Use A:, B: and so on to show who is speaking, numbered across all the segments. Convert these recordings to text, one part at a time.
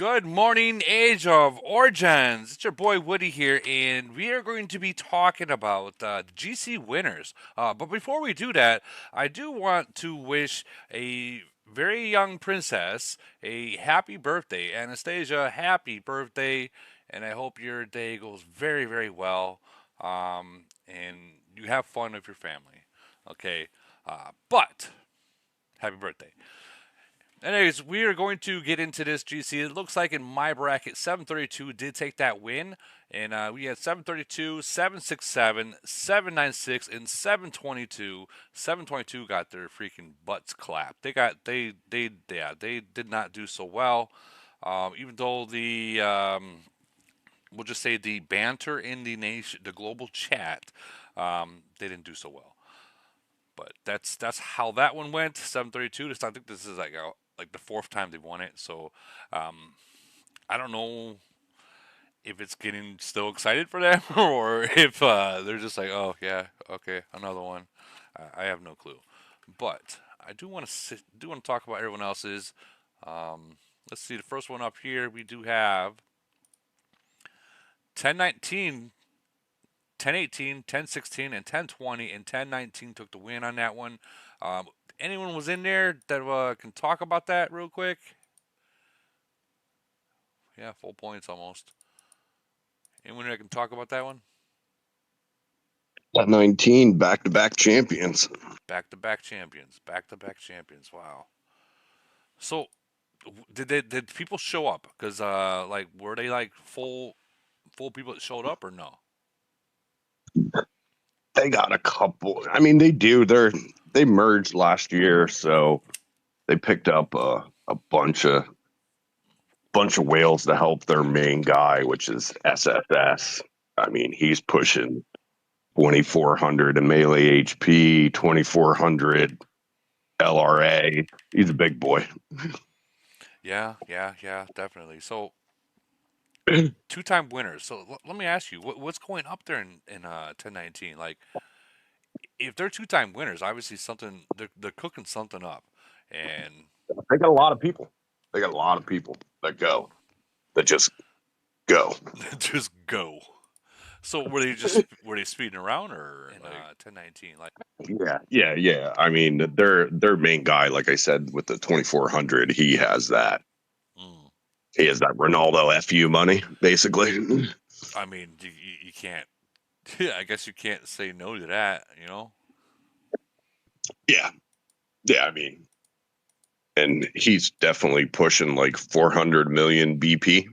A: Good morning, Age of Origins. It's your boy Woody here, and we are going to be talking about GC winners. But before we do that, I do want to wish a very young princess a happy birthday. Anastasia, happy birthday, and I hope your day goes very, very well, and you have fun with your family. Okay, but happy birthday. Anyways, we are going to get into this GC. It looks like in my bracket, 732 did take that win. And we had 732, 767, 796, and 722. 722 got their freaking butts clapped. They did not do so well. Even though we'll just say the banter in the nation, the global chat, they didn't do so well. But that's how that one went. 732. I think this is like the fourth time they've won it. So I don't know if it's getting still excited for them or if they're just like, oh yeah, okay, another one. I have no clue. But I do want to talk about everyone else's. Let's see the first one up here. We do have 1019, 1018, 1016, and 1020, and 1019 took the win on that one. Anyone was in there that can talk about that real quick? Yeah, full points almost. Anyone that can talk about that one?
B: At 19, back-to-back champions.
A: Back to back champions. Back to back champions. Wow. So, did people show up? Because like were they like full people that showed up or no?
B: They got a couple. I mean, they do. They merged last year, so they picked up a bunch of whales to help their main guy, which is SSS. I mean, he's pushing 2400 in melee HP, 2400 LRA. He's a big boy.
A: Yeah, definitely. So two-time winners. So let me ask you, what's going up there in 1019? Like if they're two-time winners, obviously something they're cooking something up, and
B: They got a lot of people. They got a lot of people that go, that just go.
A: just go. So were they speeding around or in 1019? Like
B: Yeah. I mean, their main guy, like I said, with the 2400, he has that.
A: mm,
B: He has that Ronaldo fu money, basically.
A: I mean you can't. Yeah, I guess you can't say no to that. You know.
B: Yeah, yeah. I mean, and he's definitely pushing like 400 million BP.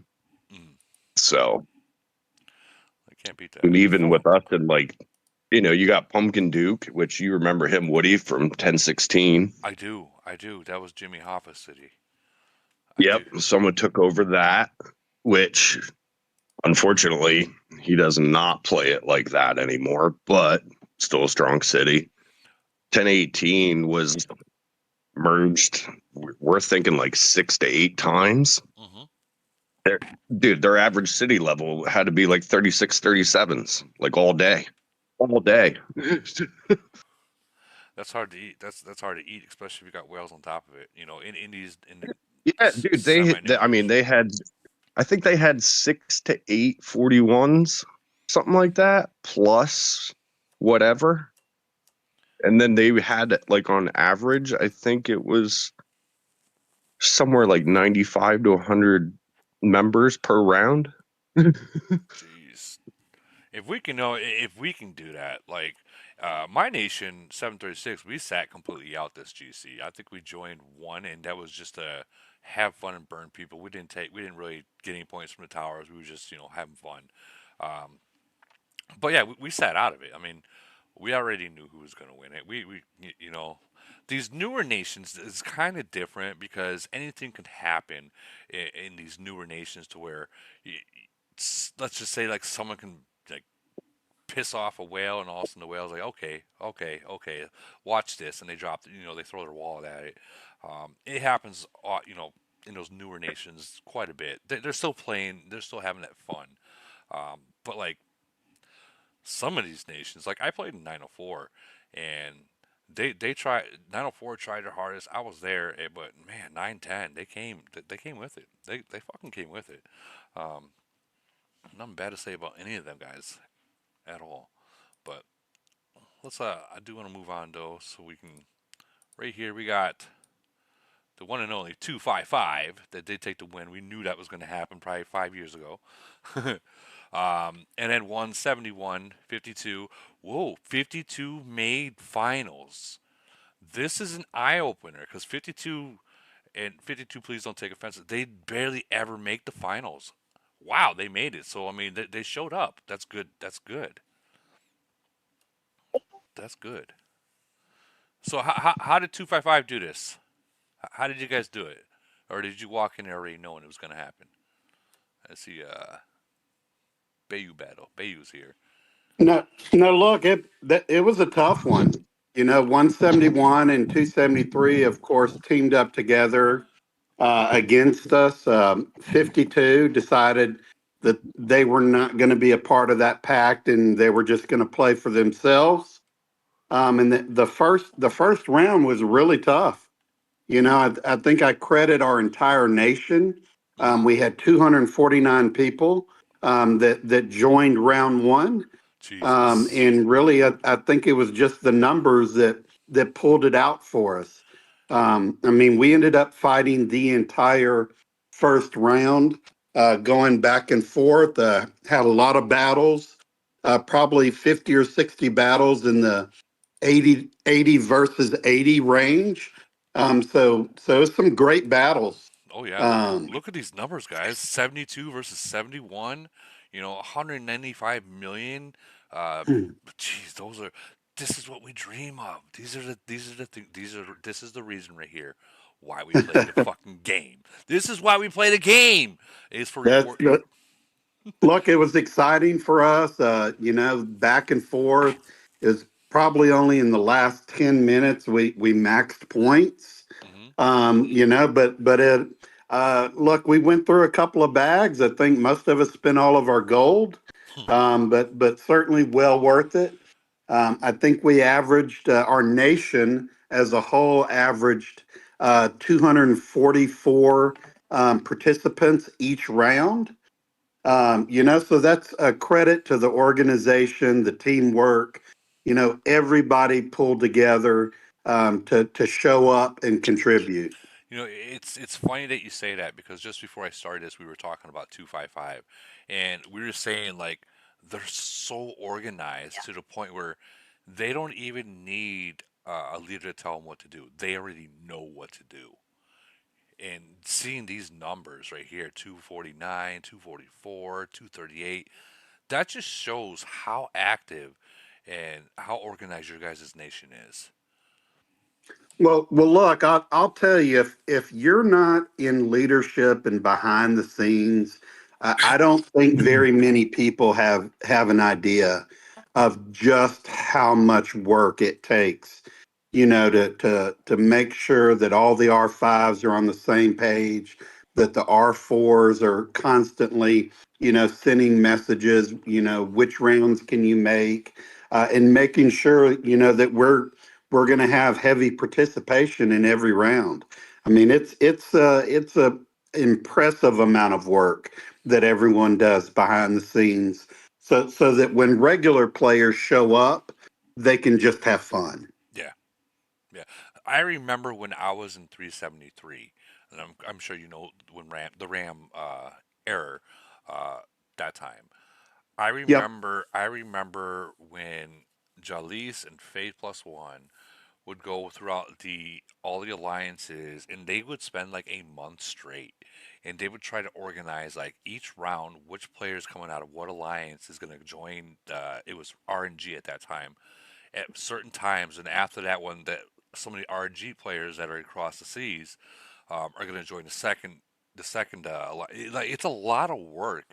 A: Mm,
B: So,
A: I can't beat that.
B: and even with us, and like, you got Pumpkin Duke, which you remember him, Woody, from 1016.
A: I do. That was Jimmy Hoffa City. I
B: Yep,
A: do.
B: someone took over that, which unfortunately he does not play it like that anymore, but still a strong city. 1018 was merged. We're thinking like 6 to 8 times.
A: hmm
B: Their, dude, their average city level had to be like 36, 37s, like all day. All day.
A: That's hard to eat. That's hard to eat, especially if you got whales on top of it. You know, in these in the
B: Yeah, dude, I mean,
A: semi-nuclears.
B: they had, I think they had 6 to 8 41s, something like that, plus whatever. And then they had, like, on average, I think it was somewhere like 95 to 100 members per round.
A: Jeez. If we can do that, like my nation 736, we sat completely out this GC. I think we joined one, and that was just to have fun and burn people. We didn't really get any points from the towers. We were just having fun. Um, but yeah, we sat out of it. I mean, we already knew who was going to win it. These newer nations is kind of different because anything can happen in these newer nations to where let's just say like someone can like piss off a whale, and all of a sudden the whale's like, okay, watch this, and they drop, they throw their wallet at it. It happens, in those newer nations quite a bit. They're still playing, they're still having that fun. But like some of these nations, like I played in 904, and They tried 904 tried their hardest. I was there, but man, 910 they came with it. They fucking came with it. Um, Nothing bad to say about any of them guys at all. But let's I do want to move on though, so we can right here we got the one and only 255 that did take the win. We knew that was going to happen probably 5 years ago. And then 171, 52. Whoa, 52 made finals. This is an eye opener because 52 and 52, please don't take offense. They barely ever make the finals. Wow, they made it. So, I mean, they showed up. That's good. That's good. That's good. So, how did 255 do this? How did you guys do it? Or did you walk in there already knowing it was going to happen? I see Bayou battle. Bayou's here.
C: No, no. Look, it was a tough one. 171 and 273, of course, teamed up together against us. 52 decided that they were not going to be a part of that pact, and they were just going to play for themselves. And the first round was really tough. I think I credit our entire nation.
A: Mm-hmm.
C: We had 249 people that joined round one,
A: Jesus.
C: and really, I think it was just the numbers that pulled it out for us. I mean, we ended up fighting the entire first round, going back and forth. Had a lot of battles, probably 50 or 60 battles in the 80 versus 80 range. So it's some great battles.
A: Oh yeah,
C: Um,
A: look at these numbers, guys. 72 versus 71. 195 million. Uh, Jeez, those are. This is what we dream of. These are the things. This is the reason right here why we play the fucking game. This is why we play the game. Is for
C: that's
A: your.
C: Look, it was exciting for us. Back and forth. Is probably only in the last 10 minutes we maxed points.
A: Hmm.
C: But it look, we went through a couple of bags. I think most of us spent all of our gold, but certainly well worth it. I think we averaged our nation as a whole averaged 244 participants each round. So that's a credit to the organization, the teamwork. Everybody pulled together to show up and contribute.
A: It's funny that you say that because just before I started this, we were talking about 255, and we were saying like they're so organized to the point where they don't even need a leader to tell them what to do. They already know what to do. And seeing these numbers right here, 249, 244, 238, that just shows how active and how organized your guys' nation is.
C: Well, look, I'll tell you, if you're not in leadership and behind the scenes, I don't think very many people have an idea of just how much work it takes, to make sure that all the R5s are on the same page, that the R4s are constantly, sending messages, which rounds can you make, and making sure, that we're going to have heavy participation in every round. I mean, it's a impressive amount of work that everyone does behind the scenes, so that when regular players show up, they can just have fun.
A: Yeah. Yeah, I remember when I was in 373, and I'm sure you know when Ram error uh, that time.
C: Yep.
A: I remember when Jalise and Faith Plus One would go throughout the all the alliances, and they would spend like a month straight, and they would try to organize like each round which player is coming out of what alliance is going to join. It was RNG at that time at certain times, and after that one, that some of the RG players that are across the seas are going to join the second. Like it's a lot of work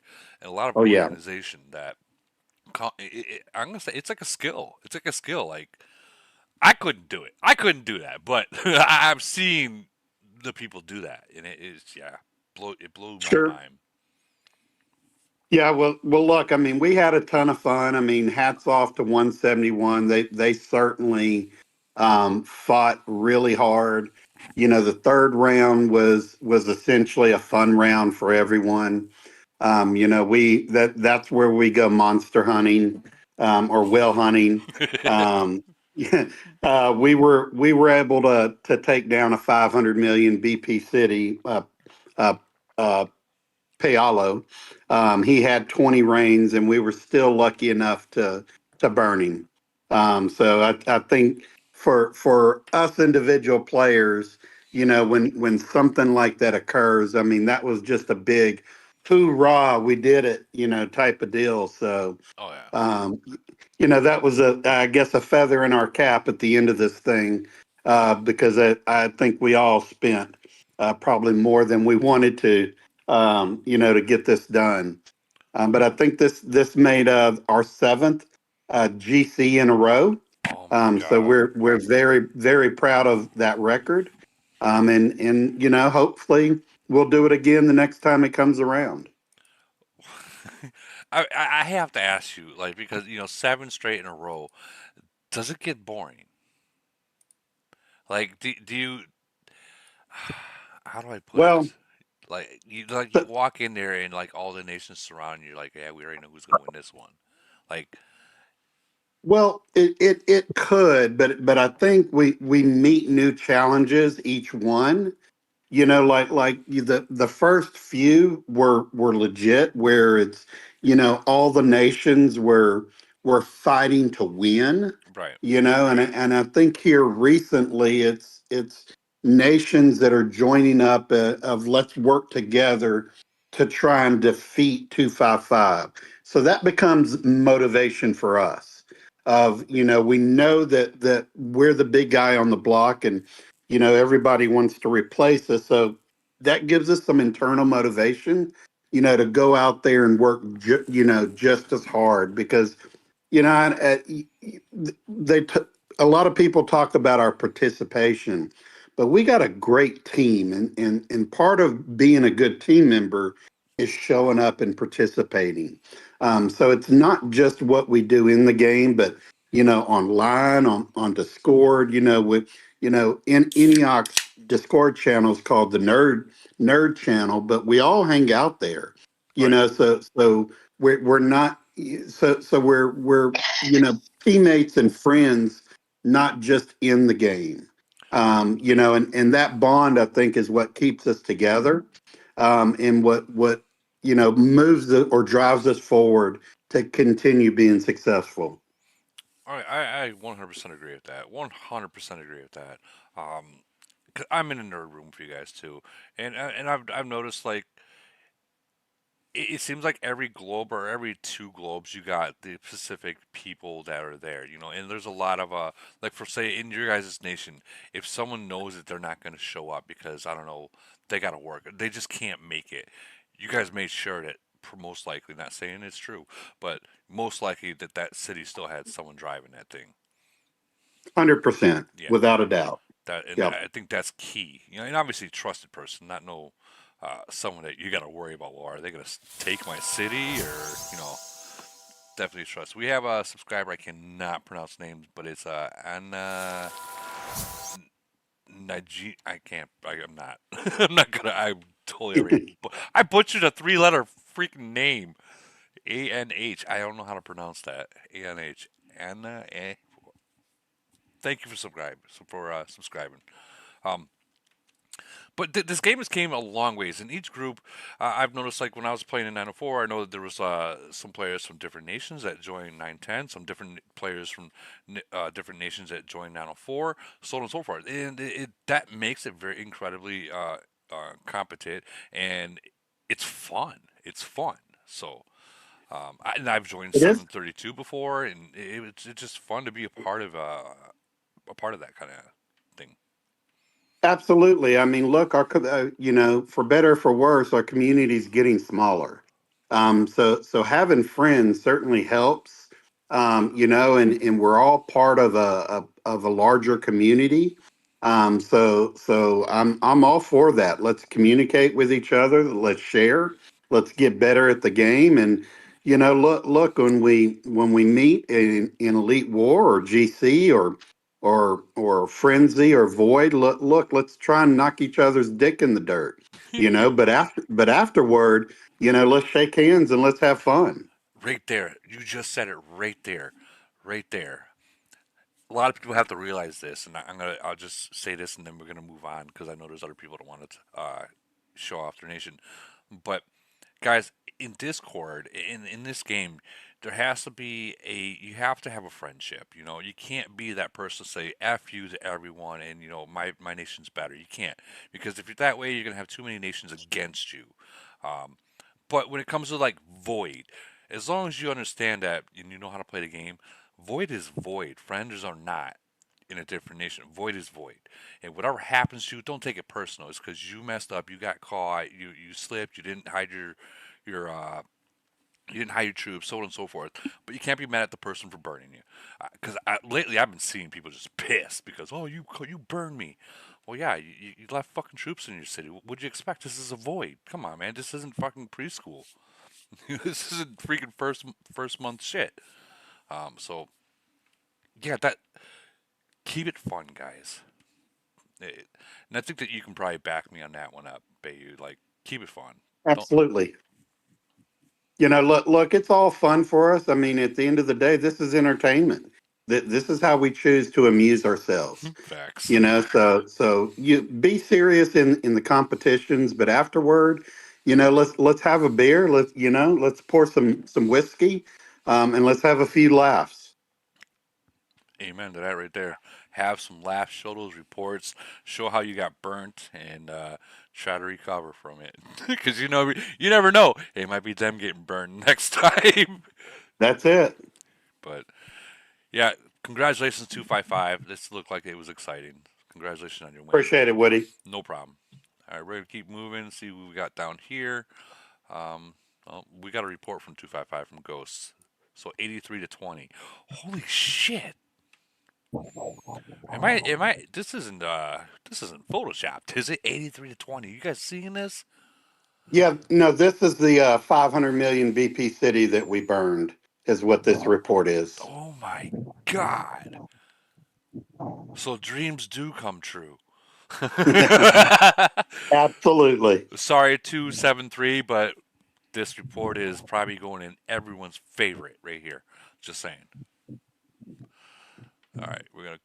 A: and a lot of
C: Oh yeah.
A: organization that I'm gonna say it's like a skill. It's like a skill. Like I couldn't do it. I couldn't do that, but I've seen the people do that, and it is yeah, it blew my
C: Sure.
A: mind.
C: Yeah, well, look, I mean, we had a ton of fun. I mean, hats off to 171. They certainly fought really hard. The third round was essentially a fun round for everyone. That's where we go monster hunting, or whale hunting. Um, yeah, we were able to take down a 500 million BP city, uh, uh, Paolo. He had 20 rains, and we were still lucky enough to burn him. So I think for us individual players, when something like that occurs, I mean, that was just a big hoorah, we did it, type of deal. So
A: Oh yeah.
C: um, that was I guess, a feather in our cap at the end of this thing, because I think we all spent probably more than we wanted to get this done. But I think this made our seventh GC in a row.
A: Oh my
C: So
A: god.
C: we're very very proud of that record, and hopefully we'll do it again the next time it comes around.
A: I have to ask you, like, because seven straight in a row, does it get boring? Like, do you? How do I put
C: Well,
A: it? Like you walk in there and like all the nations surround you. Like, yeah, we already know who's gonna win this one. Like,
C: Well, it could, but I think we meet new challenges each one. The first few were legit, where it's all the nations were fighting to win.
A: right,
C: And I think here recently it's nations that are joining up, of let's work together to try and defeat 255. So that becomes motivation for us. Of we know that we're the big guy on the block, and everybody wants to replace us. So that gives us some internal motivation, to go out there and work just as hard. Because they t- a lot of people talk about our participation, but we got a great team, and part of being a good team member is showing up and participating. So it's not just what we do in the game, but online, on Discord, with in ENIAC's Discord channel is called the Nerd Channel, but we all hang out there.
A: right.
C: So we're not, so we're teammates and friends, not just in the game. And that bond, I think, is what keeps us together, and what moves or drives us forward to continue being successful.
A: All right, I 100% agree with that. 100% agree with that. Um, 'Cause I'm in a nerd room for you guys too, and I've noticed like it seems like every globe or every two globes you got the specific people that are there, and there's a lot of like for say in your guys' nation, if someone knows that they're not going to show up because I don't know they got to work, they just can't make it. You guys made sure that most likely, not saying it's true, but most likely that that city still had someone driving that thing.
C: 100%,
A: Yeah,
C: without a doubt.
A: that and
C: Yep.
A: I think that's key. And obviously trusted person, not no someone that you got to worry about. Well, are they going to take my city or you know? Definitely trust. We have a subscriber. I cannot pronounce names, but it's Anna Naji. I can't. I'm not. I'm not gonna. I totally already. I butchered a three-letter freaking name. ANH. I don't know how to pronounce that. ANH. Anna. Thank you for subscribing. Um, But this game has came a long ways. In each group, I've noticed like when I was playing in 904, I know that there was some players from different nations that joined 910, some different players from different nations that joined 904, so on and so forth. And that makes it very incredibly competent, and it's fun. It's fun. So, and I've joined
C: It is.
A: 732 before, and it's just fun to be a part of that kind of thing.
C: Absolutely. I mean, look, for better or for worse, our community is getting smaller. So having friends certainly helps. And we're all part of a larger community. So I'm all for that. Let's communicate with each other. Let's share. Let's get better at the game. And look, when we meet in Elite War or GC, or frenzy or void. Look, let's try and knock each other's dick in the dirt, but afterward, let's shake hands and let's have fun.
A: Right there. You just said it right there. Right there. A lot of people have to realize this, and I'll just say this, and then we're gonna move on because I know there's other people that want to show off their nation. But guys, in Discord, in this game, there has to be you have to have a friendship. You can't be that person to say "f you" to everyone, and my nation's better. You can't, because if you're that way, you're gonna have too many nations against you. Um, but when it comes to like Void, as long as you understand that and you know how to play the game, Void is Void. Friends are not in a different nation. Void is Void, and whatever happens to you, don't take it personal. It's because you messed up, you got caught, you slipped, you didn't hide your you didn't hide your troops, so on and so forth. But you can't be mad at the person for burning you, because lately I've been seeing people just pissed because you burned me. Well, yeah, you left fucking troops in your city. What'd you expect? This is a Void. Come on, man. This isn't fucking preschool. This isn't freaking first month shit. So yeah, that keep it fun, guys. And I think that you can probably back me on that one up, Bayou. Like, keep it fun. Don't.
C: Absolutely. Look, it's all fun for us. I mean, at the end of the day, this is entertainment. This is how we choose to amuse ourselves.
A: Facts.
C: So you be serious in the competitions, but afterward, let's have a beer. Let's pour some whiskey, and let's have a few laughs.
A: Amen to that right there. Have some laughs, show those reports, show how you got burnt, and try to recover from it. Because you never know. It might be them getting burned next time.
C: That's it.
A: But yeah, congratulations 255. This looked like it was exciting. Congratulations on your win.
C: Appreciate it, Woody.
A: No problem. All right, we're gonna keep moving. See what we got down here. Well, we got a report from 255 from Ghosts. So 83-20. Holy shit! Am I? This isn't photoshopped, is it? 83-20. You guys seeing this?
C: Yeah, no, this is the 500 million BP city that we burned, is what this report is.
A: Oh my god! So dreams do come true.
C: Absolutely.
A: Sorry, 273, but this report is probably going in everyone's favorite right here. Just saying. All right, we're gonna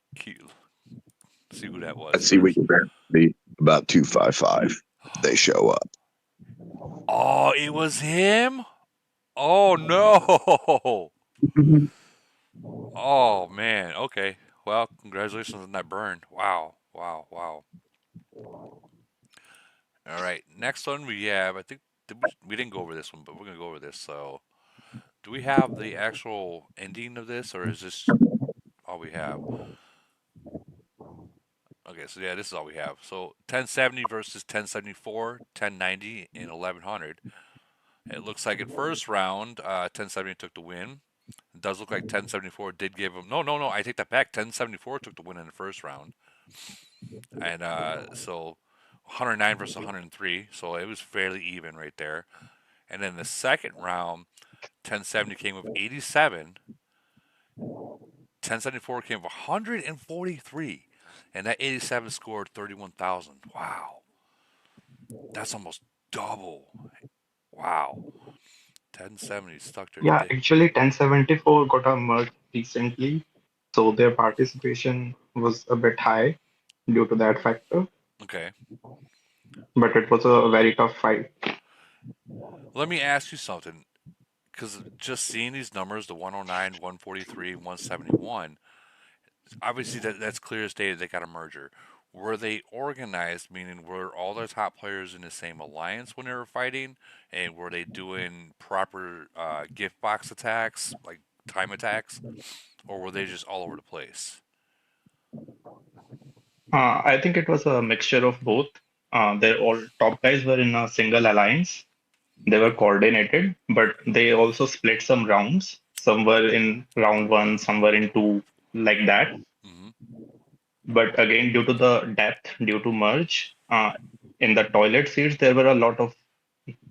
A: see who that was
B: Let's see, we
A: first.
B: can be about 255. They show up.
A: Oh, it was him. Oh no. Oh man. Okay. Well, congratulations on that burn. Wow. Wow. Wow. All right. Next one we have. I think we didn't go over this one, but we're gonna go over this. So, do we have the actual ending of this, or is this all we have? Okay. So yeah, this is all we have. So 1070 versus 1074, 1090, and 1100. It looks like in first round, 1070 took the win. It does look like 1074 did give him. No, no, no. I take that back. 1074 took the win in the first round. And so 109 versus 103. So it was fairly even right there. And then the second round, 1070 came with 87. 1074 came with 143. And that 87 scored 31,000. Wow. That's almost double. Wow. 1070 stuck their
D: Yeah,
A: dick.
D: actually 1074 got a merge recently, so their participation was a bit high due to that factor,
A: Okay.
D: but it was a very tough fight.
A: Let me ask you something. Because just seeing these numbers, the 109, 143, 171, obviously that's clear as day they got a merger. Were they organized, meaning were all their top players in the same alliance when they were fighting? And were they doing proper gift box attacks, like time attacks? Or were they just all over the place?
D: I think it was a mixture of both. Their all top guys were in a single alliance. They were coordinated, but they also split some rounds. Some were in round one, some were in two, like that.
A: Hmm.
D: But again, due to the depth, due to merge, in the toilet seats, there were a lot of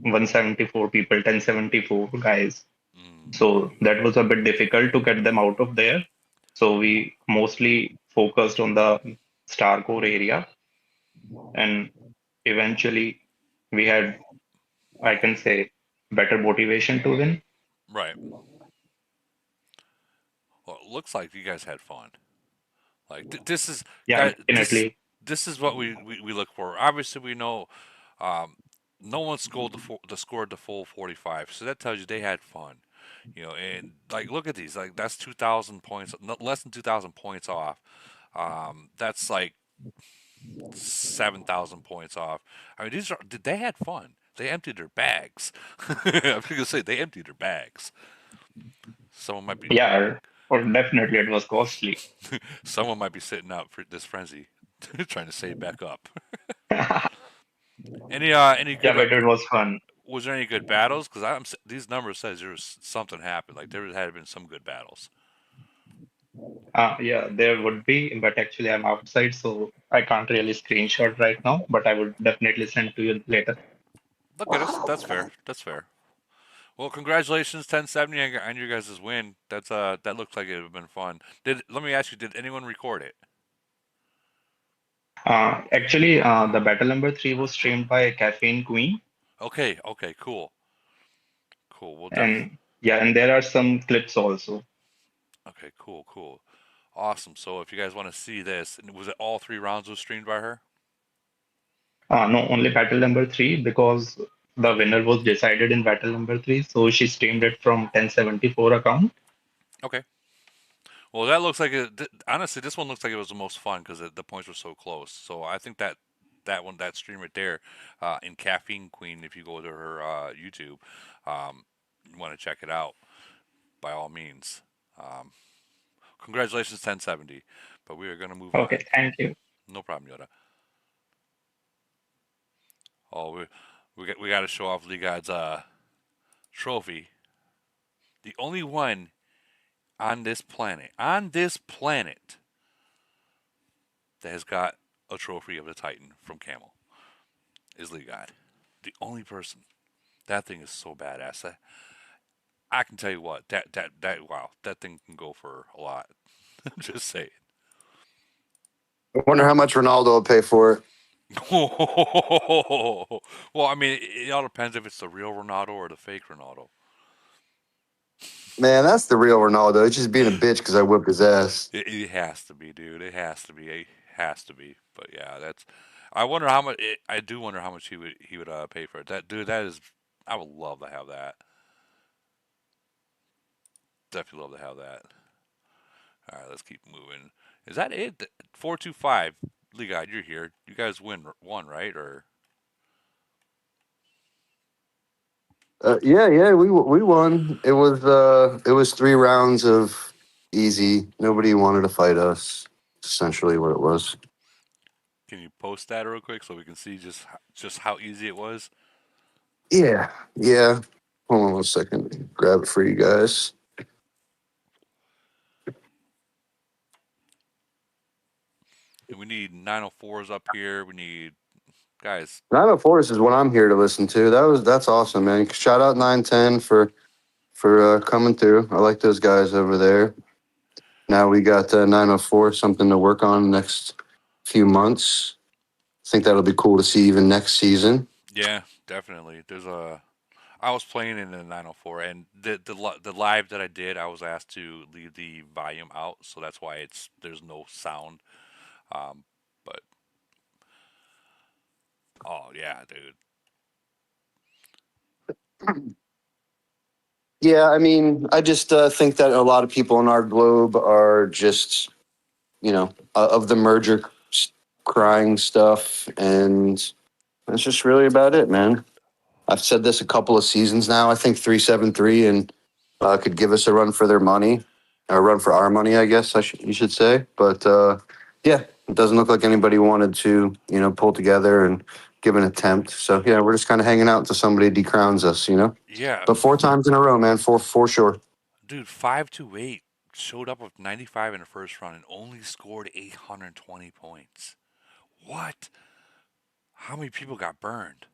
D: 174 people, 1074 guys.
A: Mm.
D: So that was a bit difficult to get them out of there. So we mostly focused on the star core area, and eventually we had, I can say, better motivation to win.
A: Right. Well, it looks like you guys had fun. Like this is
D: Yeah,
A: guys,
D: definitely.
A: this is what we look for. Obviously, we know um, no one scored scored the full 45, so that tells you they had fun. And like look at these, like that's 2,000 points, less than 2,000 points off. That's like 7,000 points off. I mean, they had fun. They emptied their bags. I'm gonna say they emptied their bags. Someone might be
D: Yeah, or definitely it was costly.
A: someone might be sitting out for this frenzy, trying to save back up.
D: Yeah,
A: Any good?
D: but it was fun.
A: Was there any good battles? Because these numbers says there was something happened. Like there had been some good battles.
D: Yeah, there would be, but actually I'm outside, so I can't really screenshot right now, but I would definitely send to you later.
A: Okay, that's fair. That's fair. Well, congratulations, 1070 on your guys' win. That looks like it would have been fun. Let me ask you, did anyone record it?
D: Actually, the battle number three was streamed by Caffeine Queen,
A: Okay, okay, cool, cool.
D: and yeah, and there are some clips also.
A: Okay, cool, cool, awesome. So if you guys want to see this, and was it all 3 rounds was streamed by her?
D: No, only battle number three because the winner was decided in battle number three, so she streamed it from 1074 account.
A: Okay. Well, that looks like honestly, this one looks like it was the most fun because the points were so close. So I think that stream right there, in Caffeine Queen, if you go to her YouTube, you want to check it out by all means. Um, Congratulations, 1070. But we are going to move on.
D: Okay, thank you.
A: No problem, Yoda. Oh, we got to show off Lee God's trophy. The only one on this planet that has got a trophy of the Titan from Camel is Lee God. The only person. That thing is so badass. I can tell you what, that wow, that thing can go for a lot. I'm just saying.
E: I wonder how much Ronaldo will pay for it.
A: Well, I mean, it all depends if it's the real Ronaldo or the fake Ronaldo.
E: Man, that's the real Ronaldo. He's just being a bitch because I whipped his ass.
A: It has to be, dude. It has to be. It has to be. But yeah, that's. I wonder how much. I do wonder how much he would pay for it. That dude. That is. I would love to have that. Definitely love to have that. All right, let's keep moving. Is that it? 425. Lee Guide, you're here. You guys win one, right? Or
E: Yeah, we won. It was 3 rounds of easy. Nobody wanted to fight us. Essentially, what it was.
A: can you post that real quick so we can see just how easy it was?
E: Yeah. Hold on 1 second. Grab it for you guys.
A: And we need 904s up here. We need guys.
E: 904s is what I'm here to listen to. That's awesome, man. Shout out 910 for coming through. I like those guys over there. Now we got 904, something to work on next few months. I think that'll be cool to see even next season.
A: Yeah, definitely. I was playing in the 904, and the live that I did, I was asked to leave the volume out, so that's why there's no sound. But oh yeah, dude.
E: Yeah, I mean, I just think that a lot of people in our globe are just, of the merger crying stuff, and that's just really about it, man. I've said this a couple of seasons now. I think 373 and could give us a run for their money, a run for our money, I guess you should say. But yeah, it doesn't look like anybody wanted to, pull together and give an attempt. So yeah, we're just kind of hanging out until somebody decrowns us.
A: Yeah,
E: But 4 times in a row, man, for sure.
A: dude, 528 showed up with 95 in the first round and only scored 820 points. What? How many people got burned?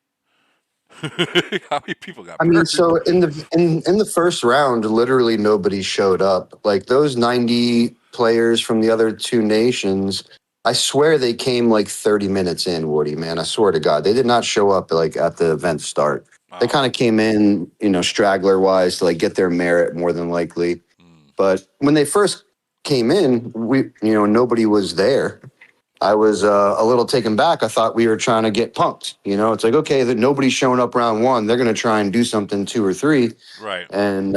A: How many people got
E: I mean,
A: burned?
E: so in the first round, literally nobody showed up. Like those 90 players from the other two nations, I swear they came like 30 minutes in, Woody, man. I swear to God. They did not show up like at the event start. They
A: Oh.
E: kind of came in, straggler wise to like get their merit more than likely.
A: Mm.
E: But when they first came in, nobody was there. I was a little taken back. I thought we were trying to get punked. It's like, okay, that nobody's showing up round one. They're going to try and do something two or three.
A: Right.
E: And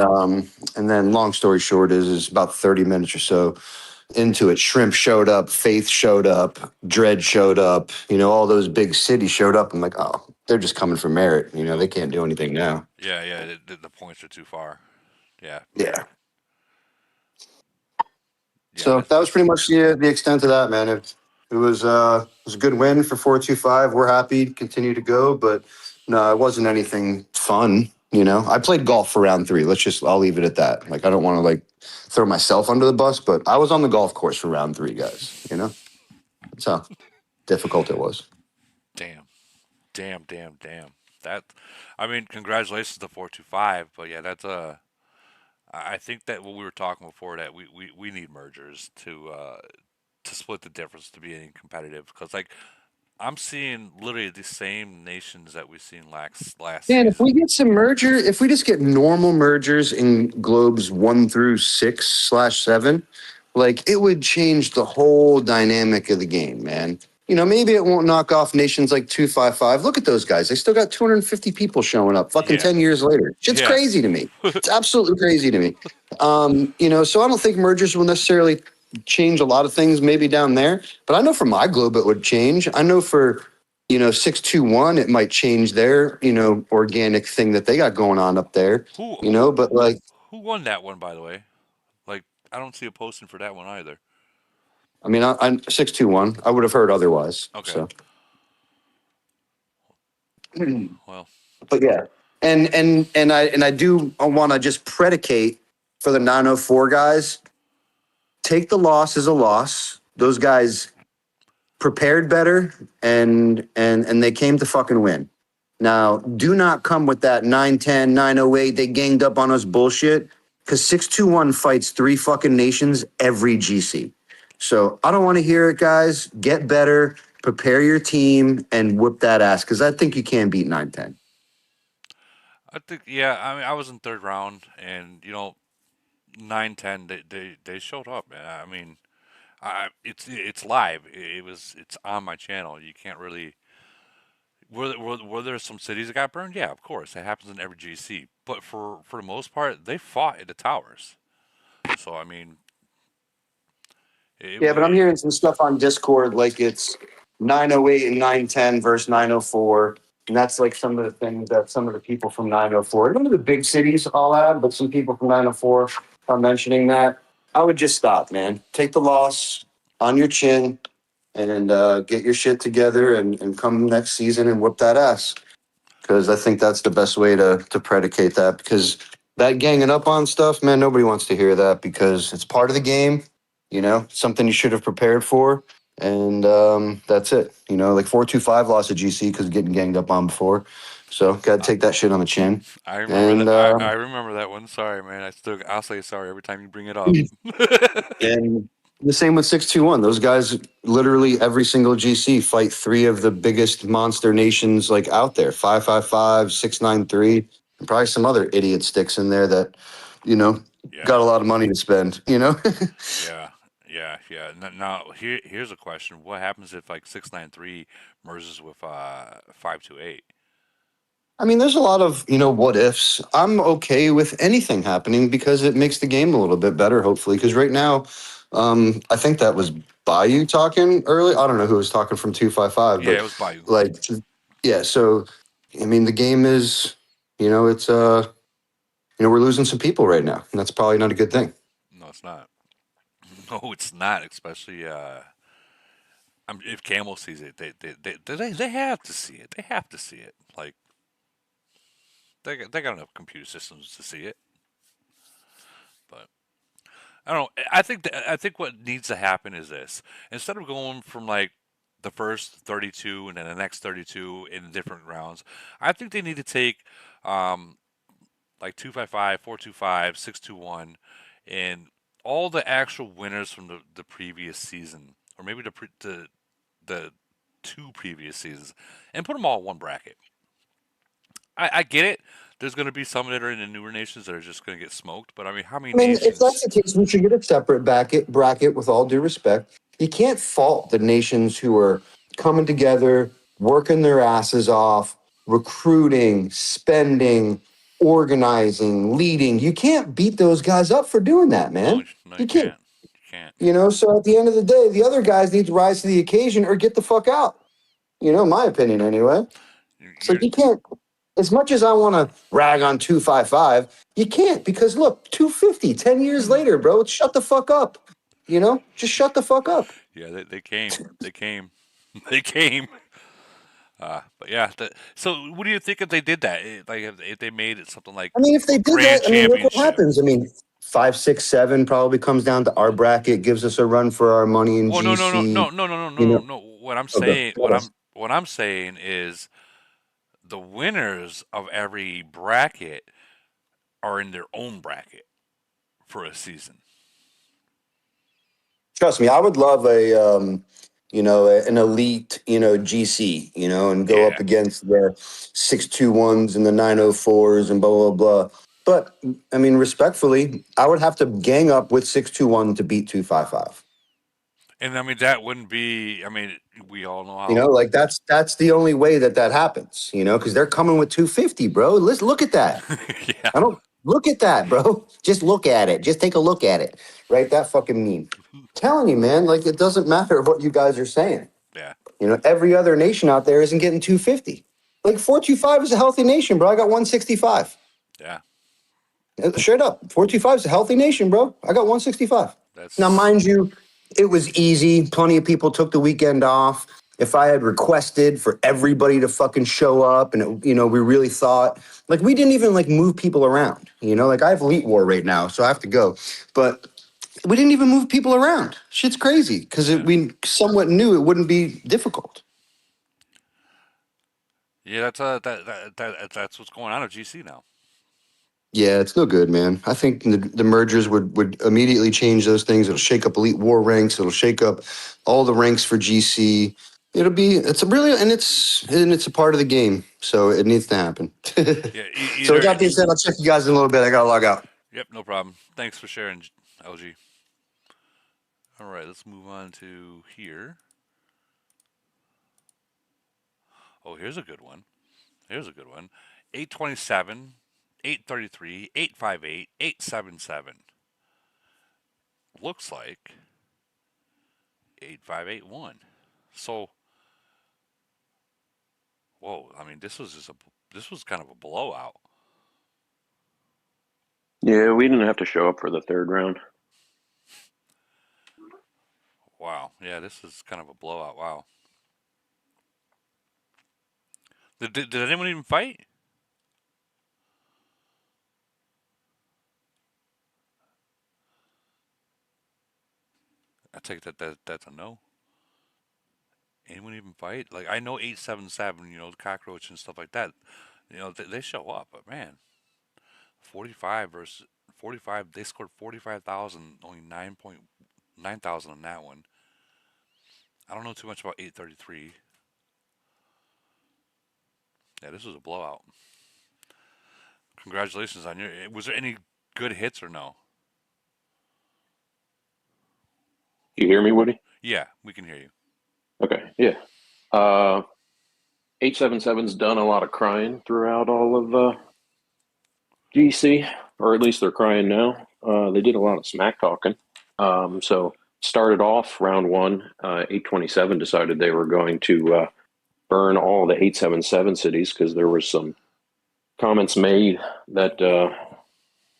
E: then long story short is about 30 minutes or so into it, Shrimp showed up, Faith showed up, Dread showed up, all those big cities showed up. I'm like, oh, they're just coming for merit. They can't do anything now.
A: Yeah, yeah. The points are too far. Yeah,
E: Yeah.
A: yeah.
E: So that was pretty much the extent of that, man. It was a good win for 425. We're happy to continue to go, but no, it wasn't anything fun. I played golf for round three. I'll leave it at that. Like, I don't want to like throw myself under the bus, but I was on the golf course for round three, guys. That's how difficult it was.
A: Damn, damn, damn, damn. That, I mean, congratulations to 425. But yeah, that's I think that what we were talking before that we need mergers to split the difference to be any competitive because like I'm seeing literally the same nations that we seen last
E: Man, if we
A: season.
E: get if we just get normal mergers in globes 1 through 6/7, like it would change the whole dynamic of the game, man. Maybe it won't knock off nations like 255. Look at those guys. They still got 250 people showing up fucking
A: Yeah,
E: 10 years later. Shit's
A: yeah.
E: crazy to me. It's absolutely crazy to me. So I don't think mergers will necessarily change a lot of things maybe down there, but I know for my globe it would change. I know for 621 it might change their organic thing that they got going on up there.
A: Who
E: But like,
A: who won that one by the way? Like I don't see a posting for that one either.
E: I mean, I'm 621. I would have heard otherwise.
A: Okay,
E: So,
A: well,
E: but yeah, and I do want to just predicate for the 904 guys. Take the loss as a loss. Those guys prepared better, and they came to fucking win. Now, do not come with that 910, 908. They ganged up on us bullshit, because 621 fights three fucking nations every GC. So I don't want to hear it, guys. Get better, prepare your team, and whip that ass, because I think you can beat 910.
A: I think yeah. I mean, I was in third round, and 9-10 they showed up, man. I mean, it's live. It's on my channel. You can't really. Were there some cities that got burned? Yeah, of course. That happens in every GC. But for the most part, they fought at the towers. So I mean,
E: Yeah, but I'm
A: it
E: hearing some stuff on Discord like it's 908 and 910 versus 904. And that's like some of the things that some of the people from 904, none of the big cities I'll add, but some people from 904 are mentioning that. I would just stop, man. Take the loss on your chin and get your shit together and come next season and whoop that ass. Because I think that's the best way to predicate that. Because that ganging up on stuff, man, nobody wants to hear that because it's part of the game. Something you should have prepared for, and that's it. Like 425 lost a GC because of getting ganged up on before. So got to take that shit on the chin.
A: I remember
E: And
A: that. I remember that one. Sorry, man. I'll say sorry every time you bring it up.
E: and the same with 621. Those guys, literally every single GC fight three of the biggest monster nations like out there. 555, 693, and probably some other idiot sticks in there that, you know,
A: Yeah,
E: got a lot of money to spend.
A: yeah, yeah. Now here's a question: what happens if like 693 merges with 528?
E: I mean, there's a lot of, what ifs. I'm okay with anything happening because it makes the game a little bit better, hopefully. Because right now, I think that was Bayou talking early. I don't know who was talking from 255,
A: Yeah,
E: but
A: it was Bayou.
E: like, yeah. So, I mean, the game is, it's, we're losing some people right now. And that's probably not a good thing.
A: No, it's not. No, it's not. Especially if Camel sees it, they have to see it. They have to see it. Like they got enough computer systems to see it. But I don't know. I think what needs to happen is this: instead of going from like the first 32 and then the next 32 in different rounds, I think they need to take um, like 255, 425, 621, and all the actual winners from the previous season, or maybe the two previous seasons, and put them all in one bracket. I get it. There's going to be some that are in the newer nations that are just going to get smoked. But I mean, how many
E: I mean, if that's
A: nations?
E: the case, we should get a separate bracket with all due respect. You can't fault the nations who are coming together, working their asses off, recruiting, spending, organizing, leading. You can't beat those guys up for doing that,
A: No,
E: man.
A: no, you
E: You can't.
A: can't. You can't.
E: So at the end of the day, the other guys need to rise to the occasion or get the fuck out. My opinion anyway. So
A: You're
E: you can't, as much as I want to rag on 255, you can't because look, 250, 10 years later, bro, shut the fuck up. Just shut the fuck up.
A: yeah. They came. They came. They came. But yeah. So what do you think if they did that? Like if they made it something like
E: I mean, if
A: a
E: they did
A: grand
E: that, I mean, look what
A: championship?
E: happens. I mean, 5, 6, 7 probably comes down to our bracket, gives us a run for our money in
A: Well, no, no, no,
E: GC.
A: no, no, no, no,
E: You
A: no,
E: know,
A: no. What I'm
E: okay.
A: saying,
E: What else?
A: what I'm saying is the winners of every bracket are in their own bracket for a season.
E: Trust me, I would love an elite, GC, and go up
A: Yeah.
E: against the 621s and the 904s and blah, blah, blah. But I mean, respectfully, I would have to gang up with 621 to beat 255.
A: And I mean that wouldn't be. I mean, we all know
E: Like that's the only way that happens, because they're coming with 250, bro. Let's look at that.
A: how. Yeah.
E: I don't look at that, bro. Just look at it. Just take a look at it. Right? That fucking meme. Telling you, man, like it doesn't matter what you guys are saying.
A: Yeah.
E: Every other nation out there isn't getting 250. Like 425 is a healthy nation, bro. I got 165.
A: Yeah.
E: Straight up. 425 is a healthy nation, bro. I got 165. Now,
A: That's
E: mind you, it was easy. Plenty of people took the weekend off. If I had requested for everybody to fucking show up and, we really thought, like, we didn't even, like, move people around, like, I have Elite War right now, so I have to go. But we didn't even move people around. Shit's crazy because
A: yeah.
E: we somewhat knew it wouldn't be difficult.
A: Yeah. That's what's going on at GC now.
E: Yeah, it's no good, man. I think the mergers would immediately change those things. It'll shake up Elite War ranks. It'll shake up all the ranks for GC. It's a part of the game, so it needs to happen.
A: Yeah.
E: So with
A: Either.
E: that being said, I'll check you guys in a little bit. I gotta log out.
A: Yep. No problem. Thanks for sharing, LG. All right. Let's move on to here. Oh, here's a good one. Here's a good one. 827, 833, 858, 877. Looks like 8581. So, whoa, I mean this was kind of a blowout.
F: Yeah, we didn't have to show up for the third round.
A: Wow. Yeah, this is kind of a blowout. Wow. Did anyone even fight? I take that's a no. Anyone even fight? Like I know 877, the cockroach and stuff like that. They show up, but man, 45 versus 45, they scored 45,000, only 9,000 on that one. I don't know too much about 833. Yeah, this was a blowout. Congratulations on your. Was there any good hits or no?
F: You hear me, Woody?
A: Yeah, we can hear you.
F: Okay, yeah. 877's done a lot of crying throughout all of GC, or at least they're crying now. They did a lot of smack talking. So started off round one, 827 decided they were going to burn all the 877 cities because there was some comments made that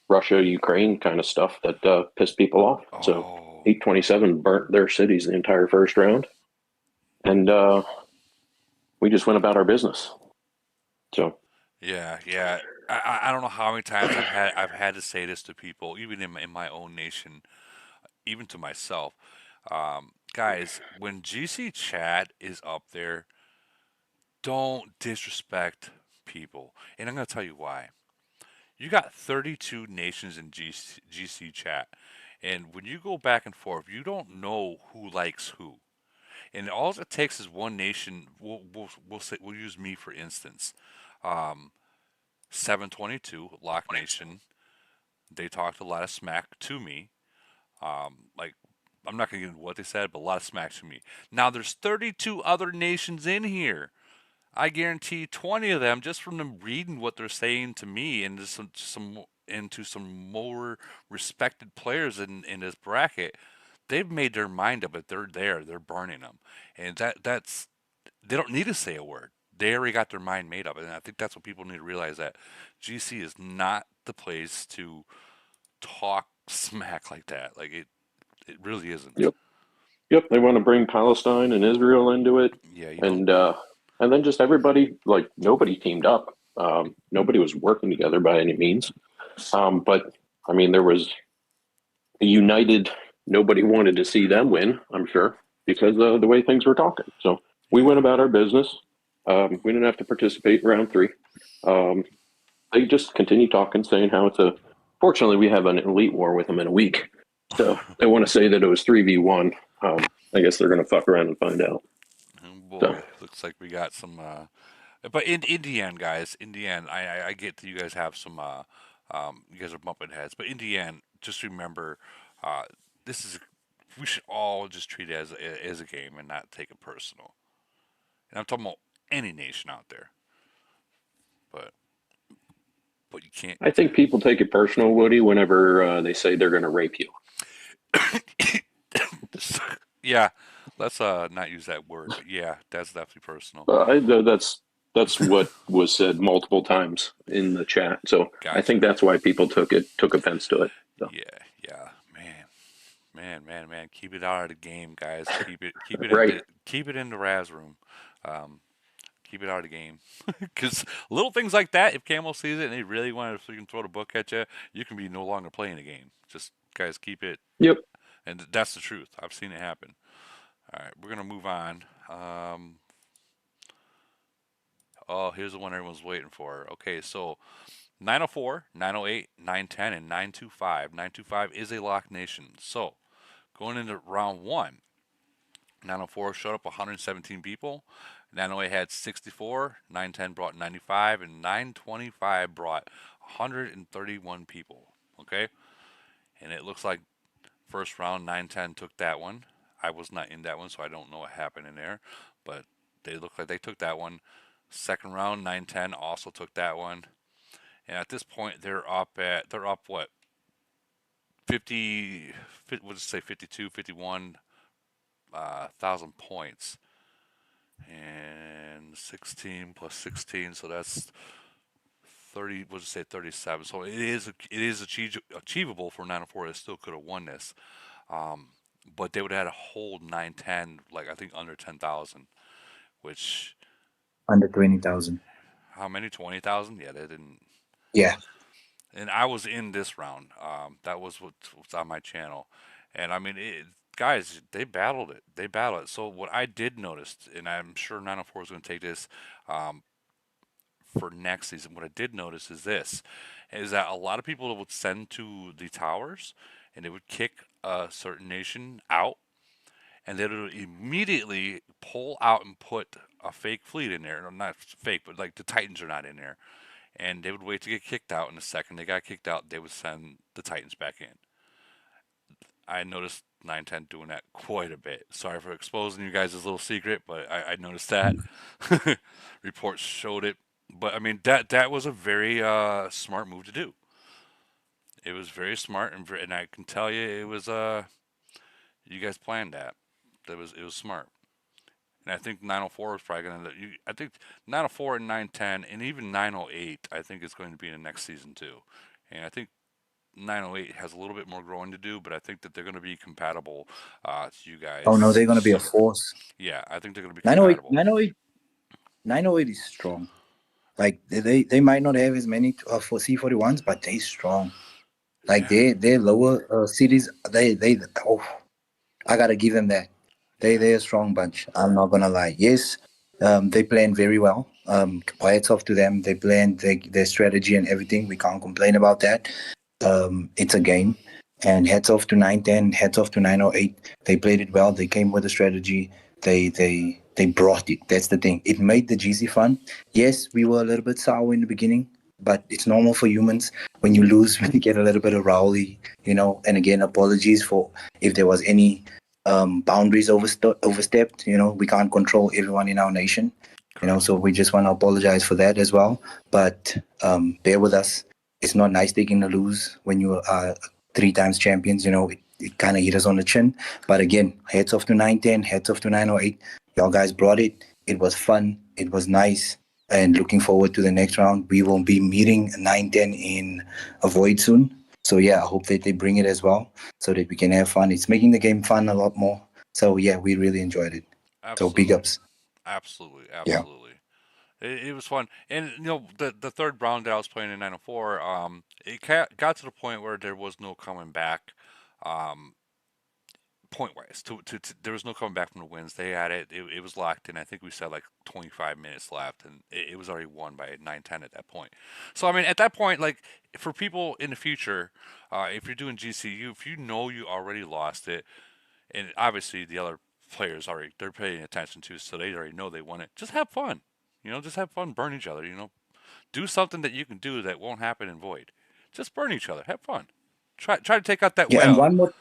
F: Russia, Ukraine kind of stuff that pissed people off. So
A: Oh,
F: 827 burnt their cities the entire first round, and we just went about our business. So
A: yeah, yeah. I don't know how many times I've had to say this to people, even in my own nation, even to myself. Guys, when GC chat is up there, don't disrespect people, and I'm gonna tell you why. You got 32 nations in GC chat, And when you go back and forth, you don't know who likes who. And all it takes is one nation. We'll use me for instance. Um, 722 Lock Nation. They talked a lot of smack to me. Like I'm not gonna get into what they said, but a lot of smack to me. Now there's 32 other nations in here. I guarantee 20 of them, just from them reading what they're saying to me, and into some more respected players in this bracket, they've made their mind up. That they're there, they're burning them, and that's they don't need to say a word. They already got their mind made up, and I think that's what people need to realize, that GC is not the place to talk smack like that. Like it really isn't.
F: Yep. Yep. They want to bring Palestine and Israel into it,
A: Yeah, you don't.
F: and then just everybody, like nobody teamed up. Nobody was working together by any means. But I mean, there was a united. Nobody wanted to see them win. I'm sure because of the way things were talking. So we went about our business. We didn't have to participate in round three. They just continued talking, saying how it's a. Fortunately, we have an elite war with them in a week, so they want to say that it was 3v1. I guess they're going to fuck around and find out.
A: Oh boy,
F: So.
A: looks like we got some. But in the end, guys, in the end, I get that you guys have some. You guys are bumping heads, but in the end, just remember, uh, this is. We should all just treat it as a game and not take it personal. And I'm talking about any nation out there, but you can't.
F: I think people take it personal, Woody, whenever they say they're going to rape you.
A: Yeah, let's not use that word, but yeah, that's definitely personal.
F: That's what was said multiple times in the chat. So
A: Gotcha.
F: I think that's why people took offense to it. So.
A: Yeah, man. Keep it out of the game, guys. Keep it
F: Right.
A: keep it in the Raz room. Keep it out of the game, because little things like that. If Camel sees it and they really want to freaking throw the book at you, you can be no longer playing the game. Just guys, keep it.
F: Yep.
A: And that's the truth. I've seen it happen. All right, we're gonna move on. Oh, here's the one everyone's waiting for. Okay, so 904, 908, 910, and 925. 925 is a lock nation. So going into round one, 904 showed up 117 people. 908 had 64. 910 brought 95, and 925 brought 131 people. Okay, and it looks like first round 910 took that one. I was not in that one, so I don't know what happened in there, but they look like they took that one. Second round 910 also took that one. And at this point, they're up what, 50, we'll just say 52, 51 thousand points, and 16 plus 16, so that's 30. We'll just say 37. So it is achievable for 904. They still could have won this, but they would have had a whole 910, like I think under 10,000, which
G: Under 20,000.
A: how many, 20,000? Yeah, they didn't.
G: Yeah.
A: And I was in this round. That was what's on my channel, and I mean, guys, they battled it. They battled it. So what I did notice, and I'm sure 904 is going to take this for next season. What I did notice is that a lot of people would send to the towers, and they would kick a certain nation out, and they would immediately pull out and put a fake fleet in there. Not fake, but like the Titans are not in there. And they would wait to get kicked out, and the second they got kicked out, they would send the Titans back in. I noticed 910 doing that quite a bit. Sorry for exposing you guys' little secret, but I noticed that. Reports showed it. But I mean, that was a very smart move to do. It was very smart, and I can tell you, it was you guys planned that. It was smart. And I think 904 is probably going to. I think 904 and 910 and even 908, I think is going to be in the next season too. And I think 908 has a little bit more growing to do, but I think that they're going to be compatible to you guys.
G: Oh no, they're going to be a force.
A: Yeah, I think they're going to be
G: 908,
A: compatible.
G: 908 is strong. Like they might not have as many for C41s, but they're strong. Like their lower cities, I gotta give them that. They're a strong bunch. I'm not gonna lie. Yes, they planned very well. Hats off to them. They planned their strategy and everything. We can't complain about that. It's a game. And hats off to 910, hats off to 908. They played it well. They came with a strategy. They brought it. That's the thing. It made the GC fun. Yes, we were a little bit sour in the beginning, but it's normal for humans. When you lose, when you get a little bit of rowdy, And again, apologies for if there was any boundaries overstepped. We can't control everyone in our nation.
A: Correct.
G: So we just want to apologize for that as well. But bear with us. It's not nice taking a lose when you are 3 times champions. It kind of hit us on the chin. But again, heads off to 910, heads off to 908. Y'all guys brought it. It was fun. It was nice. And looking forward to the next round. We will be meeting 910 in a void soon. So yeah, I hope that they bring it as well so that we can have fun. It's making the game fun a lot more. So yeah, we really enjoyed it. So big
A: Absolutely.
G: ups.
A: Absolutely.
G: Yeah.
A: Absolutely. It was fun, and the third round that I was playing in 904, it got to the point where there was no coming back, um, point wise. There was no coming back from the wins. They had it. It was locked in. I think we said like 25 minutes left, and it was already won by 9-10 at that point. So I mean, at that point, like for people in the future, if you're doing GCU, if you know you already lost it, and obviously the other players already they're paying attention to, so they already know they won it. Just have fun. Just have fun, burn each other. Do something that you can do that won't happen in void. Just burn each other. Have fun. Try to take out that
G: Yeah, and
A: whale.
G: one more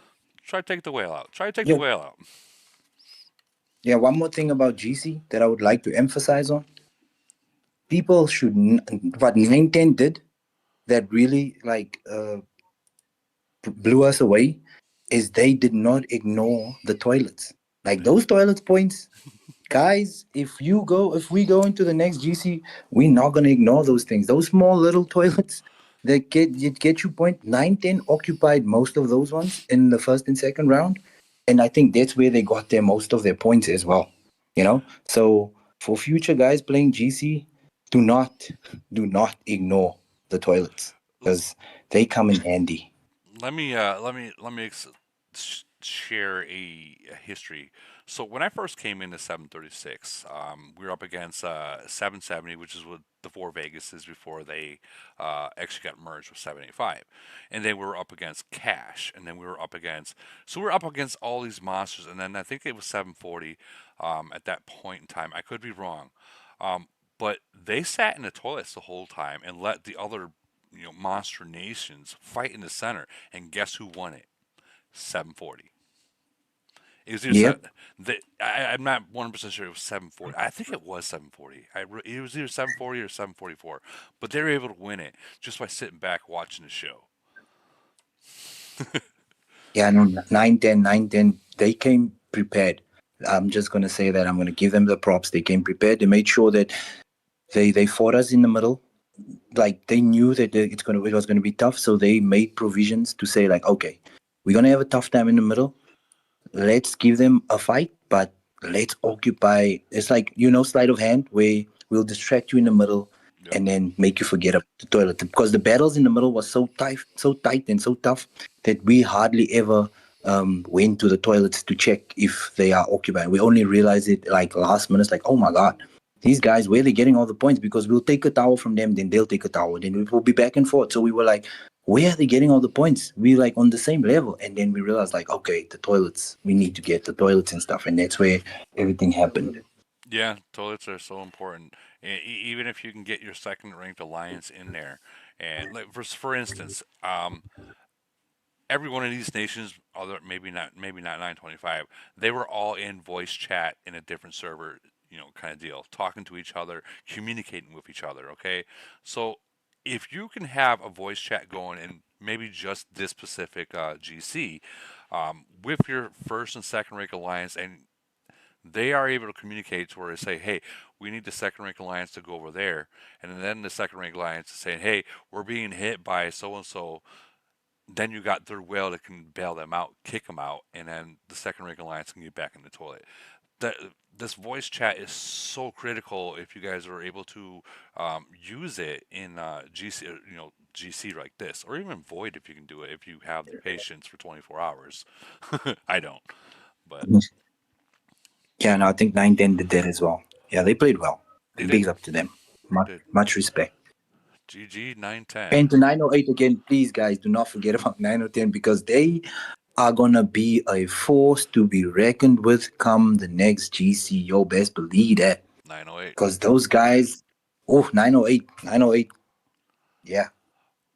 A: Try to take the whale out. Try to take the
G: yeah,
A: whale out.
G: yeah, one more thing about GC that I would like to emphasize on. People should what 910 did that really blew us away is they did not ignore the toilets. Like those toilets points, guys, if we go into the next GC, we're not gonna ignore those things. Those small little toilets that get you point 910 occupied most of those ones in the first and second round. And I think that's where they got their most of their points as well. So for future guys playing GC, do not ignore the toilets because they come in handy.
A: Let me share a history. So when I first came into 736, we were up against 770, which is what the four Vegases before they actually got merged with 785, and then we were up against Cash, and then we were up against so we were up against all these monsters, and then I think it was 740 at that point in time. I could be wrong, but they sat in the toilets the whole time and let the other monster nations fight in the center, and guess who won it? 740. It was either
G: Yep.
A: I'm not 100% sure it was 740. I think it was 740. It was either 740 or 744, but they were able to win it just by sitting back watching the show.
G: Yeah, no, 910, they came prepared. I'm just going to say that I'm going to give them the props. They came prepared. They made sure that they fought us in the middle. Like they knew that it was going to be tough, so they made provisions to say like, okay, we're going to have a tough time in the middle. Let's give them a fight, but let's occupy. It's like sleight of hand where we'll distract you in the middle
A: Yep.
G: and then make you forget about the toilet because the battles in the middle was so tight and so tough that we hardly ever went to the toilets to check if they are occupied. We only realized it like last minute, like, oh my god, these guys, where are they getting all the points? Because we'll take a tower from them, then they'll take a tower, then we will be back and forth. So we were like, where are they getting all the points? We like on the same level. And then we realized like, okay, the toilets, we need to get the toilets and stuff. And that's where everything happened.
A: Yeah, toilets are so important. Even if you can get your second ranked alliance in there, and like for instance, every one of these nations, other maybe not 925, they were all in voice chat in a different server, kind of deal, talking to each other, communicating with each other. Okay, so if you can have a voice chat going in maybe just this specific GC with your first and second rank alliance, and they are able to communicate to where they say, hey, we need the second rank alliance to go over there, and then the second rank alliance is saying, hey, we're being hit by so and so, then you got their whale that can bail them out, kick them out, and then the second rank alliance can get back in the toilet. That this voice chat is so critical if you guys are able to use it in GC, GC like this, or even Void if you can do it if you have the patience for 24 hours. I don't, but
G: Yeah, no, I think 910 did that as well. Yeah, they played well.
A: they did.
G: Bigs up to them.
A: They
G: Much,
A: did.
G: much respect.
A: GG 910.
G: And to 908 again, please, guys, do not forget about 910 because they are gonna be a force to be reckoned with come the next GC. Yo, best believe that.
A: 908.
G: Because those guys, 908. Yeah,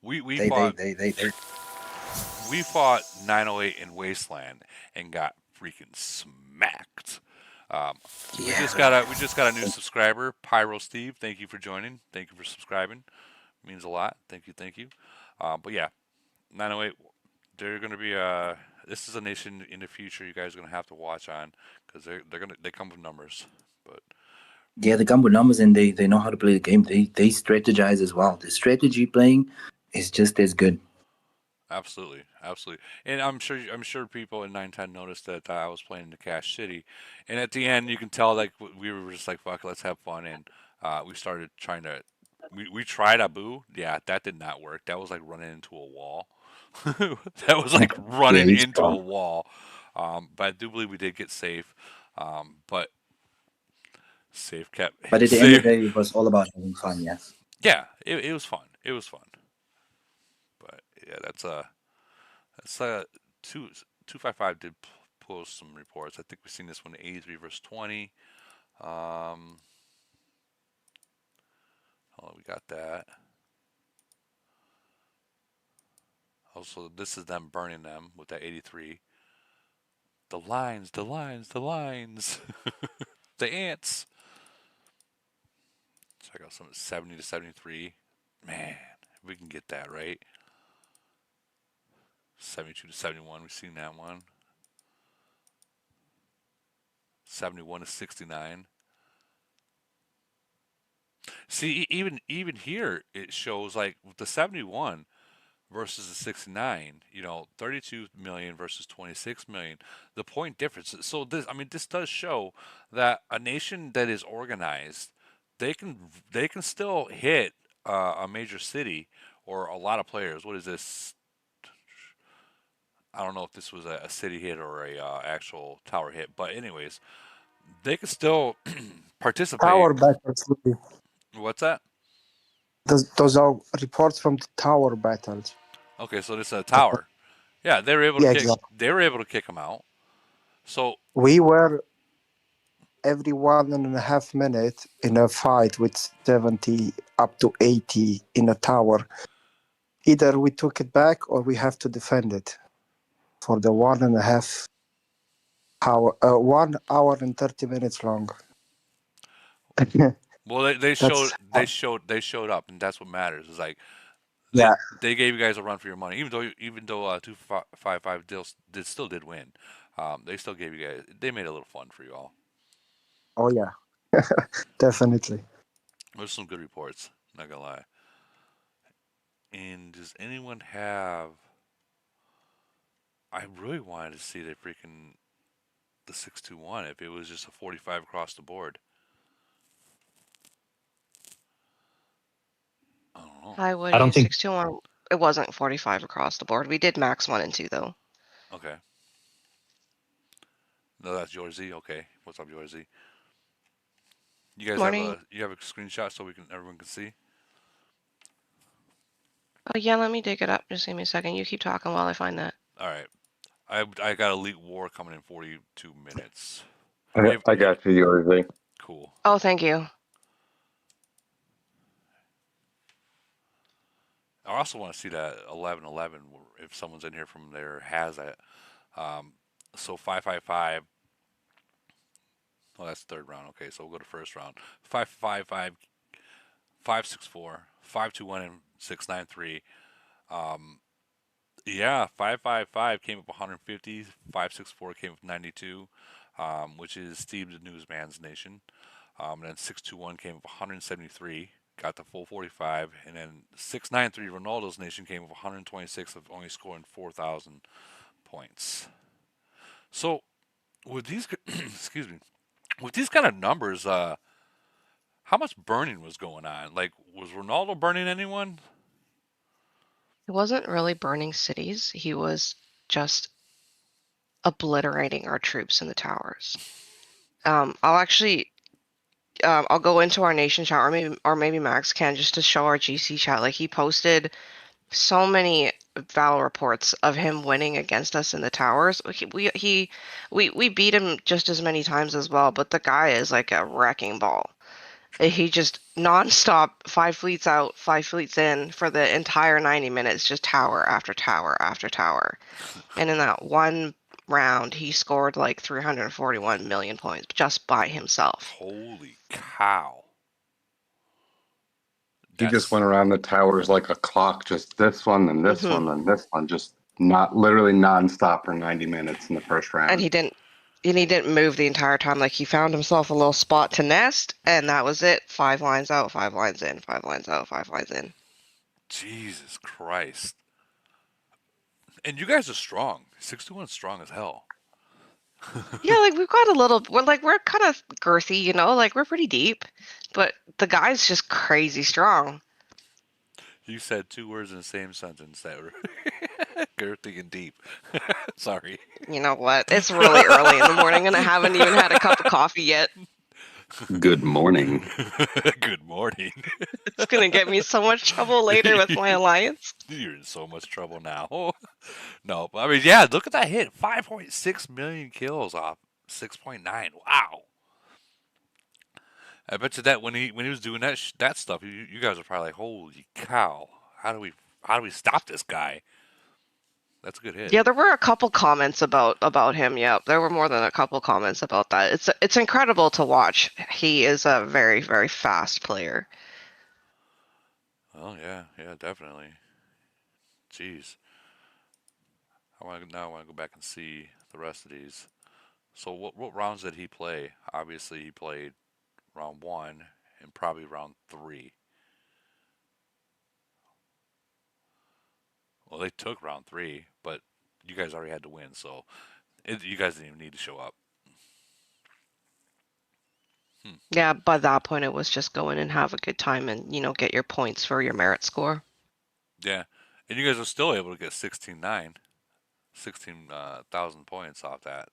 A: We
G: they, they,
A: fought
G: they, they, they.
A: we fought 908 in Wasteland and got freaking smacked. We just got a new subscriber, Pyro Steve. Thank you for joining. Thank you for subscribing. It means a lot. Thank you. But yeah, 908. They're gonna be This is a nation in the future you guys are gonna have to watch on because they come with numbers. But
G: Yeah, they come with numbers and they know how to play the game. They strategize as well. The strategy playing is just as good.
A: absolutely, and I'm sure people in 910 noticed that I was playing the Cache City, and at the end you can tell like we were just like fuck, let's have fun, and we started trying to we tried Abu. Yeah, that did not work. That was like running into a wall. That was like
G: Yeah,
A: running
G: he's
A: into a
G: strong.
A: wall. But I do believe we did get safe. But safe kept
G: But at the end of
A: safe.
G: the day, it was all about having fun. Yes.
A: Yeah, it was fun. It was fun. But yeah, that's two 255 did post some reports. I think we've seen this one 83 versus 20. Um, oh, we got that. Also, this is them burning them with that 83. The lines, the lines, the lines. The ants. Check out some 70 to 73. Man, if we can get that right. 72 to 71, we've seen that one. 71 to 69. See, even here it shows like with the 71 versus the 69, 32 million versus 26 million. The point difference. So this does show that a nation that is organized, they can still hit a major city or a lot of players. What is this? I don't know if this was a city hit or a actual tower hit, but anyways, they can still participate.
H: Tower battles. Really.
A: What's that?
H: Those are reports from the tower battles.
A: Okay, so this is a tower. Yeah,
H: Yeah, exactly.
A: they were able to kick him out. So
H: We were every 1.5 minutes in a fight with 70 up to 80 in a tower. Either we took it back or we have to defend it for the 1.5 hour, 1 hour and 30 minutes long.
A: well,
H: That's
A: they showed up, and that's what matters. Is like
H: yeah.
A: they gave you guys a run for your money, even though 255 still did win. They still gave you guys. They made it a little fun for you all.
H: Oh yeah, definitely.
A: There's some good reports. Not gonna lie. And does anyone have? I really wanted to see the 621 if it was just a 45 across the board. I don't know.
I: I would
D: I don't
I: use
D: think
I: 621. It wasn't 45 across the board. We did max 1 and 2 though.
A: Okay. No, that's your Z. Okay. What's up, your Z? You guys
I: Morning.
A: have a screenshot so everyone can see.
I: Oh yeah, let me dig it up. Just give me a second. You keep talking while I find that.
A: All right. I got Elite War coming in 42 minutes.
F: I got you, everything.
A: Cool.
I: Oh, thank you.
A: I also want to see that 1111 if someone's in here from there has that. So 555. Oh, that's third round. Okay, so we'll go to first round. 555, 564, 521, and 693. Yeah, 555 came up 150. 564 came up 92, which is Steve the Newsman's Nation. And then 621 came up 173, got the full 45. And then 693 Ronaldo's Nation came up 126 of only scoring 4,000 points. So with these, excuse me, with these kind of numbers, how much burning was going on? Like, was Ronaldo burning anyone?
I: He wasn't really burning cities. He was just obliterating our troops in the towers. I'll actually I'll go into our nation chat, or maybe Max can, just to show our GC chat. Like, he posted so many battle reports of him winning against us in the towers. We beat him just as many times as well, but the guy is like a wrecking ball. He just nonstop, 5 fleets out, 5 fleets in for the entire 90 minutes, just tower after tower after tower. And in that one round, he scored like 341 million points just by himself.
A: Holy cow!
J: He just
A: That's
J: went around the towers like a clock, just this one, then this
I: Hmm.
J: one, then this one, just not literally nonstop for 90 minutes in the first
I: And
J: round.
I: he didn't move the entire time. Like, he found himself a little spot to nest, and that was it. 5 lines out, 5 lines in, 5 lines out, 5 lines in.
A: Jesus Christ. And you guys are strong. 61 strong as hell.
I: Yeah, like, we've got a little. We're kind of girthy, Like, we're pretty deep, but the guy's just crazy strong.
A: You said two words in the same sentence that were girthy and deep. Sorry.
I: You know what? It's really early in the morning, and I haven't even had a cup of coffee yet.
J: Good morning.
A: Good morning.
I: It's gonna get me so much trouble later with my alliance.
A: You're in so much trouble now. No, but I mean, yeah, look at that hit. 5.6 million kills off 6.9. Wow. I bet you that when he was doing that stuff, you guys are probably like, holy cow! How do we stop this guy? That's a good hit.
I: Yeah, there were a couple comments about him. Yeah, there were more than a couple comments about that. It's incredible to watch. He is a very, very fast player.
A: Oh yeah, yeah, definitely. Jeez, I want to go back and see the rest of these. So what rounds did he play? Obviously, he played round one and probably round three. Well, they took round three, but you guys already had to win, so you guys didn't even need to show up. Hmm.
I: Yeah, by that point it was just go in and have a good time and get your points for your merit score.
A: Yeah, and you guys are still able to get 16,900, 16,000 points off that.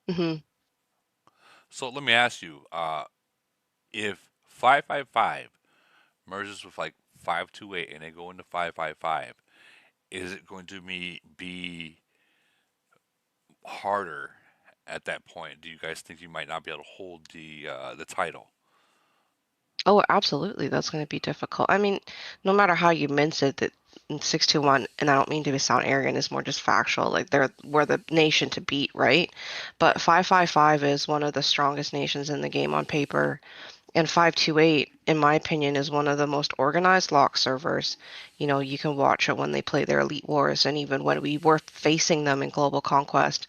I: Hmm.
A: So let me ask you, if 555 merges with like 528 and they go into 555, is it going to be harder at that point? Do you guys think you might not be able to hold the title?
I: Oh, absolutely. That's going to be difficult. I mean, no matter how you mince it, that 621, and I don't mean to sound arrogant, it's more just factual. Like, we're the nation to beat, right? But 555 is one of the strongest nations in the game on paper. And 528, in my opinion, is one of the most organized lock servers. You can watch it when they play their Elite Wars, and even when we were facing them in Global Conquest,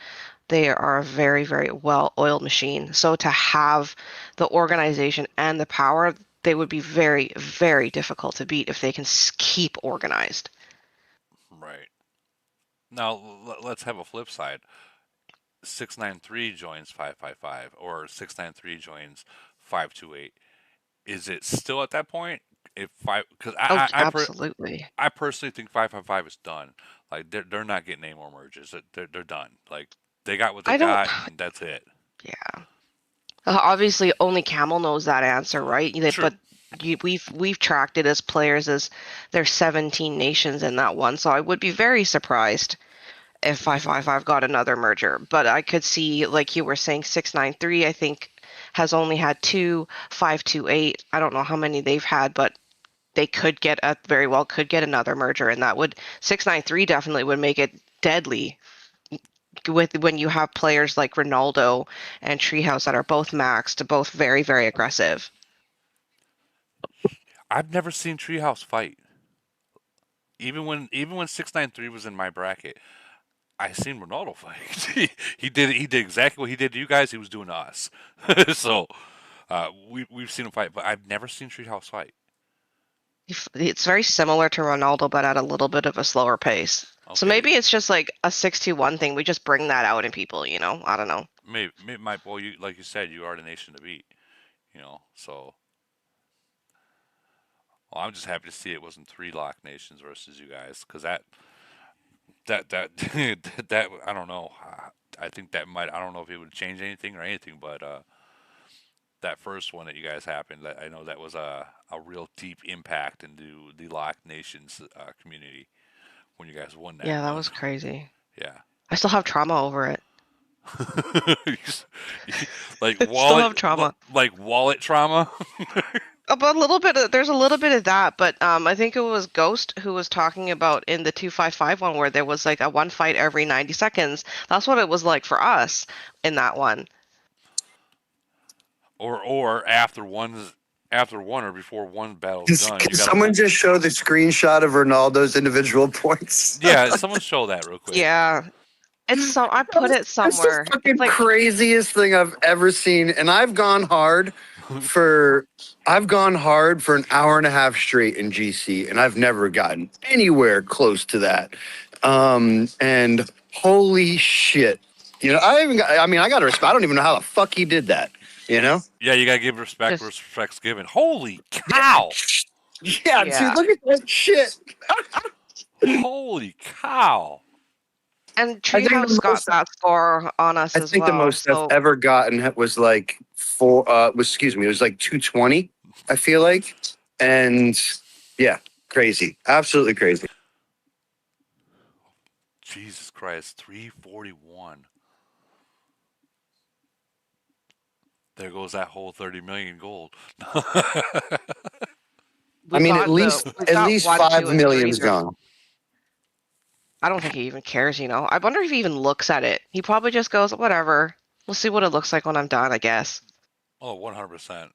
I: they are a very, very well-oiled machine. So to have the organization and the power, they would be very, very difficult to beat if they can keep organized.
A: Right. Now let's have a flip side. 693 joins 555 or 693 joins 528. Is it still at that point? If five, because
I: Oh, absolutely.
A: I personally think 555 is done. Like they're not getting any more merges. They're done. Like they got what they
I: I don't,
A: got, and that's it.
I: yeah. Obviously, only Camel knows that answer, right?
A: True.
I: But we've tracked it as players as there's 17 nations in that one, so I would be very surprised if 555 got another merger. But I could see, like you were saying, 693, I think, has only had two, 528. I don't know how many they've had, but they very well could get another merger, and that would 693 definitely would make it deadly with when you have players like Ronaldo and Treehouse that are both maxed, both very, very aggressive.
A: I've never seen Treehouse fight. Even when 693 was in my bracket, I seen Ronaldo fight. He did exactly what he did to you guys. He was doing to us. So we've seen him fight, but I've never seen Treehouse fight.
I: It's very similar to Ronaldo, but at a little bit of a slower pace. So
A: Okay,
I: maybe it's just like a 621 thing. We just bring that out in people. I don't know.
A: maybe my boy, you like you said, you are the nation to beat. So well, I'm just happy to see it wasn't three lock nations versus you guys, because that that I don't know. I think that might I don't know if it would change anything or anything, but that first one that you guys happened. I know that was a real deep impact into the Lock Nations community when you guys won that
I: Yeah, that
A: one.
I: was crazy.
A: Yeah.
I: I still have trauma over it.
A: Like
I: Still have trauma.
A: like wallet trauma.
I: About a little bit of, there's a little bit of that, but I think it was Ghost who was talking about in the 255 one where there was like a one fight every 90 seconds. That's what it was like for us in that one.
A: Or after one or before one battle's done,
E: Can
A: you got to
E: someone
A: pull.
E: just show the screenshot of Ronaldo's individual points?
A: Yeah, someone show that real quick.
I: Yeah, it's so I put it
E: It's the
I: somewhere. It's
E: fucking
I: like
E: craziest thing I've ever seen, and I've gone hard for an hour and a half straight in GC, and I've never gotten anywhere close to that. And holy shit, I mean, I got to respect. I don't even know how the fuck he did that. You know?
A: Yeah, you gotta give respect where
I: just
A: respect's given. Holy cow!
E: Yeah, dude,
I: yeah.
E: look at that shit.
A: Holy cow!
I: And
E: I think
I: Treehouse
E: the
I: got
E: most
I: that score on us
E: I
I: as
E: think the
I: well.
E: most I've
I: So
E: ever gotten was like it was like 220, I feel like. And yeah, crazy. Absolutely crazy.
A: Jesus Christ, 341. There goes that whole 30 million gold.
E: I mean, at least
I: we've
E: at
I: got
E: least
I: one,
E: five
I: two, and three.
E: million's gone.
I: I don't think he even cares, you know. I wonder if he even looks at it. He probably just goes, whatever. We'll see what it looks like when I'm done, I guess.
A: Oh, 100%.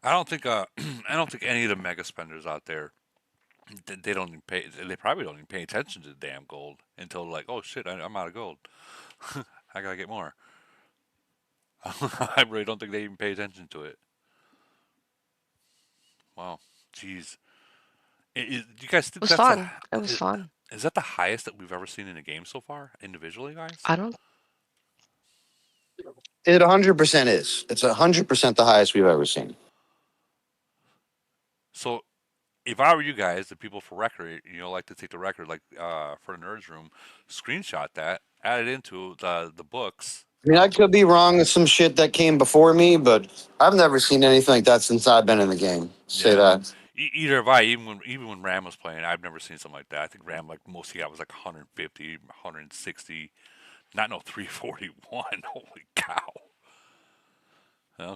A: I don't think I don't think any of the mega spenders out there they don't even pay. They probably don't even pay attention to the damn gold until like, oh shit, I'm out of gold. I gotta get more. I really don't think they even pay attention to it. Wow, jeez. Do you guys
I: It
A: think
I: was
A: that's
I: fun. It was fun.
A: is that the highest that we've ever seen in a game so far, individually, guys?
I: I don't.
E: It 100% is. It's 100% the highest we've ever seen.
A: So, if I were you guys, the people for record, like to take the record, like for the nerds room, screenshot that, add it into the books.
E: I mean, I could be wrong with some shit that came before me, but I've never seen anything like that since I've been in the game. Say
A: Yeah.
E: that.
A: Either have I. Even when Ram was playing, I've never seen something like that. I think Ram like most he got was like 150, 160, not no 341. Holy cow!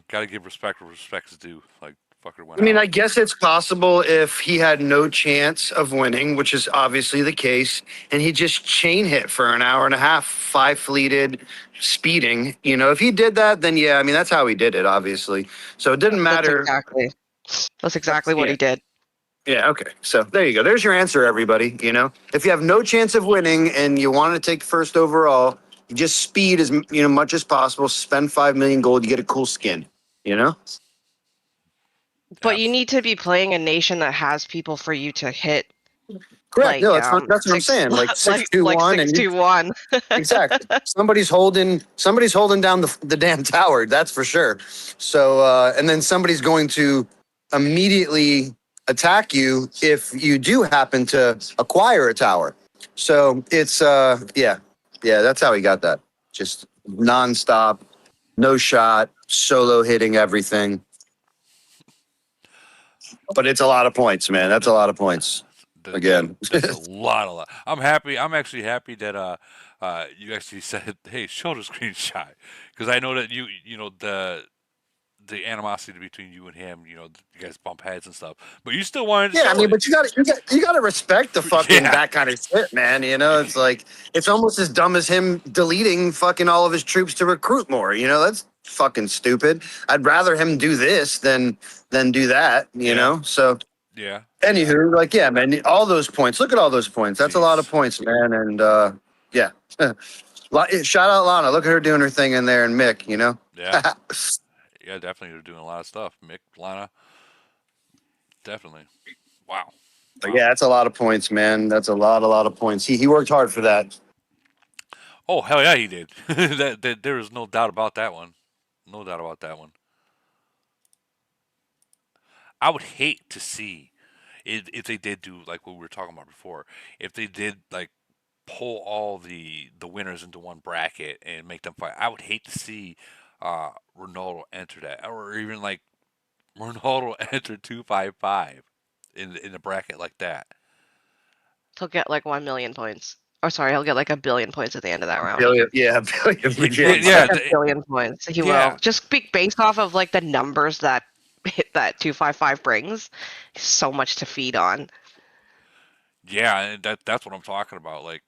A: Got to give respect where respect's due. Like fucker went
E: I mean,
A: out.
E: I guess it's possible if he had no chance of winning, which is obviously the case, and he just chain hit for an hour and a half, five fleeted, speeding. If he did that, then yeah, I mean, that's how he did it, obviously. So it didn't
I: That's
E: matter.
I: exactly. That's exactly what
E: Yeah.
I: he did.
E: Yeah. Okay. So there you go. There's your answer, everybody. If you have no chance of winning and you want to take first overall, you just speed as much as possible. Spend 5 million gold, you get a cool skin. You know.
I: But you need to be playing a nation that has people for you to hit,
E: Correct. No,
I: like
E: that's what I'm
I: six,
E: saying. Like
I: like
E: 621, and
I: 621.
E: exactly. Somebody's holding down the damn tower. That's for sure. So and then somebody's going to immediately attack you if you do happen to acquire a tower. So it's yeah. That's how he got that. Just nonstop, no shot, solo hitting everything. But it's a lot of points, man. That's a lot of points. Again.
A: That's a lot. I'm happy. I'm actually happy that you actually said, "Hey, show the screenshot," because I know that the animosity between you and him. You guys bump heads and stuff, but you still wanted to
E: Yeah, I
A: show
E: mean,
A: it.
E: but you gotta respect the fucking
A: Yeah.
E: that kind of shit, man. It's like it's almost as dumb as him deleting fucking all of his troops to recruit more. That's fucking stupid. I'd rather him do this than do that. So
A: Yeah.
E: anywho, like yeah, man, all those points. Look at all those points. That's a lot of
A: Jeez.
E: points, man. And yeah, shout out Lana. Look at her doing her thing in there, and Mick.
A: Yeah. Yeah. Definitely, you're doing a lot of stuff, Mick, Lana. Definitely. Wow.
E: But
A: Wow.
E: yeah, that's a lot of points, man. That's a lot of points. He worked hard for that.
A: Oh hell yeah, he did. That there is no doubt about that one. No doubt about that one. I would hate to see it if they did do like what we were talking about before. If they did like pull all the winners into one bracket and make them fight, I would hate to see Ronaldo entered that, or even like Ronaldo entered 255 in a bracket like that.
I: He'll get like 1 million points. Or sorry, he'll get like 1 billion points at the end of that round.
E: Billion, yeah, billion for
A: Yeah,
E: James.
A: yeah,
I: Like 1 billion points. He
A: yeah,
I: will. Just based off of like the numbers that that 255 brings. So much to feed on.
A: yeah. And that's what I'm talking about. Like,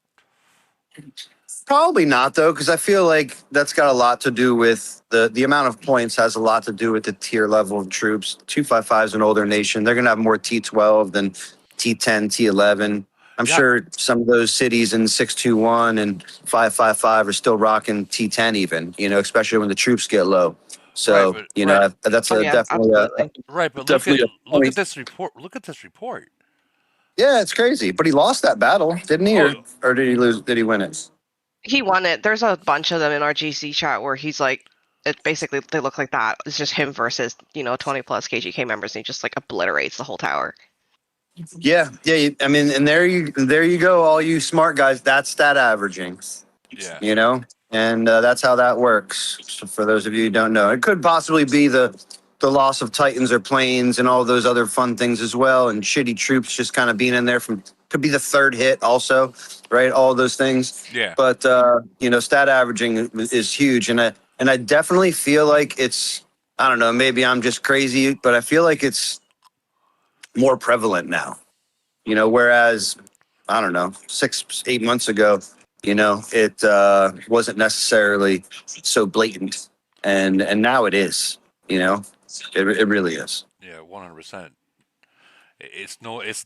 E: Probably not though, because I feel like that's got a lot to do with the amount of points has a lot to do with the tier level of troops. 255 is an older nation. They're gonna have more T12 than T10, T11. I'm
A: yeah,
E: sure some of those cities in 621 and 555 are still rocking T10 even, especially when the troops get low.
A: right,
E: So,
A: but right,
E: that's
I: Oh
E: a
I: yeah,
E: definitely
I: absolutely.
A: right. But
E: definitely a
A: look at
E: point.
A: this report. Look at this report.
E: Yeah, it's crazy. But he lost that battle, didn't he?
A: Oh,
E: Or did he lose? Did he win it?
I: He won it. There's a bunch of them in our GC chat where he's like, it basically they look like that. It's just him versus 20 plus KGK members, and he just like obliterates the whole tower.
E: Yeah, yeah. I mean, and there you go, all you smart guys. That's stat averaging,
A: yeah,
E: and that's how that works. So for those of you who don't know, it could possibly be the loss of Titans or planes and all those other fun things as well, and shitty troops just kind of being in there from could be the third hit also, right? All those things,
A: yeah.
E: but stat averaging is huge, and I definitely feel like it's. I don't know. Maybe I'm just crazy, but I feel like it's more prevalent now. Whereas I don't know, 6, 8 months ago, it wasn't necessarily so blatant, and now it is. It really is.
A: Yeah, 100%. It's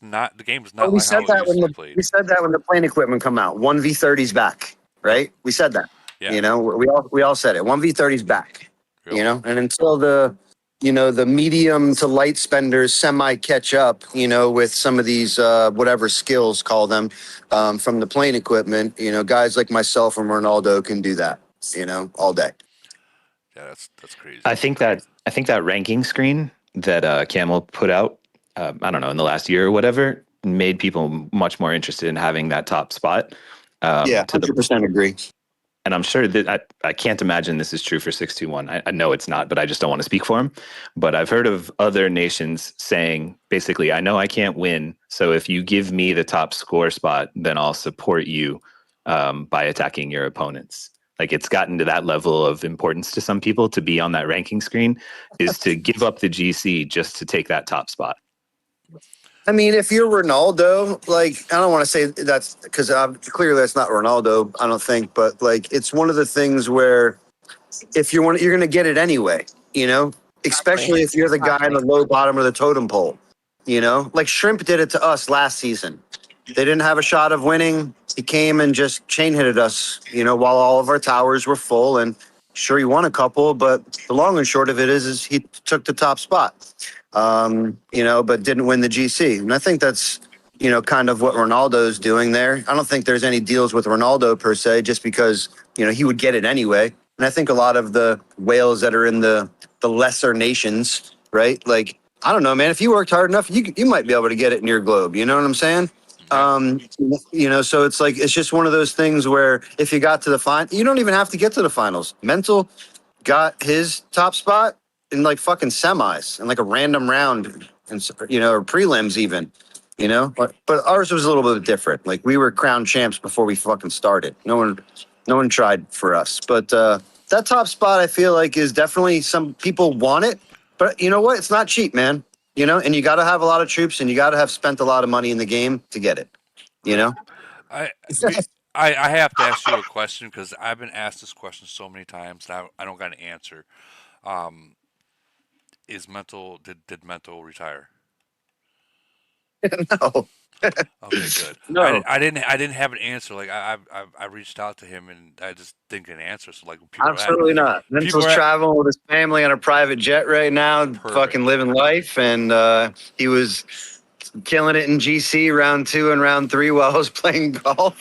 A: not. The game is
E: Oh,
A: not like how it used to be played.
E: we said that when the plane equipment come out. 1v30's back,
A: Yep.
E: right? We said that.
A: Yeah.
E: We all said it. 1v30's back.
A: Yep.
E: And until the medium to light spenders semi catch up, with some of these whatever skills call them from the plane equipment, guys like myself and Ronaldo can do that, all day.
A: Yeah, that's crazy.
K: I think that ranking screen that Camel put out, I don't know, in the last year or whatever, made people much more interested in having that top spot.
E: Yeah,
K: To the
E: 100% agree.
K: And I'm sure that I can't imagine this is true for 621. I know it's not, but I just don't want to speak for him. But I've heard of other nations saying, basically, I know I can't win. So if you give me the top score spot, then I'll support you by attacking your opponents. Like it's gotten to that level of importance to some people to be on that ranking screen is to give up the GC just to take that top spot.
E: I mean, if you're Ronaldo, like I don't want to say that's because clearly that's not Ronaldo. I don't think, but like it's one of the things where if you're going to get it anyway, especially if you're the guy in the low bottom of the totem pole, like Shrimp did it to us last season. They didn't have a shot of winning. He came and just chain hitted us, while all of our towers were full. And sure, he won a couple, but the long and short of it is he took the top spot, but didn't win the GC. And I think that's, kind of what Ronaldo's doing there. I don't think there's any deals with Ronaldo per se, just because, he would get it anyway. And I think a lot of the whales that are in the lesser nations, right? Like, I don't know, man, if you worked hard enough, you might be able to get it in your globe. You know what I'm saying? So it's like, it's just one of those things where if you got to the final, you don't even have to get to the finals. Mental got his top spot in like fucking semis and like a random round and, or prelims even, but ours was a little bit different. Like we were crown champs before we fucking started. No one tried for us, but, that top spot I feel like is definitely some people want it, but you know what? It's not cheap, man. And you got to have a lot of troops and you got to have spent a lot of money in the game to get it,
A: Right. I, be- I have to ask you a question because I've been asked this question so many times and I don't got an answer. Um, is mental did mental retire?
E: No.
A: Okay, good.
E: No.
A: I didn't have an answer. Like I reached out to him and I just didn't get an answer. So like
E: Absolutely not.
A: people
E: Mental's
A: are
E: traveling with his family on a private jet right now,
A: perfect.
E: fucking living life. And he was killing it in GC round 2 and round 3 while I was playing golf.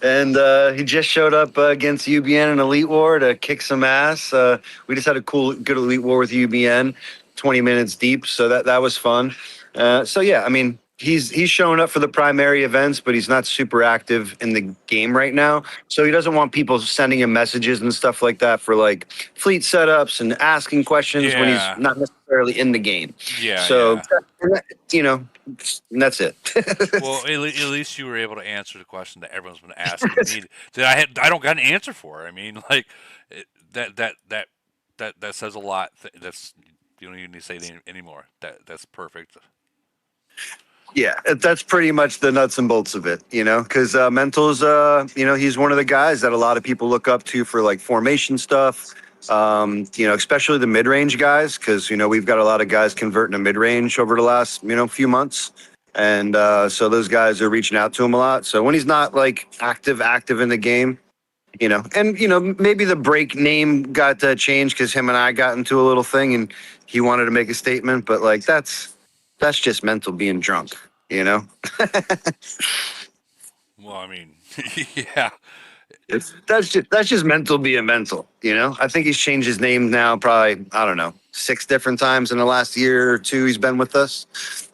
E: And he just showed up against UBN in Elite War to kick some ass. We just had a good Elite War with UBN, 20 minutes deep. So that was fun. So yeah, I mean, he's showing up for the primary events, but he's not super active in the game right now. So he doesn't want people sending him messages and stuff like that for like fleet setups and asking questions when he's
A: Yeah,
E: not necessarily in the game.
A: yeah,
E: So
A: yeah.
E: you know, and that's it.
A: Well, at least you were able to answer the question that everyone's been asking me that I don't got an answer for. I mean, like that that that that says a lot. That's you don't even need to say it anymore. That's perfect.
E: Yeah, that's pretty much the nuts and bolts of it, you know, because Mental's, you know, he's one of the guys that a lot of people look up to for like formation stuff, you know, especially the mid range guys, because, you know, we've got a lot of guys converting to mid range over the last, you know, few months. And so those guys are reaching out to him a lot. So when he's not like active in the game, you know, and, you know, maybe the break name got changed because him and I got into a little thing and he wanted to make a statement, but like that's just Mental being drunk, you know?
A: Well, I mean, yeah,
E: That's just Mental being Mental, you know? I think he's changed his name now probably, I don't know, 6 different times in the last year or two he's been with us.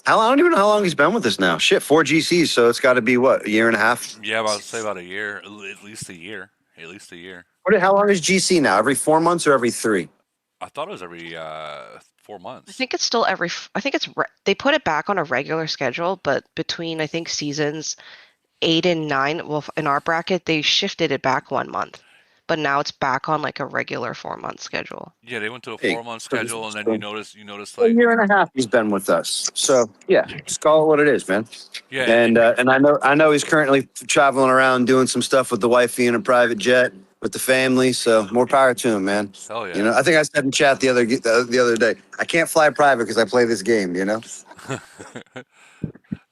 E: I don't even know how long he's been with us now. Shit, 4 GCs, so it's got to be what, a year and a half?
A: yeah. About say about a year, at least a year, at least a year.
E: How long is GC now? Every 4 months or every three?
A: I thought it was every 4
I: I
A: months.
I: think it's still I think they put it back on a regular schedule, but between I think seasons 8 and 9, well, in our bracket, they shifted it back 1 month, but now it's back on like a regular 4 month schedule.
A: Yeah, they went to a
E: Hey,
A: 4 month
E: so
A: schedule, and then you notice
E: a
A: like
E: year and a half he's been with us. So yeah, just call it what it is, man.
A: yeah,
E: And I know he's currently traveling around doing some stuff with the wifey in a private jet with the family. So more power to him, man.
A: hell
E: You
A: yeah.
E: know, I think I said in chat the other day, I can't fly private because I play this game. You know.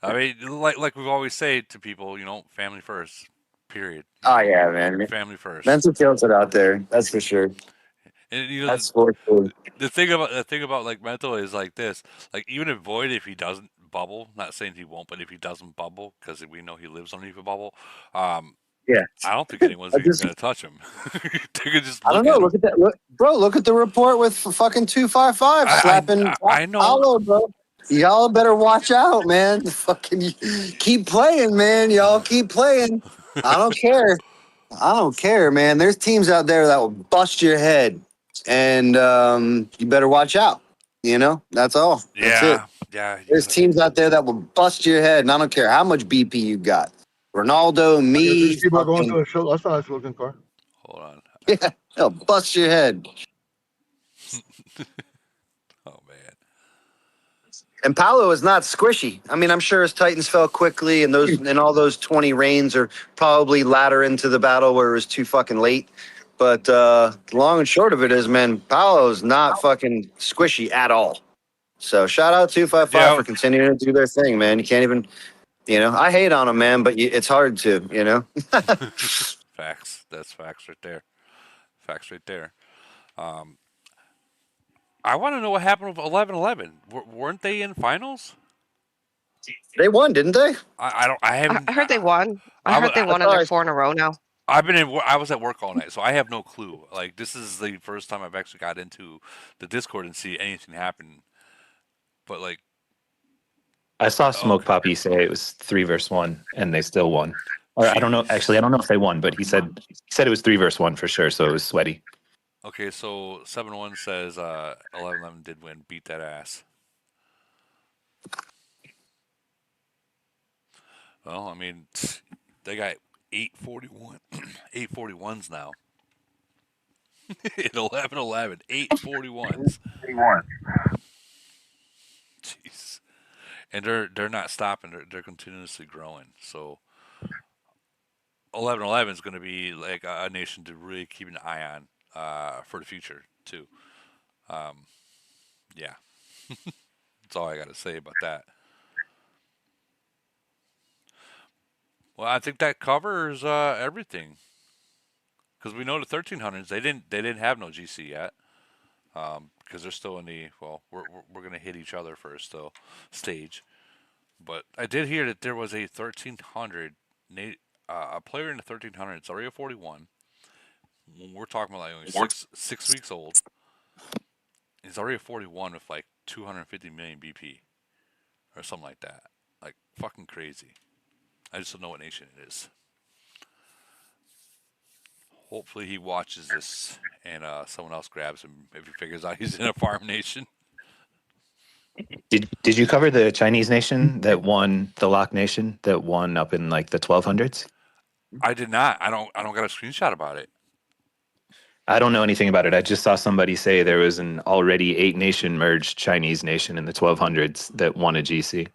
A: I mean, like we always say to people, family first. Period.
E: Oh yeah, man.
A: Family first.
E: Mental kills it out there. That's for sure.
A: And
E: That's for sure.
A: the thing about like mental is like this. Like even if Void, if he doesn't bubble, not saying he won't, but if he doesn't bubble, because we know he lives underneath a bubble, um,
E: Yeah.
A: I don't think anyone's
E: I
A: even
E: just
A: gonna touch him. They could just
E: I don't
A: look
E: know.
A: at him.
E: Look at that, bro. Look at the report with fucking 255
A: I
E: slapping
A: I, I know.
E: Hollow, bro. Y'all better watch out, man. Fucking keep playing, man. Y'all keep playing. I don't care. I don't care, man. There's teams out there that will bust your head, and you better watch out. You know, that's all. That's it.
A: Yeah, yeah.
E: There's teams out there that will bust your head, and I don't care how much BP you got. Ronaldo, me,
L: These people are going
E: fucking
L: to a show. That's not a smoking car.
A: Hold on.
E: yeah, they'll bust your head.
A: Oh man.
E: And Paolo is not squishy. I mean, I'm sure his Titans fell quickly, and all those 20 reigns are probably latter into the battle where it was too fucking late. But the long and short of it is, man, Paolo's not fucking squishy at all. So shout out 255
A: Yeah.
E: for continuing to do their thing, man. You can't even, I hate on them, man, but it's hard to,
A: Facts. That's facts right there. Facts right there. Um, I want to know what happened with 11-11. Weren't they in finals?
E: They won, didn't they?
A: I don't. I haven't.
I: I heard they won. I
A: I,
I: heard they
A: I,
I: won and they're 4 in a row now.
A: I've been in. I was at work all night, so I have no clue. Like this is the first time I've actually got into the Discord and see anything happen. But like,
K: I saw Smoke
A: okay,
K: Poppy say it was 3-1, and they still won. Or I don't know.
A: jeez.
K: Actually, I don't know if they won, but he said it was 3-1 for sure. So it was sweaty.
A: Okay, so 7-1 says 11-11 did win, beat that ass. Well, I mean, they got 841, 841s now. In 11-11, 841s. Jeez. And they're not stopping. They're continuously growing. So 11-11 is going to be like a nation to really keep an eye on for the future too. Um, yeah, that's all I got to say about that. Well, I think that covers everything because we know the 1300s they didn't have no GC yet because they're still in the we're going to hit each other first still stage. But I did hear that there was a 1300 a player in the 1300. It's already a 41. We're talking about like only 6 weeks old. He's already a 41 with like 250 million BP or something like that. Like fucking crazy. I just don't know what nation it is. Hopefully he watches this and someone else grabs him if he figures out he's in a farm nation.
K: Did you cover the Chinese nation that won, the Lock Nation that won up in like the 1200s?
A: I did not. I don't got a screenshot about it.
K: I don't know anything about it. I just saw somebody say there was an already 8-nation merged Chinese nation in the 1200s that won a GC.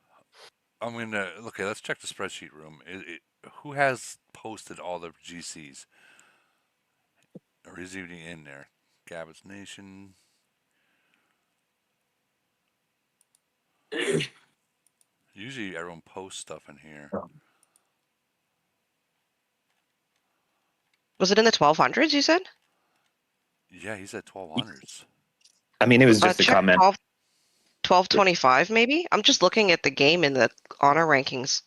A: I'm gonna okay. Let's check the spreadsheet room. Who has posted all the GCs, or is he even in there? Gabbitt's Nation. Usually everyone posts stuff in here.
I: Was it in the 1200s? You said.
A: Yeah, he's at 1200s.
K: I mean, it was just a
I: Check
K: comment.
I: 1225 maybe. I'm just looking at the game in the honor rankings.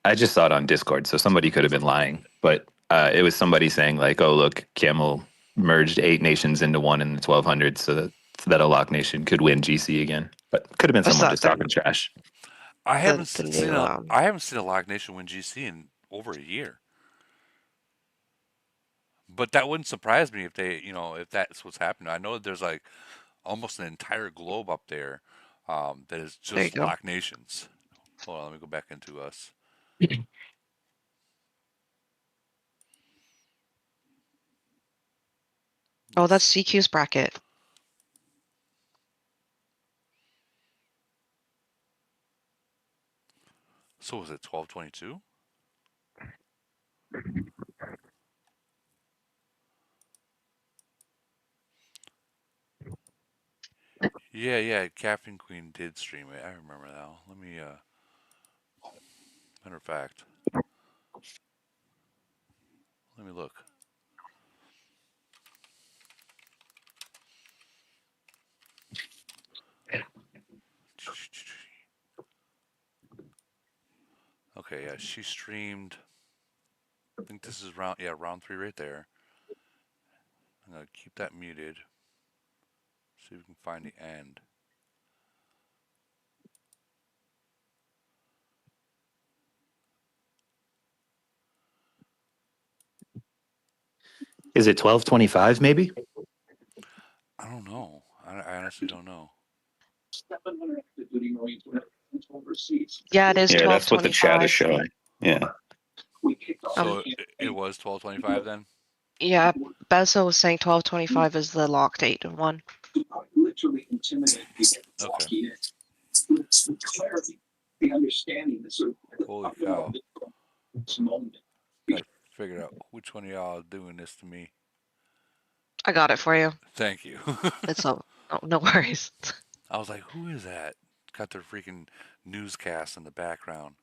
K: I just saw it on Discord, so somebody could have been lying. But it was somebody saying like, "Oh, look, Camel merged 8 nations into one in the 1200s, so that a Lock Nation could win GC again." But could have been
I: That's
K: someone
I: not
K: just talking trash.
A: I haven't
I: the
A: seen
I: new.
A: I haven't seen a Lock Nation win GC in over a year. But that wouldn't surprise me if they, if that's what's happening. I know that there's like almost an entire globe up there that is
I: There you
A: just
I: go.
A: Lock Nations. Hold on, let me go back into us.
I: Oh, that's CQ's bracket.
A: So was it 1222? Yeah, Captain Queen did stream it. I remember now. Let me matter of fact. Let me look. Okay, yeah, she streamed. I think this is round 3 right there. I'm gonna keep that muted. See if we can find the end.
K: Is it 1225 maybe?
A: I don't know. I honestly don't know.
I: Yeah, it is
K: Yeah, that's what the chat is
I: 1225.
K: showing. Yeah.
A: So it was 1225 then.
I: Yeah, Bezo was saying 1225 is the lock date one.
A: Okay. Holy cow! Gotta figure out which one of y'all is doing this to me.
I: I got it for you.
A: Thank you.
I: It's all. Oh, no worries.
A: I was like, who is that? Got their freaking newscast in the background.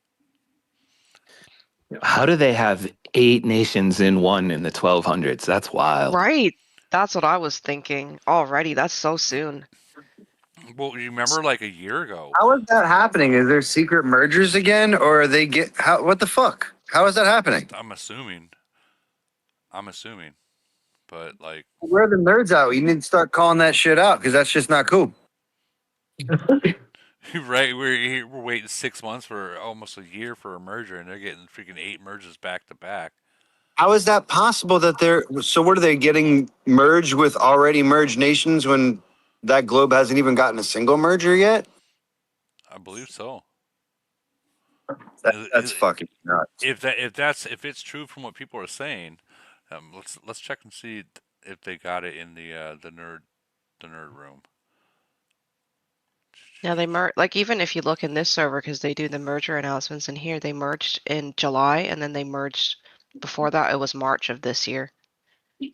K: How do they have 8 nations in one in the 1200s? That's wild.
I: Right. That's what I was thinking. Already, that's so soon.
A: Well, you remember like a year ago?
E: How is that happening? Is there secret mergers again, or are they get how? What the fuck? How is that happening?
A: I'm assuming, but like,
E: Where are the nerds out? You need to start calling that shit out because that's just not cool.
A: right? We're waiting 6 months for almost a year for a merger, and they're getting freaking 8 mergers back to back.
E: How is that possible that they're so what are they getting merged with already merged nations when that globe hasn't even gotten a single merger yet?
A: I believe so.
E: That's fucking nuts.
A: If it's true from what people are saying, let's check and see if they got it in the nerd room.
I: Yeah, they like even if you look in this server because they do the merger announcements in here, they merged in July and then they merged before that it was March of this year.
A: You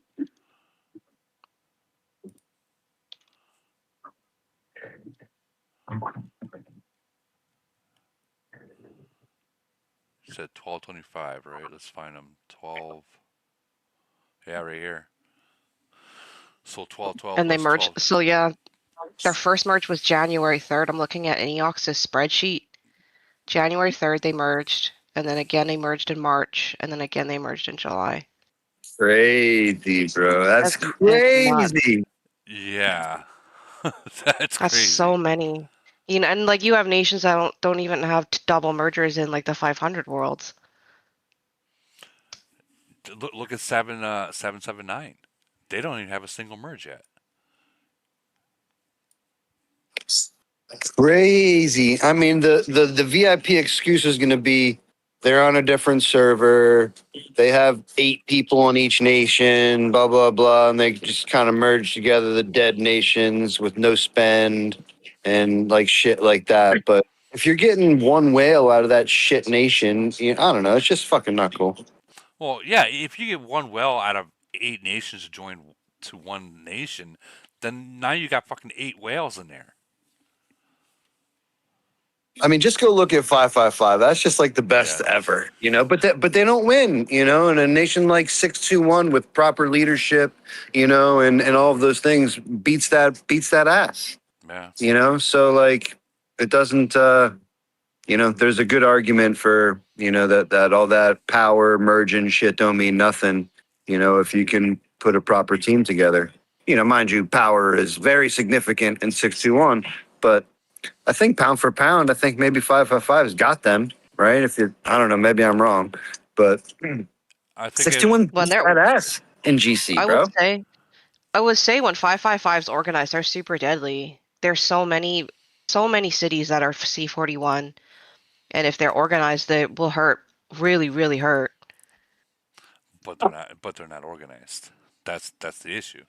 A: said 1225, right? Let's find them. 12. Yeah, right here. So 1212
I: And they
A: plus
I: merged.
A: 12.
I: So yeah, their first merge was January 3rd. I'm looking at Neox's spreadsheet. January 3rd they merged, and then again they merged in March, and then again they merged in July.
E: Crazy, bro. That's
I: It's nuts.
E: crazy.
A: Yeah. That's
I: That's
A: crazy.
I: so many. You know, and like you have nations that don't even have double mergers in like the 500 worlds.
A: Look at 779. They don't even have a single merge yet.
E: Crazy. I mean, the VIP excuse is going to be they're on a different server. They have 8 people in each nation, blah, blah, blah. And they just kind of merge together the dead nations with no spend and like shit like that. But if you're getting one whale out of that shit nation, I don't know. It's just fucking not cool.
A: Well, yeah, if you get one well out of 8 nations to join to one nation, then now you got fucking 8 whales in there.
E: I mean, just go look at 555. That's just like the best
A: Yeah.
E: ever, But they don't win, And a nation like 621 with proper leadership, and all of those things beats that ass,
A: Yeah.
E: So like, it doesn't. There's a good argument for that all that power merging shit don't mean nothing, if you can put a proper team together. Mind you, power is very significant in 621, but I think pound for pound, I think maybe 555's got them, right? I don't know, maybe I'm wrong, but
A: I think it.
E: 61
I: When
E: beats
I: they're,
E: that ass in GC,
I: I would
E: bro.
I: say, I would say when 555's organized, they're super deadly. There's so many cities that are C41, and if they're organized, they will hurt, really, really hurt.
A: But they're not. But they're not organized. That's the issue.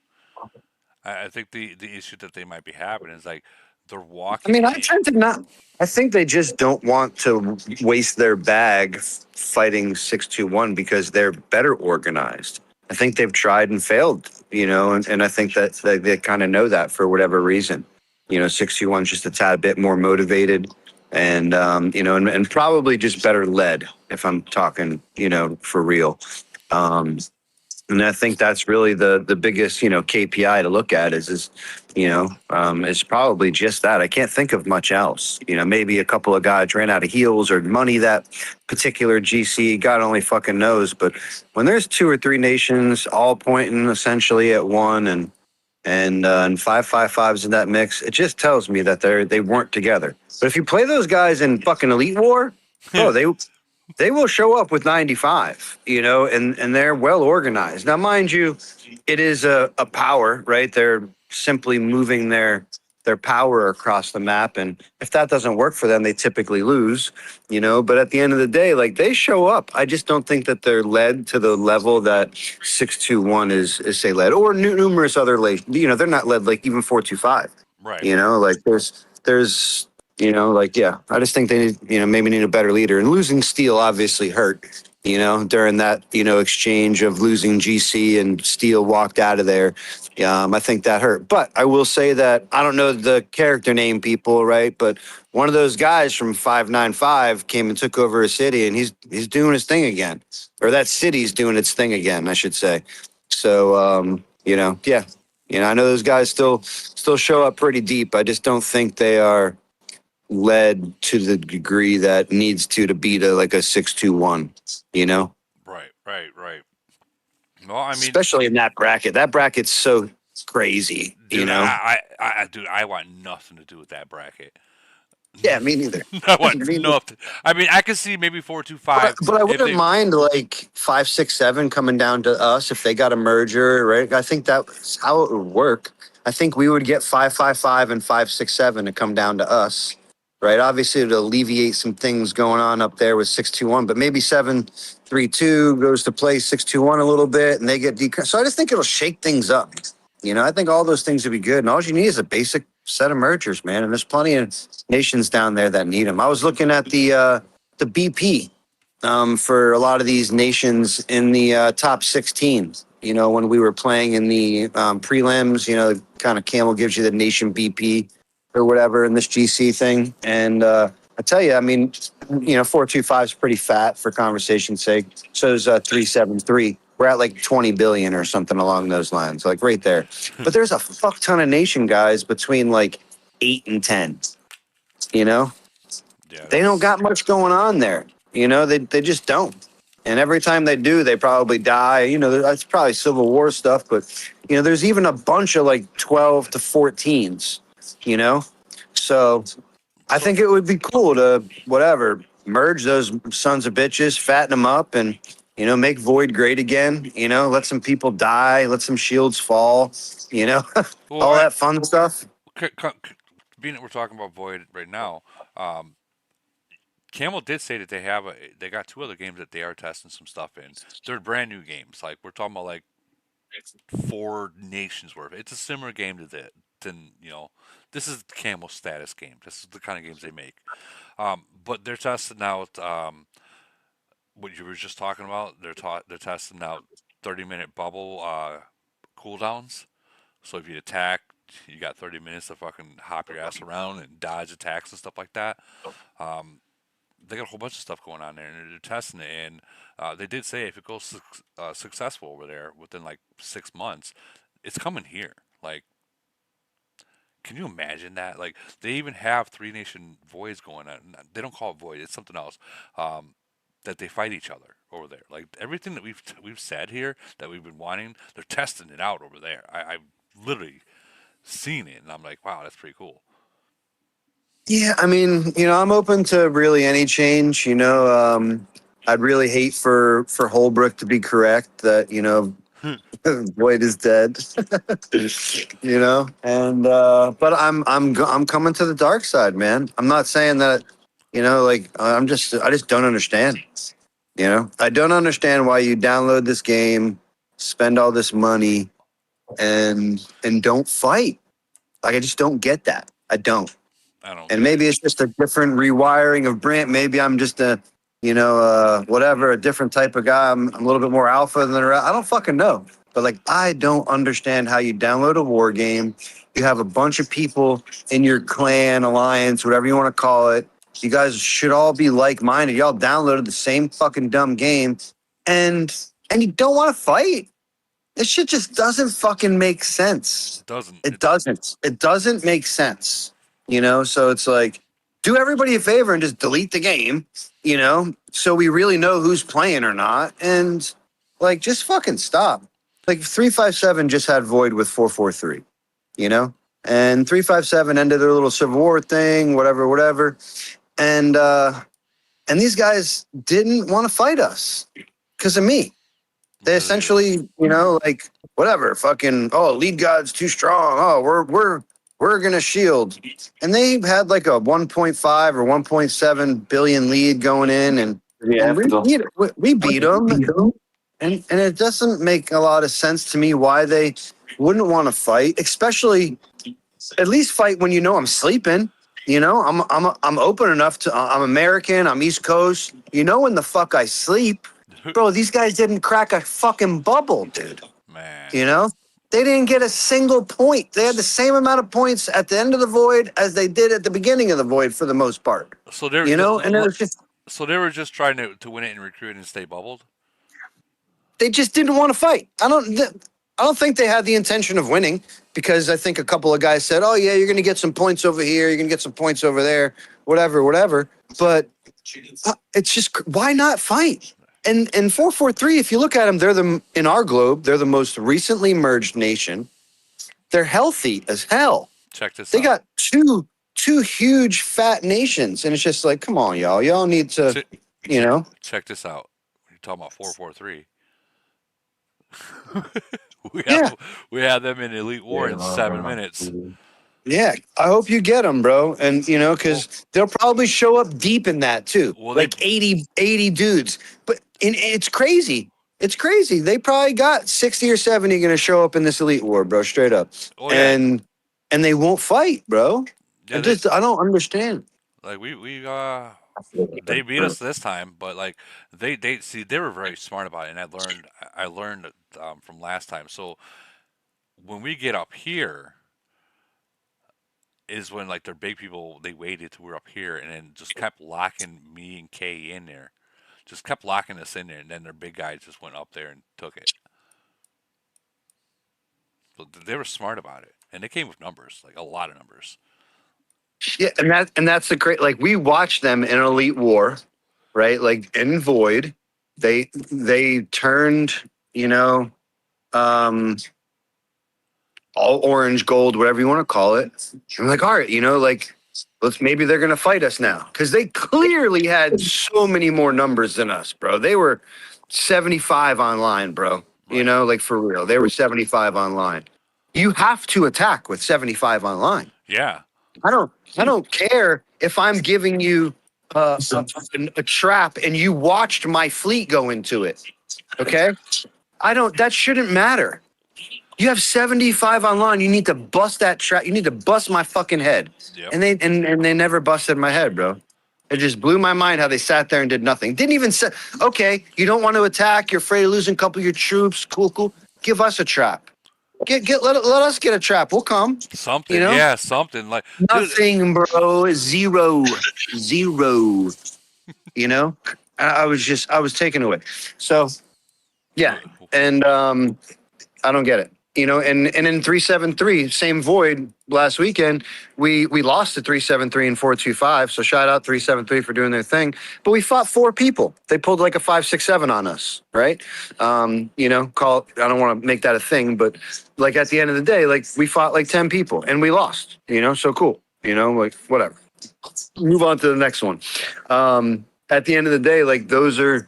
A: I think the issue that they might be having is like they're
E: I mean,
A: walking
E: I
A: in.
E: tend to not. I think they just don't want to waste their bag fighting 621 because they're better organized. I think they've tried and failed, and I think that they kind of know that for whatever reason. 621's just a tad bit more motivated and probably just better led if I'm talking, for real. And I think that's really the biggest KPI to look at is probably just that. I can't think of much else. Maybe a couple of guys ran out of heals or money that particular GC. God only fucking knows. But when there's 2 or 3 nations all pointing essentially at one and 555s in that mix, it just tells me that they weren't together. But if you play those guys in fucking Elite War, bro, they will show up with 95, and they're well organized. Now, mind you, it is a power, right? They're simply moving their power across the map. And if that doesn't work for them, they typically lose, but at the end of the day, like they show up. I just don't think that they're led to the level that 621 is say led or numerous other, they're not led like even 425,
A: Right.
E: like there's yeah, I just think they need, maybe need a better leader. And losing Steele obviously hurt, during that, exchange of losing GC and Steele walked out of there. I think that hurt. But I will say that I don't know the character name people, right? But one of those guys from 595 came and took over a city, and he's doing his thing again, or that city's doing its thing again, I should say. So, yeah, I know those guys still show up pretty deep. I just don't think they are led to the degree that needs to beat like a 621,
A: Right. Well, I mean,
E: especially in that bracket. That bracket's so crazy,
A: dude, dude, I want nothing to do with that bracket.
E: Yeah, me neither.
A: I want nothing. I mean, I can see maybe 425.
E: But I wouldn't mind like 567 coming down to us if they got a merger, right? I think that's how it would work. I think we would get 555 and 567 to come down to us, right? Obviously, to alleviate some things going on up there with 621, but maybe 732 goes to play 621 a little bit, and they get so I just think it'll shake things up. I think all those things would be good, and all you need is a basic set of mergers, man. And there's plenty of nations down there that need them. I was looking at the BP for a lot of these nations in the top 16. When we were playing in the prelims, kind of Camel gives you the nation BP or whatever in this GC thing. And I tell you, I mean, 425 is pretty fat for conversation's sake. So is 373. We're at like 20 billion or something along those lines, like right there. But there's a fuck ton of nation guys between like 8 and 10.
A: Yeah,
E: they don't got much going on there. They just don't. And every time they do, they probably die. That's probably Civil War stuff. But, there's even a bunch of like 12 to 14s, So I think it would be cool to whatever merge those sons of bitches, fatten them up, and make Void great again. Let some people die, let some shields fall.
A: Well,
E: All that fun stuff.
A: being that we're talking about Void right now, um, Camel did say that they got 2 other games that they are testing some stuff in. They're brand new games. Like we're talking about like 4 nations worth. It's a similar game to that. Than this is Camel status game. This is the kind of games they make. But they're testing out what you were just talking about. They're testing out 30-minute bubble cooldowns. So if you attack, you got 30 minutes to fucking hop your ass around and dodge attacks and stuff like that. Um, they got a whole bunch of stuff going on there, and they're testing it. And they did say if it goes successful over there within like 6 months, it's coming here. Like, can you imagine that? Like, they even have 3 nation voids going on. They don't call it void; it's something else. That they fight each other over there. Like everything that we've said here that we've been wanting, they're testing it out over there. I've literally seen it, and I'm like, wow, that's pretty cool.
E: Yeah, I mean, I'm open to really any change. I'd really hate for Holbrook to be correct that Void is dead. And but I'm coming to the dark side, man. I'm not saying that, like I just don't understand. I don't understand why you download this game, spend all this money, and don't fight. Like I just don't get that. I don't.
A: I don't
E: And
A: get
E: maybe
A: it.
E: it's just a different rewiring of Brent. Maybe I'm just a, whatever, a different type of guy. I'm a little bit more alpha than the rest. I don't fucking know. But like, I don't understand how you download a war game. You have a bunch of people in your clan, alliance, whatever you want to call it. You guys should all be like-minded. Y'all downloaded the same fucking dumb game, and you don't want to fight. This shit just doesn't fucking make sense.
A: It doesn't.
E: It doesn't. It doesn't make sense. So it's like, do everybody a favor and just delete the game, so we really know who's playing or not. And like, just fucking stop. Like 357 just had Void with 443, and 357 ended their little Civil War thing, whatever. And these guys didn't want to fight us because of me. They essentially, like whatever, fucking, oh, lead god's too strong. Oh, we're gonna shield, and they had like a 1.5 or 1.7 billion lead going in, and we beat them, and it doesn't make a lot of sense to me why they wouldn't want to fight, especially at least fight when I'm sleeping. I'm open enough to. I'm American. I'm East Coast. When the fuck I sleep. Bro, these guys didn't crack a fucking bubble, dude.
A: Man.
E: They didn't get a single point. They had the same amount of points at the end of the Void as they did at the beginning of the Void for the most part.
A: So they're
E: and it was just
A: so they were just trying to win it and recruit and stay bubbled.
E: They just didn't want to fight. I don't think they had the intention of winning, because I think a couple of guys said, "Oh yeah, you're going to get some points over here. You're going to get some points over there. Whatever." But it's just, why not fight? And 443, if you look at them, in our globe, they're the most recently merged nation. They're healthy as hell.
A: Check this out.
E: They got two huge fat nations, and it's just like, come on, y'all. Y'all need to,
A: Check this out. You're talking about 443. we have them in Elite War in 7 minutes.
E: Yeah, I hope you get them, bro. And, because they'll probably show up deep in that, too.
A: Well,
E: like 80 dudes. But it's crazy. It's crazy. They probably got 60 or 70 going to show up in this Elite War, bro, straight up.
A: Oh, yeah.
E: And they won't fight, bro.
A: Yeah,
E: I don't understand.
A: Like, they beat us this time, but like they were very smart about it, and I learned from last time. So when we get up here is when like their big people, they waited till we were up here and then just kept locking me and Kay in there, just kept locking us in there, and then their big guys just went up there and took it. So they were smart about it, and they came with numbers, like a lot of numbers.
E: Yeah, and that's the great, like, we watched them in Elite War, right? Like in Void, they turned, all orange, gold, whatever you want to call it. I'm like, all right, like maybe they're gonna fight us now because they clearly had so many more numbers than us, bro. They were 75 online, bro. You
A: Right.
E: know, like for real, they were 75 online. You have to attack with 75 online.
A: Yeah.
E: I don't care if I'm giving you a trap and you watched my fleet go into it. Okay, that shouldn't matter. You have 75 online. You need to bust that trap. You need to bust my fucking head.
A: Yep.
E: And they never busted my head, bro. It just blew my mind how they sat there and did nothing. Didn't even say, okay, you don't want to attack. You're afraid of losing a couple of your troops. Cool. Give us a trap. Let us get a trap. We'll come.
A: Something.
E: You know?
A: Yeah, something like
E: Nothing, bro. Zero. You know? I was taken away. So, yeah. And I don't get it. You know, and in 373, same void last weekend, we lost to 373 and 425. So shout out 373 for doing their thing. But we fought 4 people. They pulled like a 567 on us, right? You know, I don't want to make that a thing, but like at the end of the day, like we fought like 10 people and we lost, you know, so cool. You know, like whatever. Move on to the next one. At the end of the day, like those are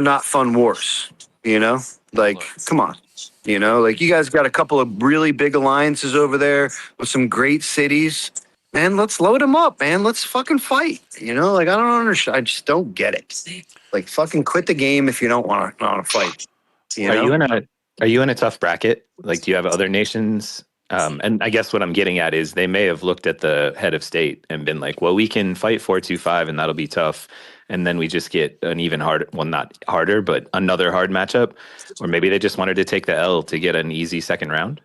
E: not fun wars, you know? Like, come on. You know, like you guys got a couple of really big alliances over there with some great cities. Man, let's load them up, man. Let's fucking fight. You know, like I don't understand. I just don't get it. Like fucking quit the game if you don't want to fight. You know?
K: Are you in a tough bracket? Like, do you have other nations? And I guess what I'm getting at is they may have looked at the head of state and been like, well, we can fight 425 and that'll be tough. And then we just get an even harder, well, not harder, but another hard matchup. Or maybe they just wanted to take the L to get an easy second round.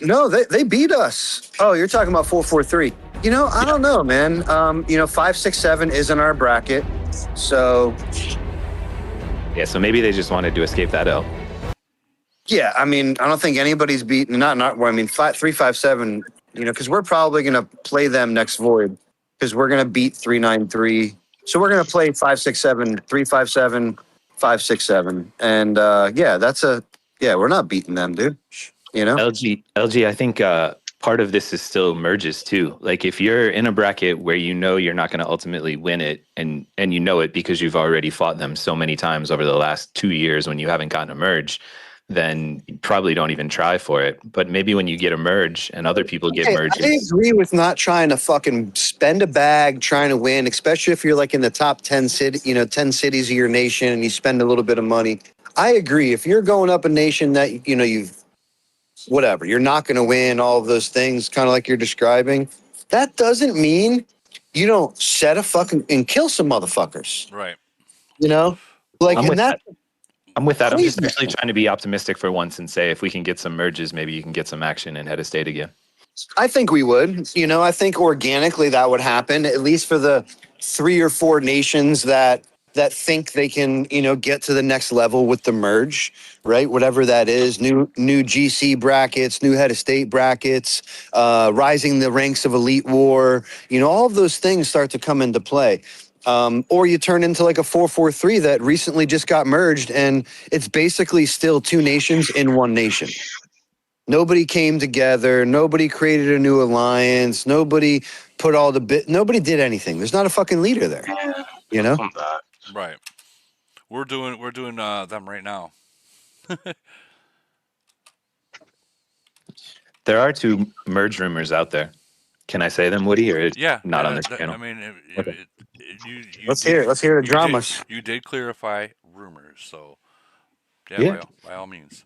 E: No, they beat us. Oh, you're talking about 443. You know, I don't know, man. You know, 567 is in our bracket. So
K: yeah, so maybe they just wanted to escape that L.
E: Yeah, I mean, I don't think anybody's beaten. Not. I mean, 357. You know, because we're probably gonna play them next void because we're gonna beat 393. So we're gonna play 567, 357, 567, and we're not beating them, dude. You know,
K: LG. I think part of this is still merges too. Like if you're in a bracket where you know you're not going to ultimately win it, and you know it because you've already fought them so many times over the last 2 years when you haven't gotten a merge, then you probably don't even try for it. But maybe when you get a merge and other people get merges.
E: I agree with not trying to fucking spend a bag trying to win, especially if you're like in the top 10 cities of your nation and you spend a little bit of money. I agree. If you're going up a nation that, you know, you're not going to win, all of those things, kind of like you're describing, that doesn't mean you don't set a fucking and kill some motherfuckers.
A: Right.
E: You know, like,
K: I'm with that. I'm just
E: Crazy.
K: actually trying to be optimistic for once and say if we can get some merges, maybe you can get some action in head of state again.
E: I think we would. You know, I think organically that would happen, at least for the 3 or 4 nations that think they can, you know, get to the next level with the merge, right? Whatever that is, new GC brackets, new head of state brackets, rising the ranks of elite war, you know, all of those things start to come into play. Or you turn into like a 443 that recently just got merged and it's basically still 2 nations in 1 nation. Nobody came together. Nobody created a new alliance. Nobody put nobody did anything. There's not a fucking leader there, you know?
A: Right. We're doing them right now.
K: There are 2 merge rumors out there. Can I say them, Woody, or not on this channel?
A: I mean,
E: Let's hear it. Let's hear the dramas.
A: You did clarify rumors, so yeah. By all means.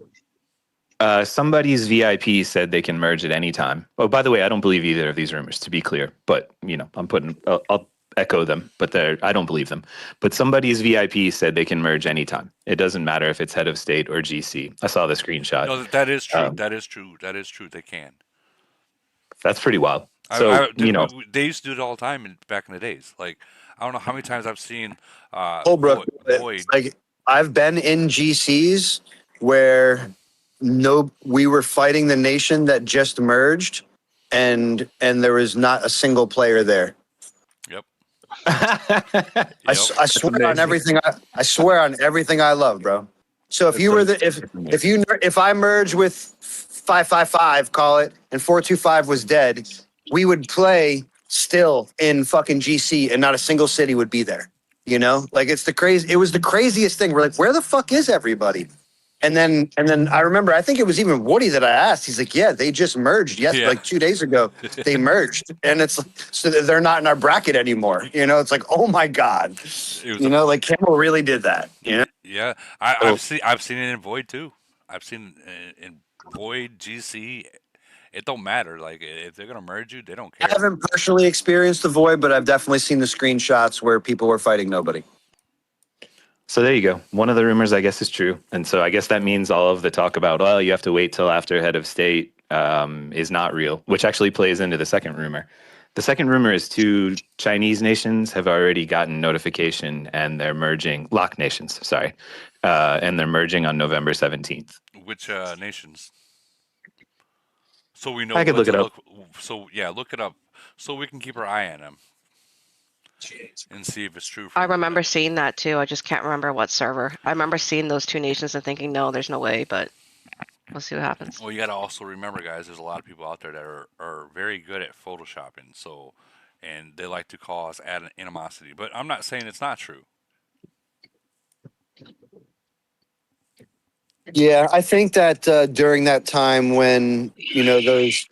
K: Somebody's VIP said they can merge at any time. Oh, by the way, I don't believe either of these rumors, to be clear. But you know, I'll echo them, but I don't believe them. But somebody's VIP said they can merge anytime. It doesn't matter if it's head of state or GC. I saw the screenshot.
A: No, that is true. That is true. They can.
K: That's pretty wild. So you know,
A: they used to do it all the time back in the days. Like I don't know how many times I've seen
E: Holbrook. Like I've been in GCs where we were fighting the nation that just merged, and there was not a single player there.
A: Yep.
E: I swear on everything. I swear on everything I love, bro. So if you were if I merged with 555, call it, and 425 was dead, we would play still in fucking GC, and not a single city would be there. You know, like it was the craziest thing. We're like, where the fuck is everybody? And then I remember, I think it was even Woody that I asked. He's like, yeah, they just merged. Yes,
A: Yeah.
E: like 2 days ago, they merged, and it's so they're not in our bracket anymore. You know, it's like, oh my god, like Camel really did that. You know,
A: Yeah,
E: So-
A: I've seen it in Void too. I've seen it in Void, GC. It don't matter. Like if they're gonna merge you, they don't
E: I
A: care.
E: haven't personally experienced the void, but I've definitely seen the screenshots where people were fighting nobody.
K: So there you go. One of the rumors, I guess, is true. And so I guess that means all of the talk about, well, you have to wait till after head of state is not real, which actually plays into the second rumor. The second rumor is 2 Chinese nations have already gotten notification and they're merging, Lock nations, sorry, and they're merging on November 17th.
A: Which nations? So we know
K: I could
A: what
K: look
A: to
K: it up.
A: So yeah, look it up so we can keep our eye on them and see if it's true.
I: I remember seeing that too. I just can't remember what server. I remember seeing those 2 nations and thinking, no, there's no way, but we'll see what happens.
A: Well, you got to also remember, guys, there's a lot of people out there that are very good at photoshopping. So, and they like to cause animosity. But I'm not saying it's not true.
E: Yeah, I think that during that time when those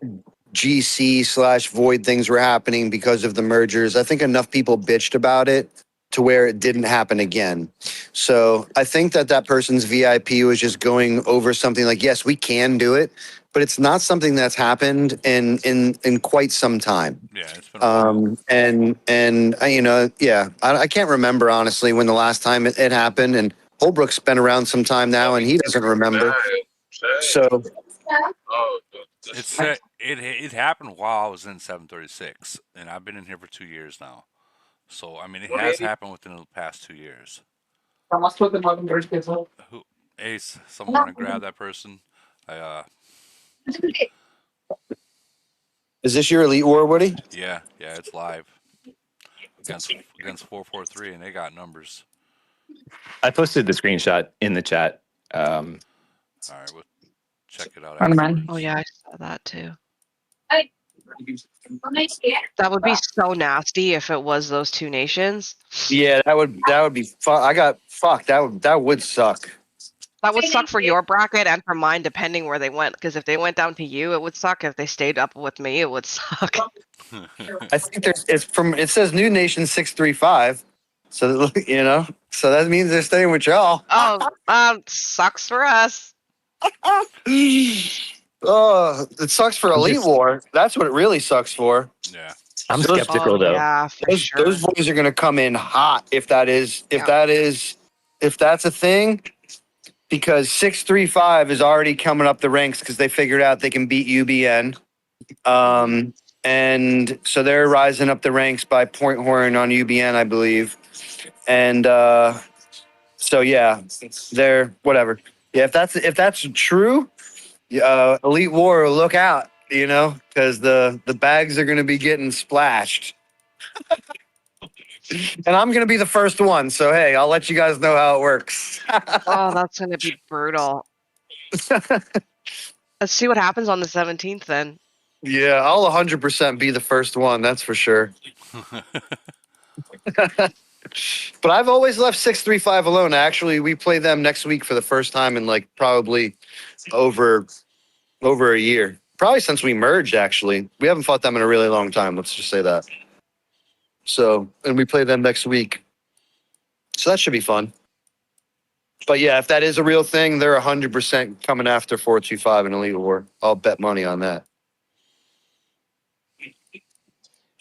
E: GC/Void things were happening because of the mergers, I think enough people bitched about it to where it didn't happen again. So I think that person's VIP was just going over something like, yes, we can do it, but it's not something that's happened in quite some time.
A: Yeah, it's been a while.
E: And I can't remember honestly when the last time it happened. And Holbrook's been around some time now, and he doesn't remember. So
A: It happened while I was in 736, and I've been in here for 2 years now. So I mean, it has happened within the past 2 years. Who, Ace, someone want to grab that person?
E: is this your Elite War, Woody?
A: Yeah, it's live against 443, and they got numbers.
K: I posted the screenshot in the chat.
A: All right, we'll check it out.
I: Oh yeah, I saw that too. That would be so nasty if it was those 2 nations.
E: Yeah, that would be fun. That would suck.
I: That would suck for your bracket and for mine, depending where they went. Because if they went down to you, it would suck. If they stayed up with me, it would suck.
E: I think it says New Nation 635. So so that means they're staying with y'all.
I: Oh, sucks for us.
E: Oh, it sucks for Elite War. That's what it really sucks for.
A: Yeah.
K: I'm skeptical though.
I: Yeah, for sure.
E: Those boys are going to come in hot if that's a thing, because 635 is already coming up the ranks because they figured out they can beat UBN. And so they're rising up the ranks by Point Horn on UBN, I believe. And so yeah, they're whatever. Yeah, if that's true, Elite War, look out, because the bags are going to be getting splashed. And I'm going to be the first one. So, hey, I'll let you guys know how it works.
I: Oh, that's going to be brutal. Let's see what happens on the 17th then.
E: Yeah, I'll 100% be the first one. That's for sure. But I've always left 635 alone. Actually, we play them next week for the first time in like probably over a year. Probably since we merged, actually. We haven't fought them in a really long time. Let's just say that. So, and we play them next week. So that should be fun. But yeah, if that is a real thing, they're 100% coming after 425 in Elite War. I'll bet money on that.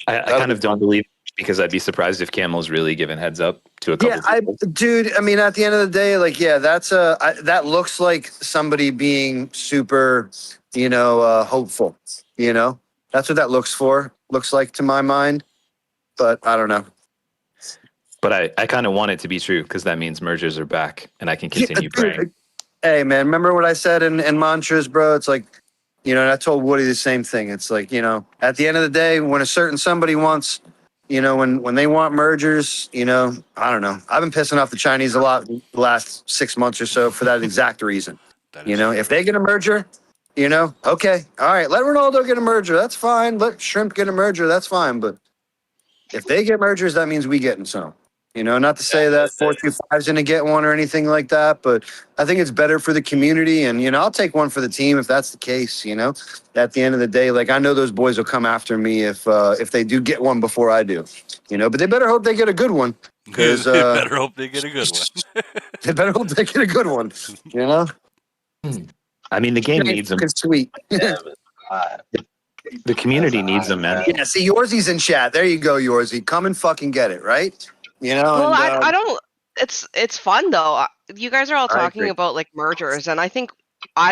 K: I kind of don't believe, because I'd be surprised if Camel's really given heads up to a couple people.
E: Dude, I mean, at the end of the day, like, yeah, that looks like somebody being super, hopeful, That's what that looks like to my mind. But I don't know.
K: But I kind of want it to be true, because that means mergers are back and I can continue praying.
E: Hey, man, remember what I said in mantras, bro? It's like, and I told Woody the same thing. It's like, at the end of the day, when a certain somebody wants, when they want mergers, I don't know. I've been pissing off the Chinese a lot the last 6 months or so for that exact reason. If they get a merger, okay, all right, let Ronaldo get a merger. That's fine. Let Shrimp get a merger. That's fine. But If they get mergers, that means we getting some. You know, not to say that 425 is going to get one or anything like that, but I think it's better for the community. And, you know, I'll take one for the team if that's the case, you know. At the end of the day, like, I know those boys will come after me if they do get one before I do, you know, but they better hope they get a good one. Because
A: They better hope they get a good one.
E: they better hope they get a good one, you know.
K: I mean, the game needs them.
E: Fucking sweet.
K: The community needs them, man.
E: Yeah, see, Yorzy's in chat. There you go, Yorzy. Come and fucking get it, right? You know.
I: Well,
E: and,
I: I don't. It's fun though. You guys are all
E: I
I: talking
E: agree.
I: about like mergers, and I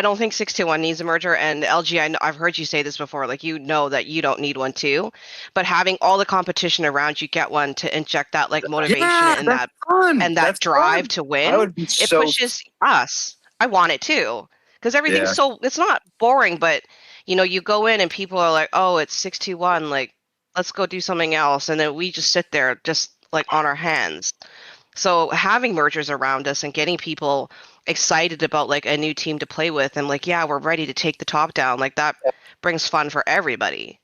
I: don't think 621 needs a merger. And LG, I've heard you say this before. Like you know that you don't need one too, but having all the competition around you get one to inject that like motivation and
E: that's fun.
I: that
E: That's
I: drive
E: fun.
I: to
E: I
I: win.
E: would be
I: It
E: so.
I: pushes us. I want it too because everything's
E: Yeah.
I: so it's not boring, but you know you go in and people are like, oh, it's 621. Like let's go do something else, and then we just sit there just like on our hands. So having mergers around us and getting people excited about like a new team to play with and like, yeah, we're ready to take the top down, like that brings fun for everybody.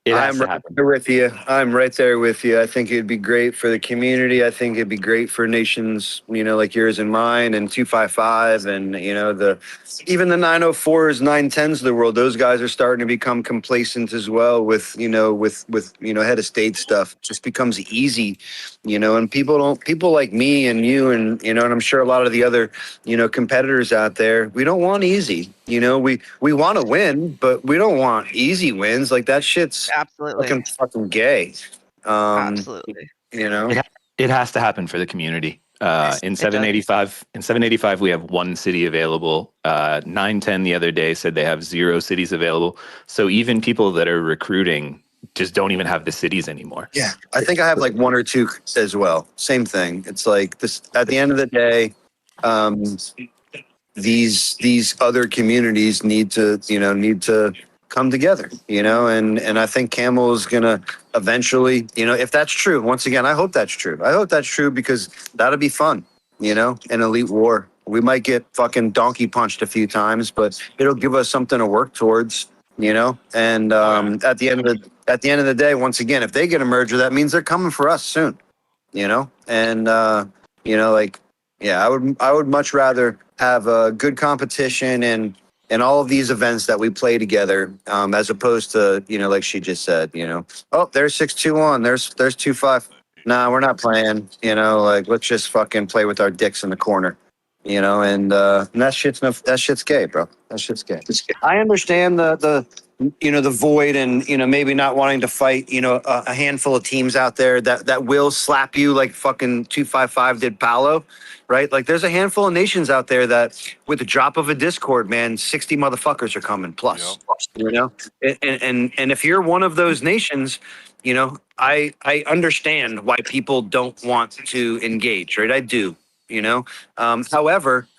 K: It has
E: I'm
K: to
E: right
K: happen.
E: there with you. I'm right there with you. I think it'd be great for the community. I think it'd be great for nations, you know, like yours and mine, and 255, and you know even the 904s, 910s of the world. Those guys are starting to become complacent as well with head of state stuff. It just becomes easy, you know, and people like me and you and you know, and I'm sure a lot of the other competitors out there. We don't want easy. You know, we want to win, but we don't want easy wins. Like that shit's
I: Absolutely.
E: fucking gay.
I: Absolutely.
E: You know,
K: It has to happen for the community. In
I: It does.
K: 785, we have one city available. 910 the other day said they have 0 cities available. So even people that are recruiting just don't even have the cities anymore.
E: yeah, I think I have like 1 or 2 as well. Same thing. It's like this. At the end of the day, these other communities need to come together, you know, and I think Camel is gonna eventually, you know, if that's true. Once again, I hope that's true. I hope that's true because that'll be fun, you know, an elite war. We might get fucking donkey punched a few times, but it'll give us something to work towards, you know. And at the end of the day, once again, if they get a merger, that means they're coming for us soon, you know. And like, yeah, I would much rather have a good competition and all of these events that we play together, as opposed to, you know, like she just said, you know, oh, there's 621, there's 25. Nah, we're not playing, you know, like let's just fucking play with our dicks in the corner, you know, and that shit's gay, bro. That shit's gay. I understand the the void and, you know, maybe not wanting to fight, you know, a handful of teams out there that will slap you like fucking 255 did Paolo, right? Like there's a handful of nations out there that with the drop of a Discord, man, 60 motherfuckers are coming plus, you know? And if you're one of those nations, you know, I understand why people don't want to engage, right? I do, you know? However,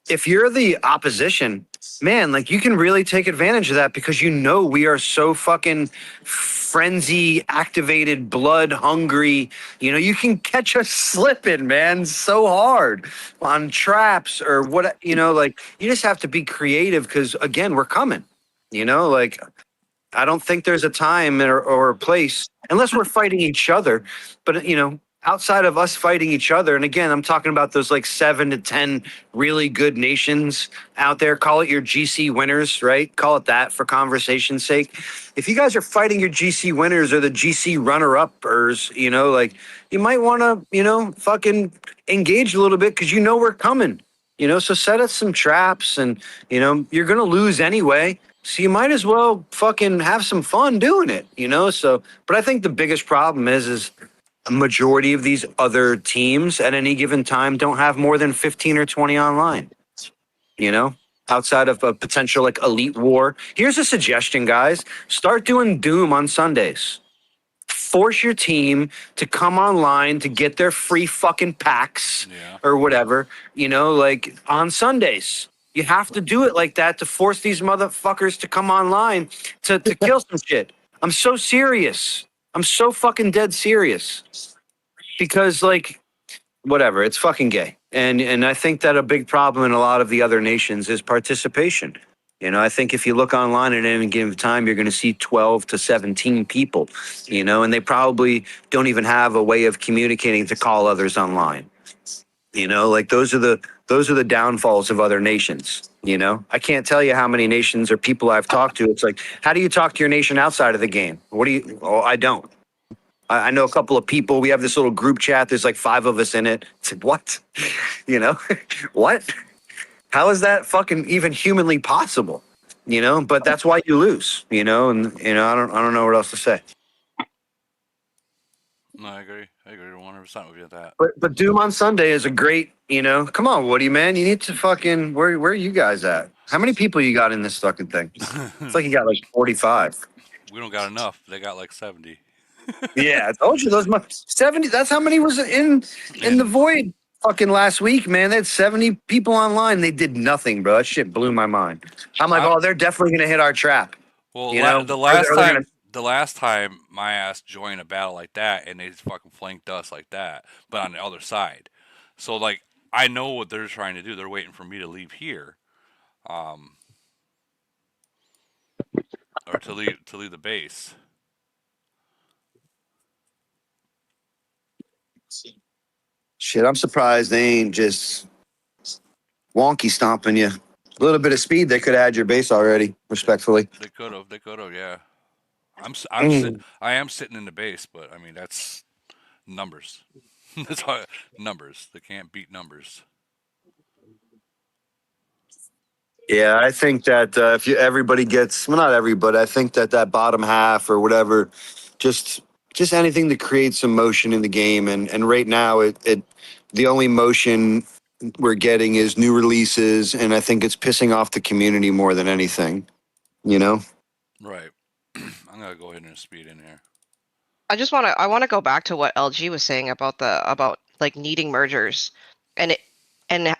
E: if you're the opposition, man, like you can really take advantage of that because you know we are so fucking frenzy activated, blood hungry. You know, you can catch us slipping, man, so hard on traps or what, you know, like you just have to be creative because again, we're coming, you know, like I don't think there's a time or a place unless we're fighting each other. But, you know, outside of us fighting each other, and again, I'm talking about those like 7 to 10 really good nations out there. Call it your GC winners, right? Call it that for conversation's sake. If you guys are fighting your GC winners or the GC runner-uppers, you know, like you might want to, you know, fucking engage a little bit because you know we're coming. You know, so set us some traps and, you know, you're going to lose anyway. So you might as well fucking have some fun doing it, you know? So, but I think the biggest problem is a majority of these other teams at any given time don't have more than 15 or 20 online, you know? Outside of a potential like elite war. Here's a suggestion, guys. Start doing Doom on Sundays. Force your team to come online to get their free fucking packs or whatever, you know, like on Sundays. You have to do it like that to force these motherfuckers to come online to kill some shit. I'm so serious. I'm so fucking dead serious. Because like whatever, it's fucking gay. And I think that a big problem in a lot of the other nations is participation. You know, I think if you look online at any given time, you're going to see 12 to 17 people, you know, and they probably don't even have a way of communicating to call others online. You know, like those are the downfalls of other nations. You know, I can't tell you how many nations or people I've talked to. It's like, how do you talk to your nation outside of the game? What do you? Oh, I don't. I know a couple of people. We have this little group chat. There's like 5 of us in it. It's like, what? You know, what? How is that fucking even humanly possible? You know, but that's why you lose. You know, and you know, I don't know what else to say.
A: No, I agree. I agree 100% with you on that.
E: But Doom on Sunday is a great, you know. Come on, Woody, man, you need to fucking where are you guys at? How many people you got in this fucking thing? It's like you got like 45.
A: We don't got enough. They got like 70.
E: Yeah, I told you those 70. That's how many was in the void fucking last week, man. They had 70 people online. They did nothing, bro. That shit blew my mind. I'm like, oh, they're definitely gonna hit our trap.
A: Well,
E: You know,
A: the
E: Or
A: last
E: they're
A: time,
E: gonna-
A: my ass joined a battle like that, and they just fucking flanked us like that, but on the other side. So like, I know what they're trying to do. They're waiting for me to leave here, or to leave the base.
E: Shit, I'm surprised they ain't just wonky stomping you. A little bit of speed, they could have had your base already. Respectfully.
A: They could have. They could have. Yeah.
E: Mm.
A: I am sitting in the base, but I mean that's numbers. That's how, numbers. They can't beat numbers.
E: Yeah, I think that if everybody gets, well, not everybody, I think that bottom half or whatever, just anything that creates some motion in the game, and right now it the only motion we're getting is new releases, and I think it's pissing off the community more than anything. You know.
A: Right. I'm gonna go ahead and speed in here.
I: I want to go back to what LG was saying about like needing mergers, and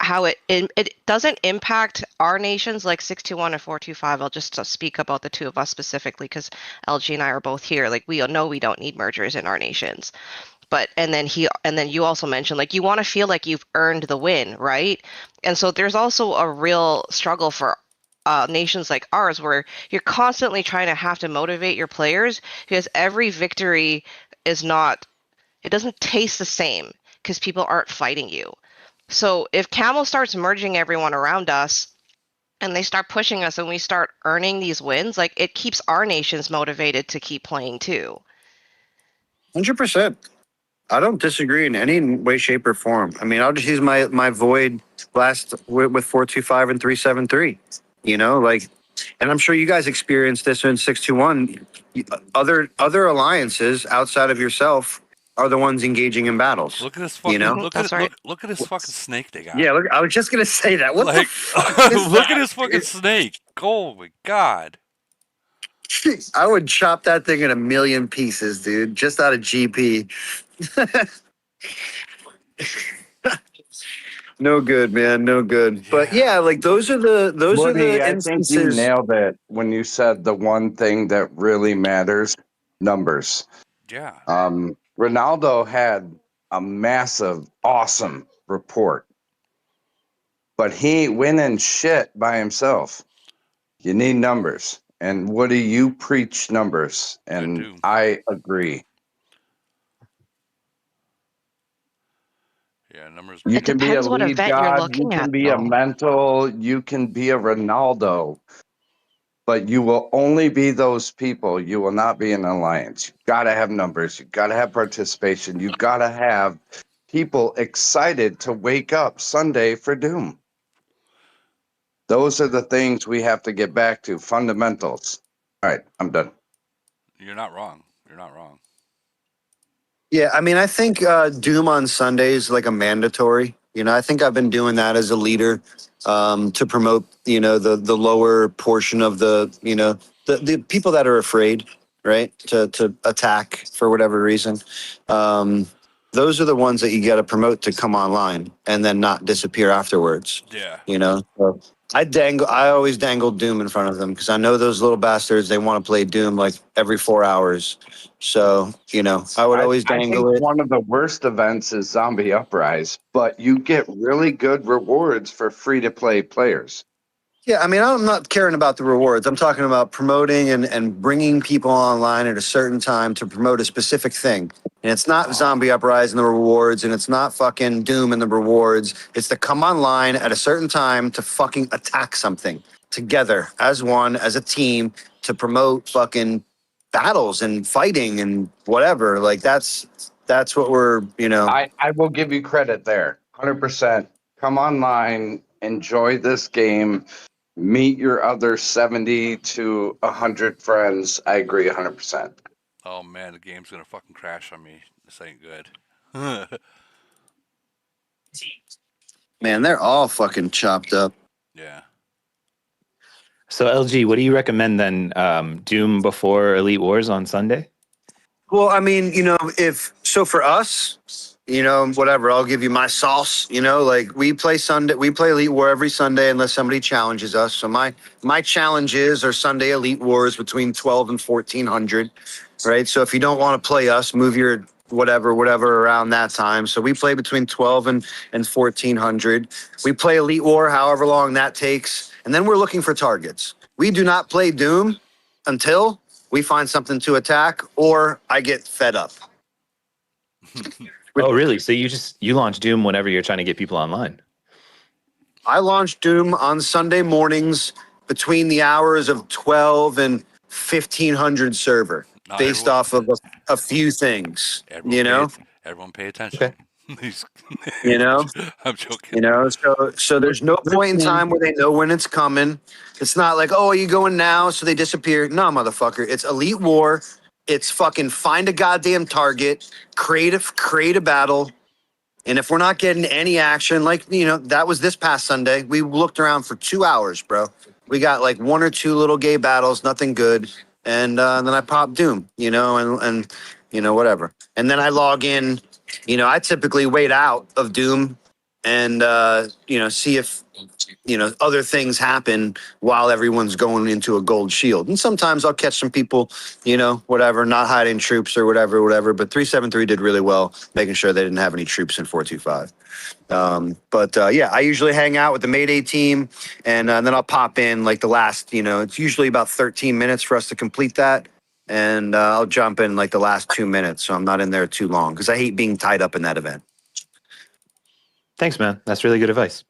I: how it doesn't impact our nations like 621 and 425. I'll just speak about the two of us specifically because LG and I are both here. Like we know we don't need mergers in our nations. But and then you also mentioned like you want to feel like you've earned the win, right? And so there's also a real struggle for nations like ours where you're constantly trying to have to motivate your players because every victory is not, it doesn't taste the same because people aren't fighting you. So if Camel starts merging everyone around us and they start pushing us and we start earning these wins, like it keeps our nations motivated to keep playing too.
E: 100%. I don't disagree in any way, shape, or form. I mean, I'll just use my void blast with 425 and 373. You know, like, and I'm sure you guys experienced this in 621. Other alliances outside of yourself are the ones engaging in battles.
A: Look at this
E: You
A: fucking
E: know,
I: That's right.
A: look at this fucking snake they got.
E: yeah. Look, I was just gonna say that. What the
A: Like
E: fuck is
A: look
E: that,
A: at this fucking
E: dude?
A: snake. Oh my god.
E: I would chop that thing in a million pieces, dude, just out of GP. No good, man. No good. But yeah, like those are
J: Woody,
E: the
J: I think you
E: instances.
J: nailed it when you said the one thing that really matters: numbers.
A: Yeah.
J: Ronaldo had a massive, awesome report, but he ain't winning shit by himself. You need numbers. And Woody, you preach numbers,
A: I
J: and
A: do.
J: I agree.
A: Yeah, numbers
J: You
I: It
A: matter.
J: can be a
I: depends what
J: lead
I: event you're
J: god, you
I: looking at
J: can be a
I: though.
J: mental, you can be a Ronaldo, but you will only be those people. You will not be an alliance. You got to have numbers. You got to have participation. You got to have people excited to wake up Sunday for Doom. Those are the things we have to get back to, fundamentals. All right, I'm done.
A: You're not wrong. You're not wrong.
E: Yeah, I mean, I think Doom on Sunday is like a mandatory. You know, I think I've been doing that as a leader to promote, you know, the lower portion of the people that are afraid, right, to attack for whatever reason. Um, those are the ones that you got to promote to come online and then not disappear afterwards.
A: Yeah.
E: You know, so I always dangle Doom in front of them because I know those little bastards. They want to play Doom like every 4 hours. So, you know, I would always
J: I think
E: dangle it.
J: one of the worst events is Zombie Uprise, but you get really good rewards for free to play players.
E: Yeah, I mean, I'm not caring about the rewards. I'm talking about promoting and bringing people online at a certain time to promote a specific thing. And it's not Zombie Uprising the rewards, and it's not fucking Doom and the rewards. It's to come online at a certain time to fucking attack something together as one, as a team, to promote fucking battles and fighting and whatever. Like that's what we're, you know.
J: I will give you credit there. 100%. Come online, enjoy this game, meet your other 70 to 100 friends. I agree 100%.
A: Oh man, the game's gonna fucking crash on me. This ain't good.
E: Man, they're all fucking chopped up.
A: Yeah.
K: So LG, what do you recommend then? Doom before Elite Wars on Sunday?
E: Well, I mean, you know, if so for us, you know, whatever, I'll give you my sauce. You know, like we play Elite War every Sunday unless somebody challenges us. So my challenges are Sunday Elite Wars between 12 and 1400, right? So if you don't want to play us, move your whatever around that time. So we play between 12 and 1400. We play Elite War however long that takes, and then we're looking for targets. We do not play Doom until we find something to attack or I get fed up.
K: Oh, really? So you launch Doom whenever you're trying to get people online?
E: I launch Doom on Sunday mornings between the hours of 12 and 1500 server,
A: Not
E: based
A: everyone.
E: off of a few things, you know?
A: Everyone pay attention.
K: Okay.
E: You know?
A: I'm joking.
E: You know, so there's no point in time where they know when it's coming. It's not like, oh, are you going now? So they disappear. No, motherfucker. It's Elite War. It's fucking find a goddamn target, create a battle. And if we're not getting any action, like, you know, that was this past Sunday. We looked around for 2 hours, bro. We got like one or two little gay battles, nothing good. And then I popped Doom, you know, and you know, whatever. And then I log in, you know, I typically wait out of Doom and, you know, see if, you know, other things happen while everyone's going into a gold shield. And sometimes I'll catch some people, you know, whatever, not hiding troops or whatever. But 373 did really well, making sure they didn't have any troops in 425. Yeah, I usually hang out with the Mayday team and then I'll pop in like the last, you know, it's usually about 13 minutes for us to complete that. And I'll jump in like the last 2 minutes. So I'm not in there too long because I hate being tied up in that event.
K: Thanks, man. That's really good advice.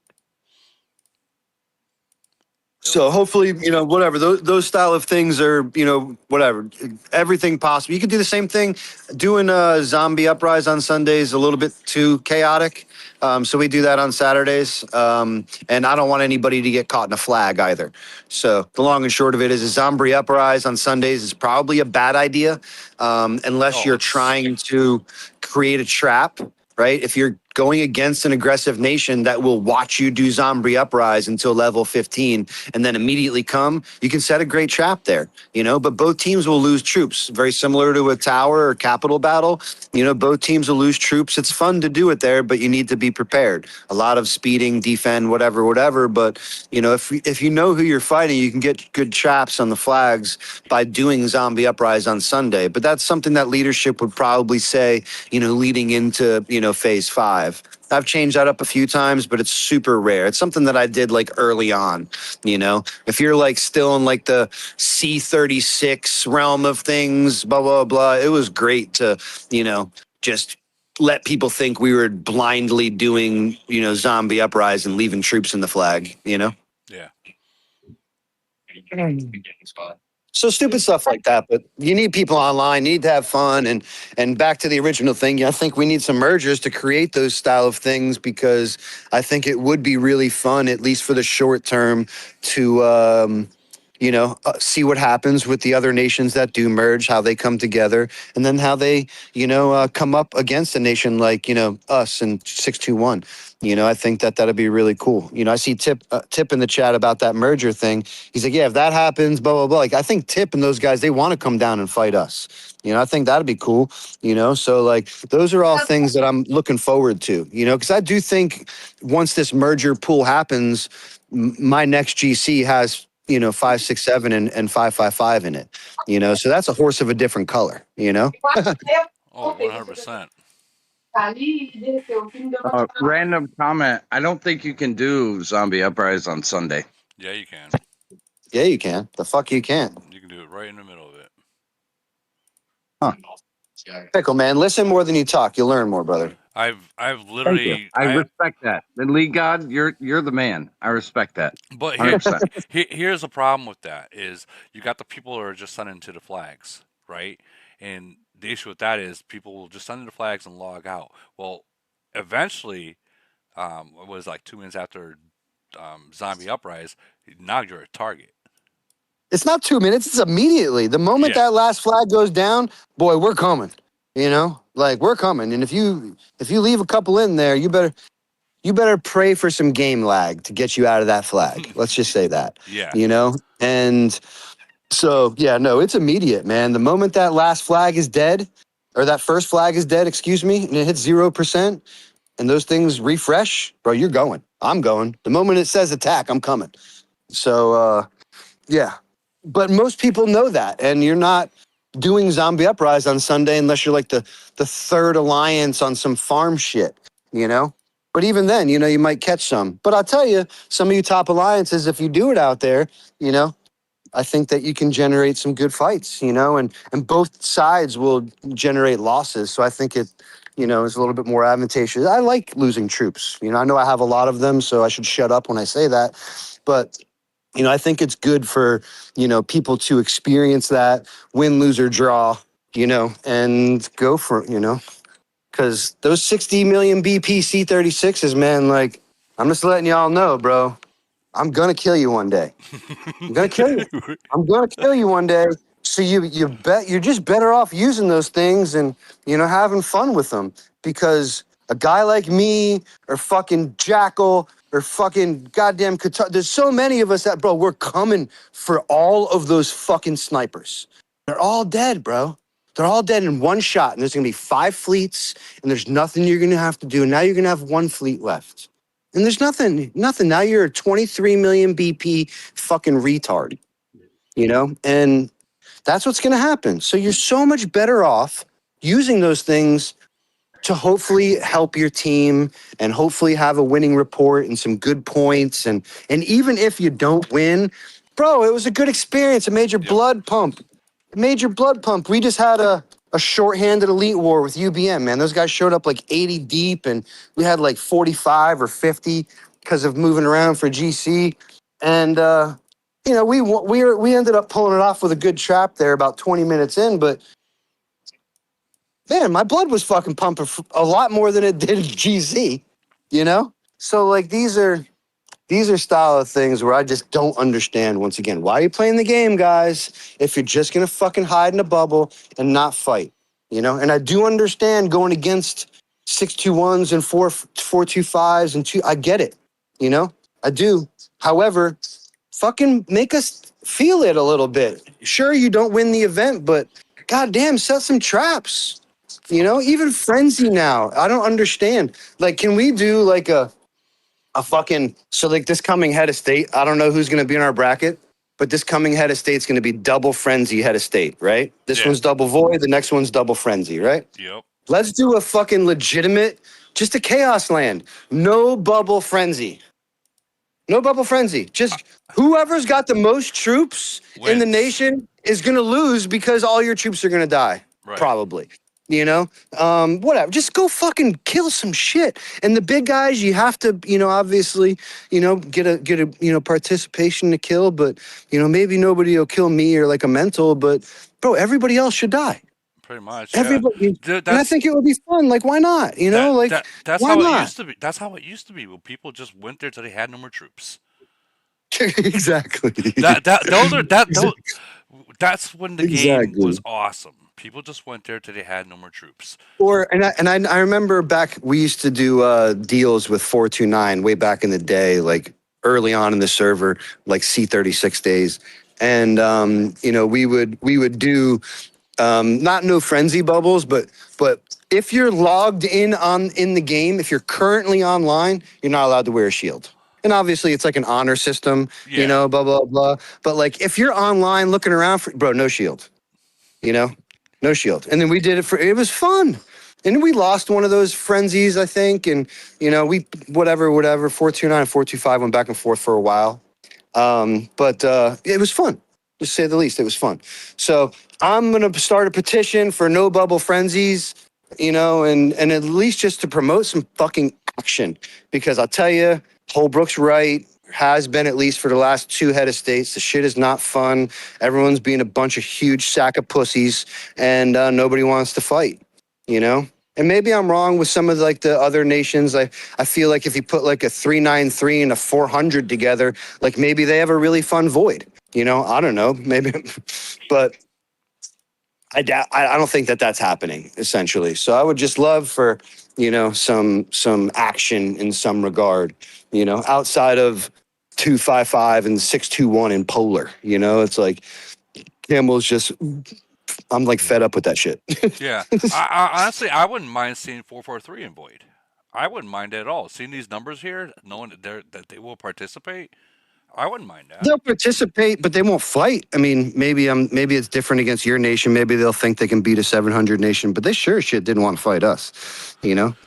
E: So hopefully, you know, whatever those style of things are, you know, whatever, everything possible. You could do the same thing. Doing a zombie uprise on Sundays a little bit too chaotic. So we do that on Saturdays. And I don't want anybody to get caught in a flag either. So the long and short of it is a zombie uprise on Sundays is probably a bad idea unless you're trying to create a trap. Right? If you're going against an aggressive nation that will watch you do zombie uprise until level 15 and then immediately come, you can set a great trap there, you know, but both teams will lose troops. Very similar to a tower or capital battle. You know, both teams will lose troops. It's fun to do it there, but you need to be prepared. A lot of speeding, defend, whatever. But, you know, if you know who you're fighting, you can get good traps on the flags by doing zombie uprise on Sunday. But that's something that leadership would probably say, you know, leading into, you know, phase 5. I've changed that up a few times, but it's super rare. It's something that I did like early on, you know. If you're like still in like the C36 realm of things, blah, blah, blah, it was great to, you know, just let people think we were blindly doing, you know, zombie uprise and leaving troops in the flag, you know.
A: Yeah.
E: So stupid stuff like that, but you need people online, you need to have fun, and back to the original thing, I think we need some mergers to create those style of things because I think it would be really fun, at least for the short term, to you know, see what happens with the other nations that do merge, how they come together, and then how they, you know, come up against a nation like, you know, us and 621. You know, I think that that'd be really cool. You know, I see Tip in the chat about that merger thing. He's like, yeah, if that happens, blah, blah, blah. Like, I think Tip and those guys, they want to come down and fight us. You know, I think that'd be cool, you know? So, like, those are all things that I'm looking forward to, you know, because I do think once this merger pool happens, my next GC has, you know, 567 and 555 in it, you know, so that's a horse of a different color, you know.
A: Oh, 100%.
J: Random comment. I don't think you can do zombie uprise on Sunday.
A: Yeah, you can.
E: Yeah, you can. The fuck you can.
A: You can do it right in the middle of it.
E: Pickle man, listen more than you talk. You'll learn more, brother.
A: I've
J: Thank you.
A: literally
J: I respect that. The league god, you're the man. I respect that.
A: but
J: 100%.
A: here's the problem with that is you got the people that are just sending to the flags, right? And the issue with that is people will just send in the flags and log out. Well, eventually, it was like 2 minutes after zombie uprise, now you're a target.
E: It's not 2 minutes. It's immediately. The moment
A: Yeah.
E: that last flag goes down, boy, we're coming. You know, like we're coming. And if you leave a couple in there, you better pray for some game lag to get you out of that flag. Let's just say that.
A: Yeah.
E: You know, and so yeah, no, it's immediate, man. The moment that last flag is dead, or that first flag is dead, excuse me, and it hits 0%, and those things refresh, bro, you're going. I'm going. The moment it says attack, I'm coming. So yeah. But most people know that, and you're not doing Zombie Uprise on Sunday unless you're like the third alliance on some farm shit, you know? But even then, you know, you might catch some. But I'll tell you, some of you top alliances, if you do it out there, you know, I think that you can generate some good fights, you know, and both sides will generate losses. So I think it, you know, is a little bit more advantageous. I like losing troops. You know I have a lot of them, so I should shut up when I say that. But you know, I think it's good for, you know, people to experience that win, lose, or draw, you know, and go for, you know, because those 60 million BP C-36s, man, like, I'm just letting y'all know, bro, I'm going to kill you one day. I'm going to kill you. I'm going to kill you one day. So you bet you're just better off using those things and, you know, having fun with them, because a guy like me or fucking Jackal or fucking goddamn Qatar, there's so many of us that, bro, we're coming for all of those fucking snipers. They're all dead, bro. They're all dead in one shot, and there's gonna be 5 fleets, and there's nothing you're gonna have to do. Now you're gonna have 1 fleet left. And there's nothing. Now you're a 23 million BP fucking retard, you know? And that's what's gonna happen. So you're so much better off using those things to hopefully help your team and hopefully have a winning report and some good points. And even if you don't win, bro, it was a good experience. It made your blood pump. It made your blood pump. We just had a shorthanded elite war with UBM, man. Those guys showed up like 80 deep, and we had like 45 or 50 because of moving around for GC. And you know, we ended up pulling it off with a good trap there about 20 minutes in, but man, my blood was fucking pumping a lot more than it did in GC, you know? So like these are style of things where I just don't understand. Once again, why are you playing the game, guys, if you're just gonna fucking hide in a bubble and not fight, you know? And I do understand going against 621s and 425s and 2, I get it, you know? I do. However, fucking make us feel it a little bit. Sure, you don't win the event, but goddamn, set some traps. You know, even Frenzy now. I don't understand. Like, can we do like a fucking, so like this coming head of state? I don't know who's gonna be in our bracket, but this coming head of state's gonna be double Frenzy head of state, right? This one's double Void, the next one's double Frenzy, right?
A: Yep.
E: Let's do a fucking legitimate, just a Chaos Land. No bubble Frenzy. No bubble Frenzy. Just whoever's got the most troops in the
A: Wins.
E: nation is gonna lose because all your troops are gonna die.
A: Right.
E: Probably. You know, whatever. Just go fucking kill some shit. And the big guys, you have to, you know, obviously, you know, get a, you know, participation to kill. But you know, maybe nobody will kill me or like a mental. But bro, everybody else should die.
A: Pretty much.
E: Everybody.
A: Yeah.
E: And I think it would be fun. Like, why not? You know, like,
A: that's
E: why
A: how
E: not?
A: it used to be. That's how it used to be. When people just went there till they had no more troops.
E: Exactly.
A: That's when the game was awesome. People just went there till they had no more troops.
E: Or I remember back we used to do deals with 429 way back in the day, like early on in the server, like C36 days, and you know we would do not no frenzy bubbles, but if you're logged in the game, if you're currently online, you're not allowed to wear a shield. And obviously, it's like an honor system, you know, blah, blah, blah. But like, if you're online looking around for, bro, no shield, you know, no shield. And then we did it was fun. And we lost one of those frenzies, I think. And, you know, we, whatever, 429, 425 went back and forth for a while. But it was fun, to say the least. It was fun. So I'm going to start a petition for no bubble frenzies, and at least just to promote some fucking action. Because I'll tell you, Holbrook's right. Has been at least for the last 2 head of states. The shit is not fun. Everyone's being a bunch of huge sack of pussies, and nobody wants to fight, And maybe I'm wrong with some of like the other nations. I feel like if you put like a 393 and a 400 together, like maybe they have a really fun void. I don't know, maybe, but I don't think that that's happening essentially. So I would just love for some action in some regard. Outside of 255 and 621 in polar. It's like Campbell's just. I'm like fed up with that shit.
A: Yeah, I honestly, I wouldn't mind seeing 443 in Void. I wouldn't mind it at all. Seeing these numbers here, knowing that they will participate, I wouldn't mind that.
E: They'll participate, but they won't fight. I mean, maybe it's different against your nation. Maybe they'll think they can beat a 700 nation, but they sure as shit didn't want to fight us,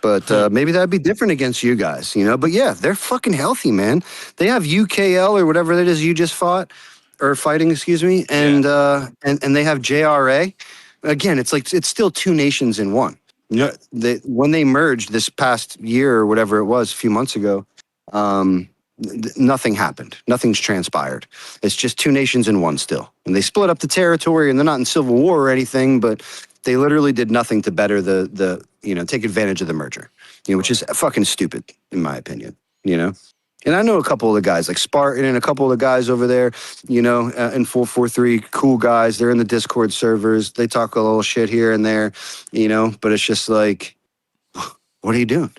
E: But maybe that'd be different against you guys, But yeah, they're fucking healthy, man. They have UKL or whatever that is you just fought or fighting, excuse me, and they have JRA. Again, it's like it's still 2 nations in one. No, when they merged this past year or whatever it was, a few months ago. Nothing happened. Nothing's transpired. It's just 2 nations in one still. And they split up the territory and they're not in civil war or anything, but they literally did nothing to better the take advantage of the merger, which is fucking stupid in my opinion, And I know a couple of the guys like Spartan and a couple of the guys over there, in 443, cool guys. They're in the Discord servers. They talk a little shit here and there, but it's just like, what are you doing?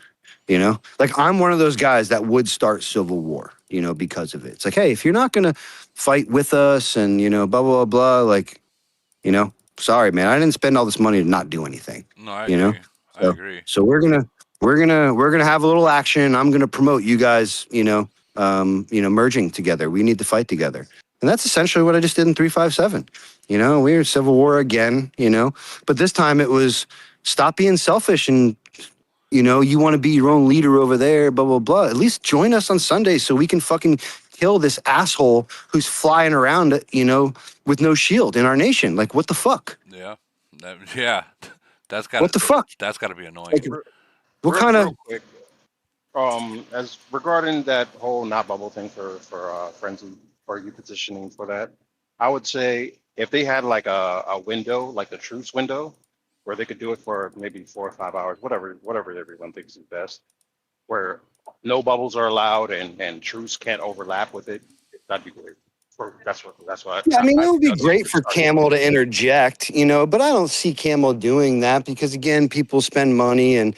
E: Like I'm one of those guys that would start civil war, because of it. It's like, hey, if you're not going to fight with us and, blah, blah, blah, like, sorry, man, I didn't spend all this money to not do anything.
A: No, I agree. I agree.
E: So we're going to have a little action. I'm going to promote you guys, merging together. We need to fight together. And that's essentially what I just did in 357. We were civil war again, but this time it was stop being selfish and you want to be your own leader over there, blah, blah, blah. At least join us on Sunday so we can fucking kill this asshole who's flying around, with no shield in our nation. Like, what the fuck?
A: Yeah. That's got
E: What the fuck?
A: That's got to be annoying.
E: Like, what kind of...
L: Real quick, as regarding that whole not bubble thing for frenzy, or you petitioning for that, I would say if they had like a window, like the truce window, where they could do it for maybe 4 or 5 hours, whatever everyone thinks is best, where no bubbles are allowed and truce can't overlap with it, that'd be great. That's what.
E: Yeah, I mean, it would be great for Camel to interject, but I don't see Camel doing that because, again, people spend money and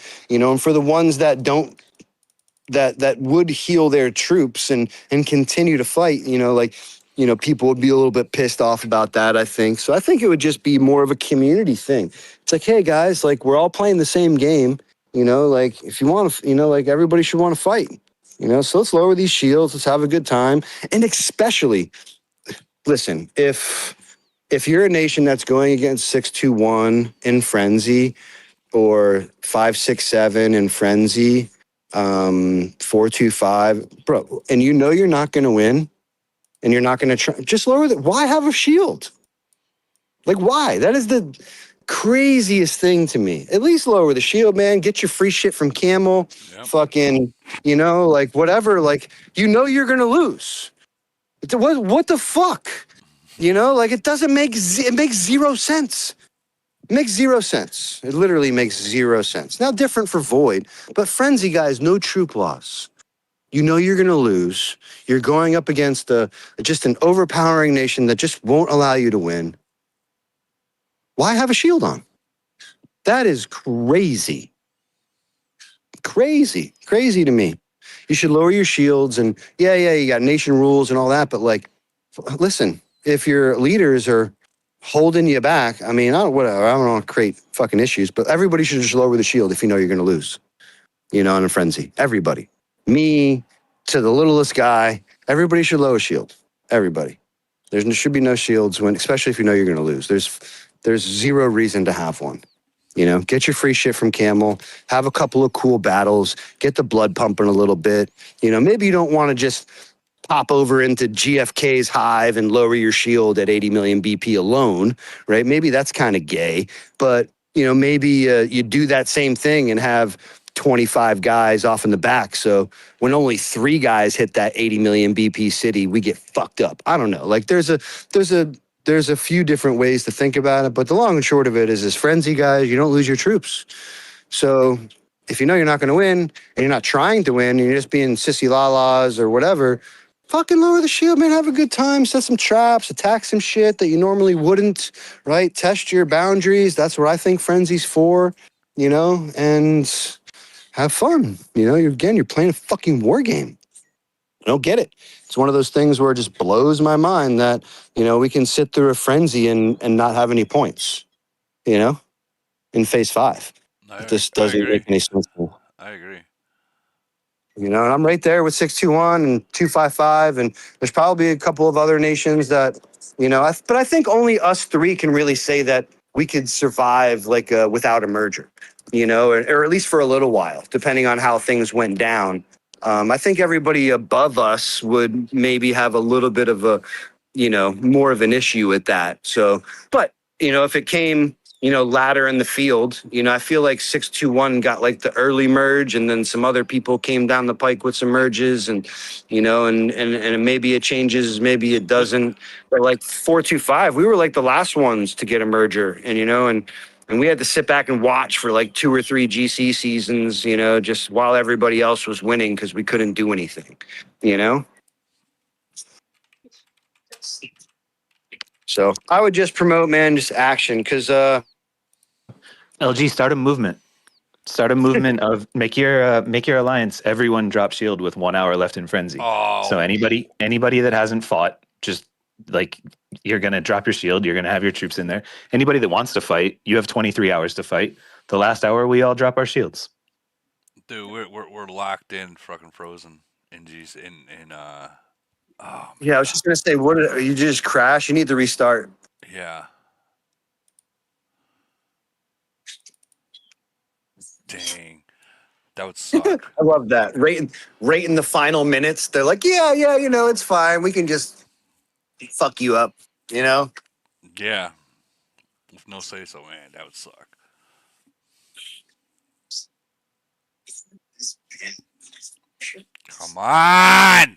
E: for the ones that don't, that would heal their troops and continue to fight, people would be a little bit pissed off about that, I think. So I think it would just be more of a community thing. It's like, hey, guys, like, we're all playing the same game, like, if you want to, like, everybody should want to fight, so let's lower these shields, let's have a good time. And especially, listen, if you're a nation that's going against 621 in Frenzy or 567 in Frenzy, 425, bro, and you're not going to win, and you're not going to try, just lower that. Why have a shield? Like, why? That is the craziest thing to me. At least lower the shield, man. Get your free shit from Camel. Yep. Fucking, like, whatever. Like, you're going to lose. What the fuck? Like, it doesn't make, it makes 0 sense. It makes 0 sense. It literally makes 0 sense. Now, different for Void, but Frenzy, guys, no troop loss. You're going to lose. You're going up against just an overpowering nation that just won't allow you to win. Why have a shield on? That is crazy. Crazy to me. You should lower your shields and you got nation rules and all that. But like, listen, if your leaders are holding you back, I mean, I don't want to create fucking issues, but everybody should just lower the shield if you're going to lose, in a Frenzy. Everybody. Me to the littlest guy, everybody should lower shield. Everybody. There should be no shields especially if you're going to lose. There's 0 reason to have one. Get your free shit from Camel, have a couple of cool battles, get the blood pumping a little bit. Maybe you don't want to just hop over into GFK's hive and lower your shield at 80 million BP alone, right? Maybe that's kind of gay, but maybe you do that same thing and have 25 guys off in the back. So when only 3 guys hit that 80 million BP city, we get fucked up. I don't know. Like there's a few different ways to think about it, but the long and short of it is, as frenzy guys, you don't lose your troops. So if you know you're not going to win and you're not trying to win and you're just being sissy la-las or whatever, fucking lower the shield, man. Have a good time. Set some traps. Attack some shit that you normally wouldn't, right? Test your boundaries. That's what I think Frenzy's for, and have fun. You're playing a fucking war game. I don't get it. It's one of those things where it just blows my mind that, we can sit through a Frenzy and not have any points, in phase 5. It just doesn't make any sense to me.
A: I agree.
E: And I'm right there with 621 and 255, and there's probably a couple of other nations that, but I think only us 3 can really say that we could survive without a merger, or at least for a little while, depending on how things went down. I think everybody above us would maybe have a little bit of a, more of an issue with that. So, but, if it came, latter in the field, I feel like 621 got the early merge, and then some other people came down the pike with some merges, and, and maybe it changes, maybe it doesn't. But 425, we were the last ones to get a merger, and, and we had to sit back and watch for 2 or 3 GC seasons, just while everybody else was winning because we couldn't do anything, So I would just promote, man, just action, because
K: LG, start a movement. Start a movement of make your alliance. Everyone drop shield with 1 hour left in frenzy.
A: Oh.
K: So anybody that hasn't fought, just you're gonna drop your shield. You're gonna have your troops in there. Anybody that wants to fight, you have 23 hours to fight. The last hour, we all drop our shields.
A: Dude, we're locked in, fucking frozen in G's in Oh,
E: yeah, I was just gonna say, you just crash? You need to restart.
A: yeah. Dang, that would suck.
E: I love that. Right in the final minutes, they're like, yeah, it's fine. We can just fuck you up,
A: Yeah, with no say so, man, that would suck. Come on.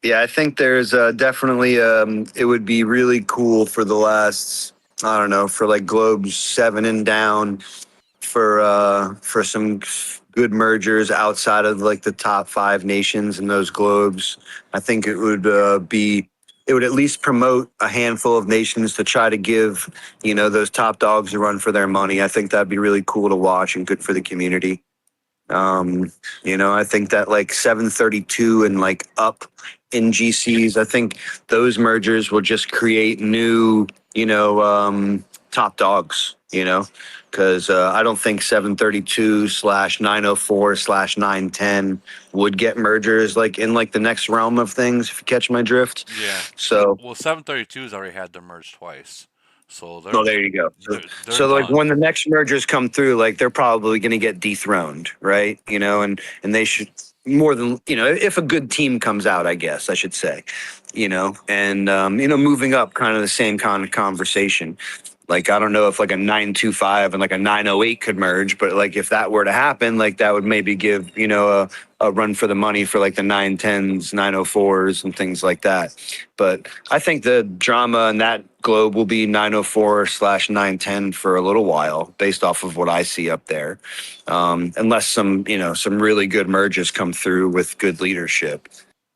E: Yeah, I think there's definitely it would be really cool for the last, I don't know, for globes 7 and down, for some good mergers outside of the top 5 nations in those globes. I think it would it would at least promote a handful of nations to try to give, those top dogs a run for their money. I think that'd be really cool to watch and good for the community. I think that 732 and up in GCs, I think those mergers will just create new, top dogs, because I don't think 732/904/910 would get mergers in the next realm of things, if you catch my drift.
A: Yeah.
E: So,
A: well, 732's already had them merged twice, so
E: oh, there you go.
A: They're done.
E: When the next mergers come through, they're probably going to get dethroned, right? And they should more than, if a good team comes out, I guess I should say, and moving up, kind of the same kind of conversation. I don't know if a 925 and a 908 could merge, but if that were to happen, that would maybe give, a run for the money for the 910s, 904s and things like that. But I think the drama in that globe will be 904/910 for a little while, based off of what I see up there. Unless some really good merges come through with good leadership.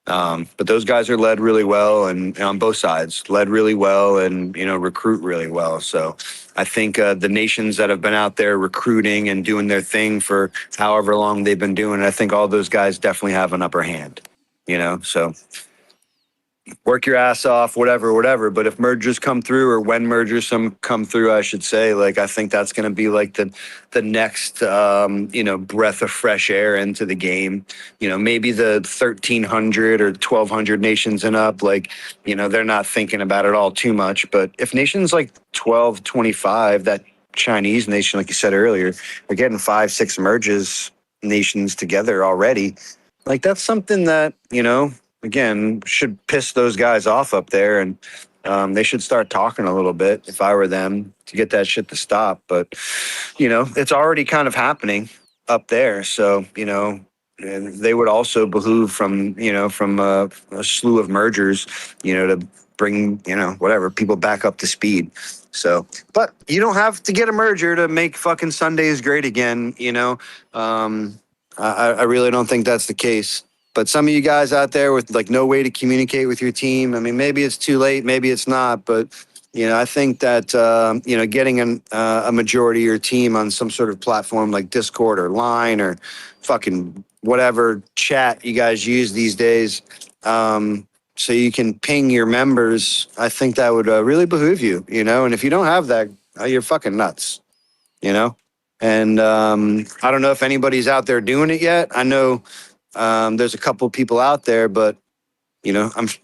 E: But those guys are led really well, and on both sides, led really well, and recruit really well. So I think the nations that have been out there recruiting and doing their thing for however long they've been doing it, I think all those guys definitely have an upper hand. So work your ass off, whatever. But if mergers come through, or when mergers come through, I should say, like, I think that's going to be like the next, breath of fresh air into the game. Maybe the 1,300 or 1,200 nations and up, like, they're not thinking about it all too much. But if nations like 12, 25, that Chinese nation, like you said earlier, are getting 5, 6 merges nations together already, like, that's something that, again, should piss those guys off up there, and they should start talking a little bit if I were them to get that shit to stop. But it's already kind of happening up there, so and they would also behoove from a slew of mergers, to bring whatever people back up to speed. So, but you don't have to get a merger to make fucking Sundays great again. I really don't think that's the case. But some of you guys out there with like no way to communicate with your team, I mean, maybe it's too late, maybe it's not, but I think that getting a majority of your team on some sort of platform like Discord or Line or fucking whatever chat you guys use these days, so you can ping your members, I think that would really behoove you. And if you don't have that, you're fucking nuts. And I don't know if anybody's out there doing it yet. I know there's a couple people out there, but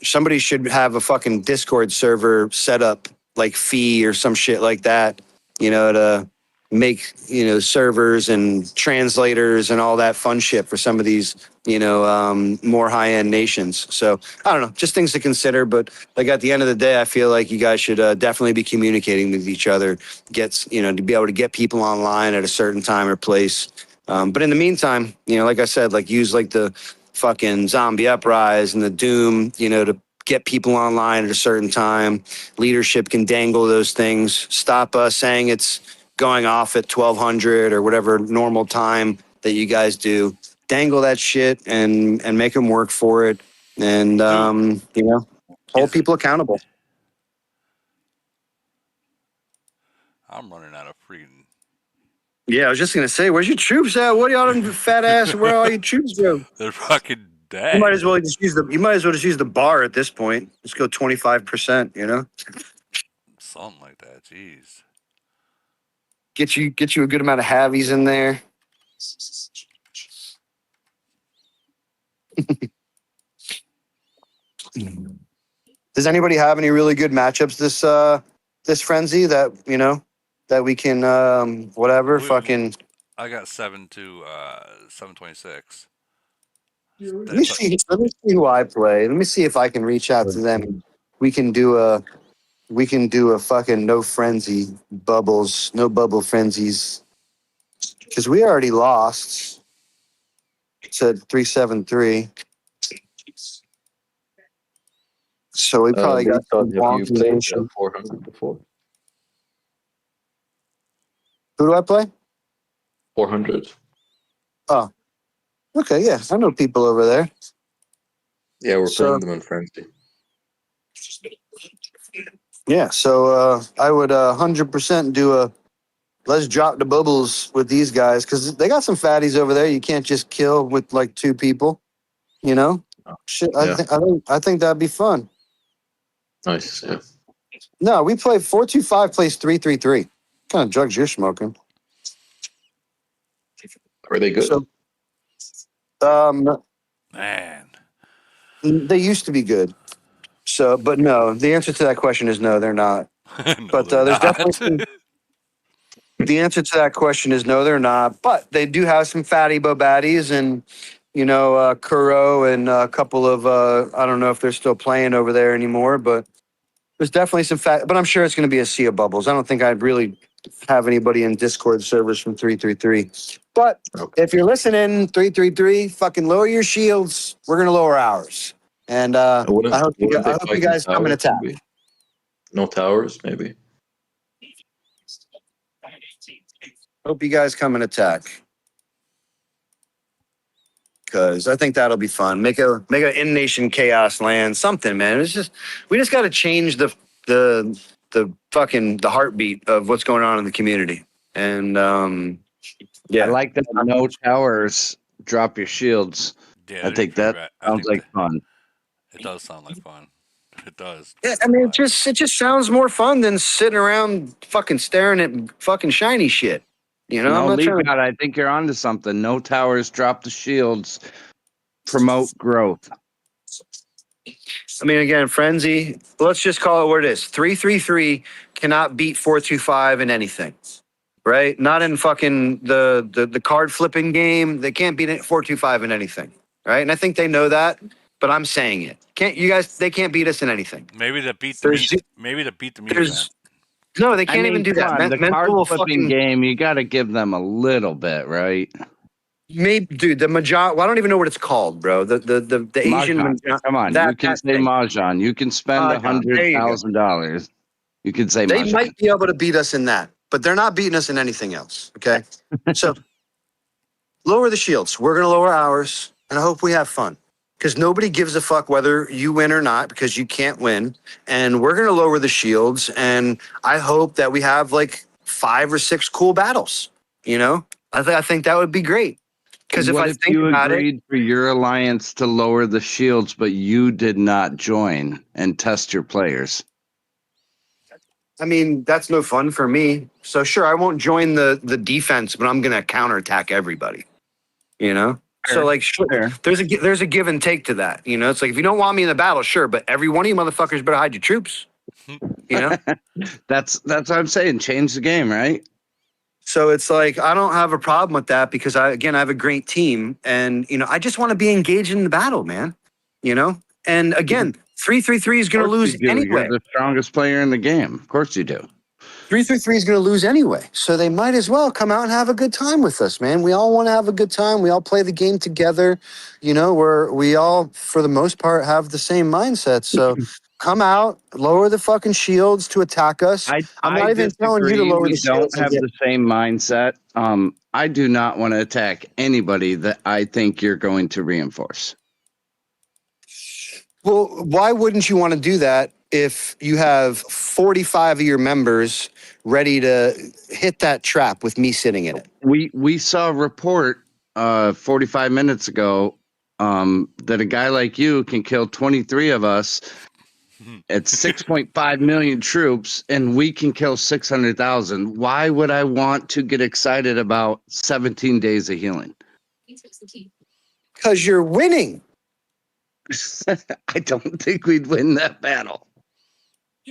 E: somebody should have a fucking Discord server set up, like fee or some shit like that, to make servers and translators and all that fun shit for some of these more high end nations. So I don't know, just things to consider. But like at the end of the day, I feel like you guys should definitely be communicating with each other. To be able to get people online at a certain time or place. But in the meantime, like I said, like use like the fucking zombie uprise and the doom, to get people online at a certain time. Leadership can dangle those things, stop us saying it's going off at 1,200 or whatever normal time that you guys do. Dangle that shit and make them work for it, and hold people accountable.
A: I'm running out of freaking.
E: Yeah, I was just gonna say, where's your troops at? What are y'all them fat ass? Where are all your troops go?
A: They're fucking
E: You
A: dead.
E: might as well just use the bar at this point. Let's go 25%.
A: Something like that. Jeez.
E: Get you a good amount of heavies in there. Does anybody have any really good matchups this frenzy that that we can whatever fucking.
A: I got 726.
E: Let me see. Let me see who I play. Let me see if I can reach out to them. We can do a fucking no frenzy bubbles, no bubble frenzies, because we already lost. It said 373. So we probably got some
F: have you played
E: wonky.
F: 400 before?
E: Who do I play?
F: 400.
E: Oh, okay, yeah, I know people over there.
F: Yeah, we're
E: So-
F: playing them in Frenzy.
E: Yeah, so I would 100% do a let's drop the bubbles with these guys because they got some fatties over there. You can't just kill with like 2 people, Shit,
F: Yeah.
E: I think that'd be fun.
F: Nice. Yeah.
E: No, we play 4-2-5 plays 3-3-3. What kind of drugs you're smoking?
F: Are they good?
E: So,
A: Man.
E: they used to be good. So, but no, the answer to that question is no, they're not.
A: No,
E: But
A: they're
E: there's
A: not.
E: definitely the answer to that question is no, they're not. But they do have some fatty bobaddies and Kuro and a couple of I don't know if they're still playing over there anymore, but there's definitely some fat. But I'm sure it's going to be a sea of bubbles. I don't think I'd really have anybody in Discord servers from 333. But if you're listening, 333, fucking lower your shields. We're going to lower ours. And I hope you guys come and attack.
F: Maybe? No towers, maybe.
E: Hope you guys come and attack. Because I think that'll be fun. Make a in nation chaos land, something, man. We just got to change the fucking the heartbeat of what's going on in the community. And yeah,
J: I like that no towers, drop your shields.
A: Yeah,
J: I
A: that'd
J: think
A: be pretty
J: that
A: bad.
J: sounds like fun.
A: It does sound like fun. It does.
E: Yeah, I mean, it just sounds more fun than sitting around fucking staring at fucking shiny shit. You know, I'm
J: No,
E: not
J: League
E: trying to.
J: God, I think you're onto something. No towers, drop the shields, promote growth.
E: I mean, again, frenzy. Let's just call it what it is. 3-3-3 cannot beat 4-2-5 in anything, right? Not in fucking the card flipping game. They can't beat it 4-2-5 in anything, right? And I think they know that, but I'm saying it. Can't you guys? They can't beat us in anything.
A: Maybe to beat the
E: There's
A: meat. Maybe to beat the meat event.
E: there's no, they
J: I
E: can't even
J: mean,
E: do
J: come
E: that.
J: on, the
E: Mental
J: card
E: will
J: flipping
E: fucking
J: game, you got to give them a little bit, right?
E: maybe, dude. The Mahjong. Well, I don't even know what it's called, bro. The Asian
J: Mahjong.
E: Mahjong,
J: Come on, you
E: that
J: can
E: that
J: say
E: thing.
J: Mahjong. You can spend
E: Mahjong. There you go.
J: $100,000. You can say
E: They
J: Mahjong.
E: might be able to beat us in that, but they're not beating us in anything else. Okay. So lower the shields. We're going to lower ours, and I hope we have fun because nobody gives a fuck whether you win or not because you can't win. And we're going to lower the shields, and I hope that we have like 5 or 6 cool battles. You know, I think that would be great because if
J: What
E: I
J: if
E: think
J: you
E: about it,
J: agreed for your alliance to lower the shields, but you did not join and test your players?
E: I mean, that's no fun for me. So sure, I won't join the defense, but I'm going to counterattack everybody. You know. So
J: Fair,
E: like, sure,
J: fair.
E: there's a give and take to that. You know, it's like if you don't want me in the battle, sure, but every one of you motherfuckers better hide your troops. You know.
J: That's what I'm saying. Change the game, right?
E: So it's like I don't have a problem with that because I have a great team, and you know I just want to be engaged in the battle, man. You know, and again, 3-3-3 is
J: Of
E: going to
J: course
E: lose
J: you do. You're
E: anyway.
J: the strongest player in the game. Of course you do.
E: 3-3-3 is going to lose anyway. So they might as well come out and have a good time with us, man. We all want to have a good time. We all play the game together. You know, we all, for the most part, have the same mindset. So come out, lower the fucking shields to attack us. I'm
J: I
E: not even telling you to
J: disagree.
E: lower
J: We
E: the
J: don't
E: shields.
J: have the same mindset. I do not want to attack anybody that I think you're going to reinforce.
E: Well, why wouldn't you want to do that if you have 45 of your members ready to hit that trap with me sitting in it?
J: We saw a report 45 minutes ago that a guy like you can kill 23 of us at 6.5 million troops, and we can kill 600,000. Why would I want to get excited about 17 days of healing?
E: Because you're winning.
J: I don't think we'd win that battle.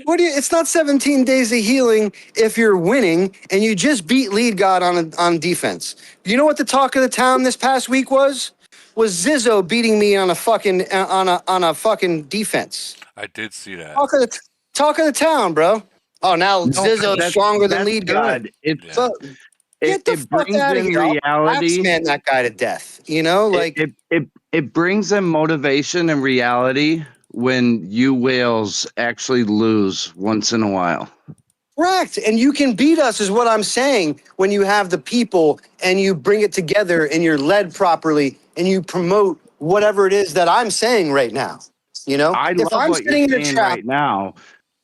E: What do you? It's not 17 days of healing if you're winning and you just beat Lead God on defense. You know what the talk of the town this past week was? Was Zizzo beating me on a fucking defense?
A: I did see that.
E: Talk of the town, bro. Oh, now
J: No,
E: Zizzo's stronger than
J: that's
E: Lead God.
J: good. It,
A: Yeah.
E: So get the
J: it
E: fuck
J: brings
E: out of
J: in
E: here! I'll
J: reality.
E: man that guy to death. You know, like
J: It brings in motivation and reality when you whales actually lose once in a while.
E: correct. And you can beat us, is what I'm saying, when you have the people and you bring it together and you're led properly and you promote whatever it is that I'm saying right now. You know,
J: I
E: if
J: love
E: I'm
J: what you're
E: sitting in a
J: saying
E: trap,
J: right now,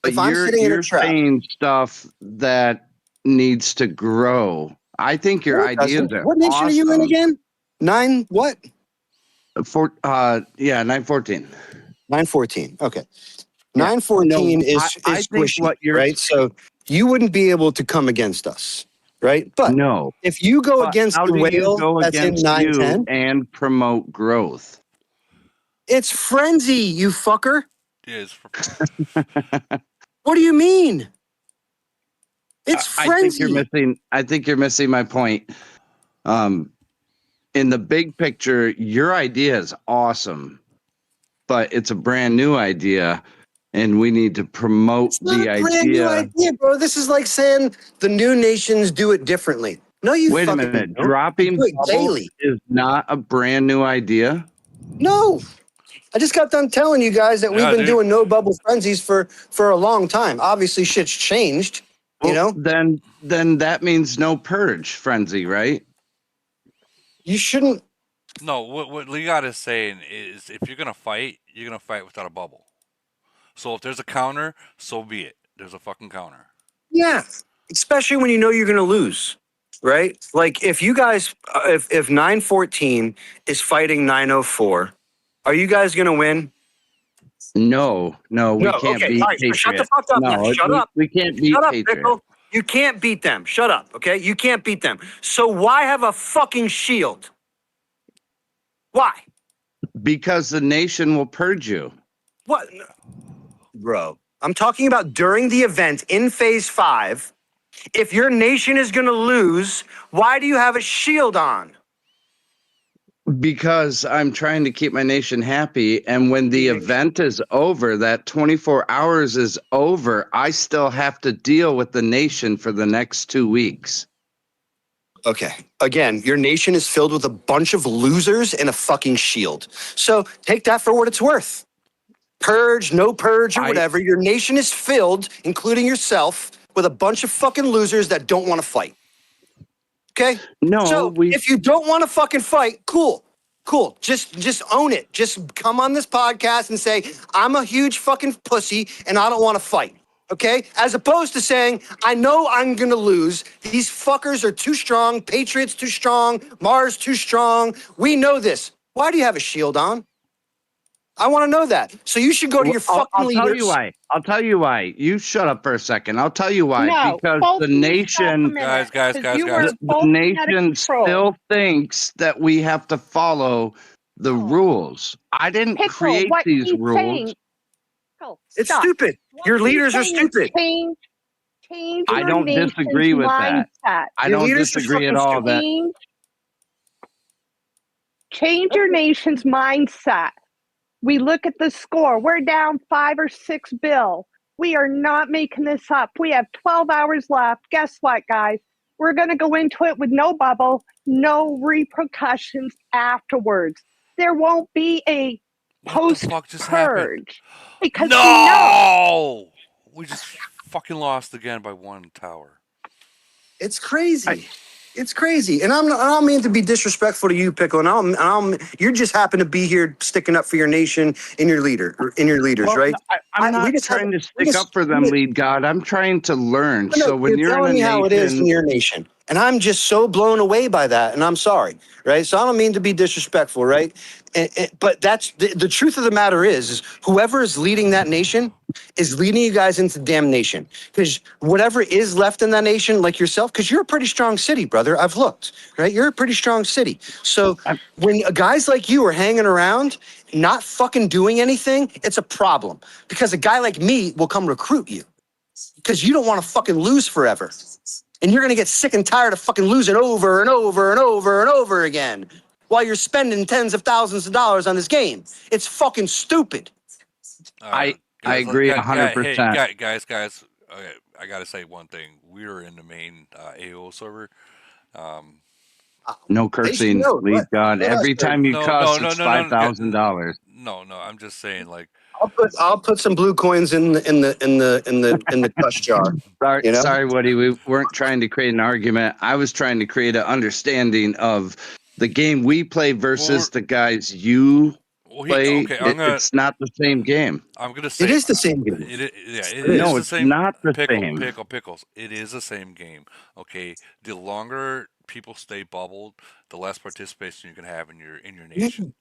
J: but
E: if I'm sitting in a
J: you're
E: trap,
J: saying stuff that needs to grow. I think your
E: no, it
J: ideas
E: doesn't.
J: are
E: What nation are you in
J: awesome.
E: again? 9 what?
J: 914.
E: 914. Okay.
J: Yeah.
E: 914
J: No,
E: is
J: I think
E: squishy,
J: what you're
E: right? So you wouldn't be able to come against us, right? But
J: no.
E: if you go
J: But
E: against
J: how
E: the
J: do you
E: whale
J: go
E: that's in
J: against you
E: 910,
J: and promote growth?
E: it's frenzy, you fucker.
A: It is.
E: What do you mean? It's
J: I think you're
E: frenzy.
J: missing. I think you're missing my point. In the big picture, your idea is awesome, but it's a brand new idea, and we need to promote
E: It's not
J: the
E: a brand new
J: idea.
E: idea, bro. This is like saying the new nations do it differently. No, you
J: Wait a
E: fucking
J: minute.
E: don't. You
J: Dropping
E: do it
J: bubbles
E: daily.
J: is not a brand new idea.
E: No. I just got done telling you guys that we've
A: Yeah,
E: been
A: dude.
E: doing no bubble frenzies for a long time. Obviously, shit's changed, you
J: Well,
E: know?
J: then that means no purge frenzy, right?
E: You shouldn't.
A: No, what Legot is saying is if you're gonna fight without a bubble. So if there's a counter, so be it. There's a fucking counter.
E: Yeah. Especially when you know you're going to lose, right? Like if you guys, if 914 is fighting 904, are you guys going to win?
J: No, we can't
M: Okay.
J: beat
M: All right. So shut the
J: Patriot.
M: fuck up.
J: No,
M: Shut up.
J: we can't beat
M: Shut up,
J: Patriot.
M: Pickle. You can't beat them. Shut up. Okay. You can't beat them. So why have a fucking shield? Why?
J: Because the nation will purge you.
M: What? Bro, I'm talking about during the event in phase 5. If your nation is going to lose, why do you have a shield on?
J: Because I'm trying to keep my nation happy. And when the event is over, that 24 hours is over, I still have to deal with the nation for the next 2 weeks.
M: Okay. Again, your nation is filled with a bunch of losers and a fucking shield. So take that for what it's worth. Purge, no purge, or whatever. Your nation is filled, including yourself, with a bunch of fucking losers that don't want to fight. Okay?
J: No,
M: so if you don't want to fucking fight, cool. Just own it. Just come on this podcast and say, I'm a huge fucking pussy and I don't want to fight. Okay? As opposed to saying, I know I'm gonna lose. These fuckers are too strong, Patriots too strong, Mars too strong. We know this. Why do you have a shield on? I want to know that. So you should go to your fucking
J: I'll
M: leaders.
J: tell you why. I'll tell you why. You shut up for a second. I'll tell you why.
N: No,
J: because
N: both
J: the
N: of you stop a
J: nation,
N: minute,
A: Guys,
N: 'cause you were
J: the
N: both getting out of
J: nation
N: control.
J: still thinks that we have to follow the rules. I didn't
N: Pickle,
J: create
N: what
J: these
N: he's
J: rules.
N: saying. Pickle,
M: It's
N: stop.
M: stupid.
N: What
M: Your
N: he's
M: leaders are
N: saying is
M: stupid.
N: Change
J: I
N: your
J: don't
N: nation's
J: disagree with that.
N: mindset.
J: I
M: Your
J: don't
M: leaders are
J: disagree at
M: fucking
J: all that
N: Change your nation's mindset. We look at the score. We're down 5 or 6 bill. We are not making this up. We have 12 hours left. Guess what, guys? We're going to go into it with no bubble, no repercussions afterwards. There won't be a post purge because we know.
A: We just fucking lost again by 1 tower.
M: It's crazy. It's crazy. And I don't mean to be disrespectful to you, Pickle. And you just happen to be here sticking up for your nation and your leaders,
J: Well,
M: right?
J: I'm not trying to stick up for them, lead God. I'm trying to learn. So when
M: you're
J: you're in
M: telling
J: a
M: me how it is in
J: nation,
M: your nation. And I'm just so blown away by that. And I'm sorry, right? So I don't mean to be disrespectful, right? But that's the truth of the matter is whoever is leading that nation is leading you guys into damnation. Because whatever is left in that nation, like yourself, because you're a pretty strong city, brother. I've looked, right? You're a pretty strong city. So when guys like you are hanging around, not fucking doing anything, it's a problem. Because a guy like me will come recruit you. Because you don't want to fucking lose forever. And you're going to get sick and tired of fucking losing over and over and over and over again while you're spending tens of thousands of dollars on this game. It's fucking stupid.
J: I agree 100%.
A: Hey, guys. Okay, I gotta say one thing. We're in the main AO server.
J: No cursing, lead God. Every time you cuss, it's $5,000.
A: No. I'm just saying, like,
M: I'll put some blue coins in the cuss jar.
J: Sorry, Woody. We weren't trying to create an argument. I was trying to create an understanding of the game we play versus the guys you play. It's not the same game.
A: I'm gonna say
M: it is the same game.
A: It is
J: No,
A: the
J: it's
A: same.
J: not the same.
A: Pickles. It is the same game. Okay, the longer people stay bubbled, the less participation you can have in your nation.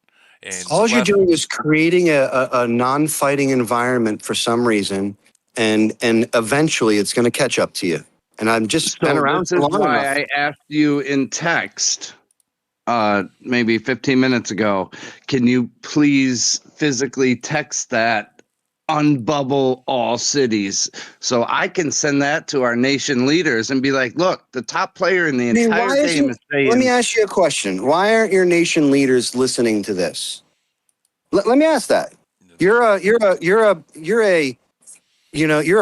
A: And
M: all you're doing is creating a non-fighting environment for some reason, and eventually it's going to catch up to you. And I'm just been around
J: for long enough.
M: enough.
J: I asked you in text maybe 15 minutes ago, can you please physically text that, unbubble all cities, so I can send that to our nation leaders and be like, look, the top player in the entire game is saying.
M: Let me ask you a question. Why aren't your nation leaders listening to this? Let me ask that. You're a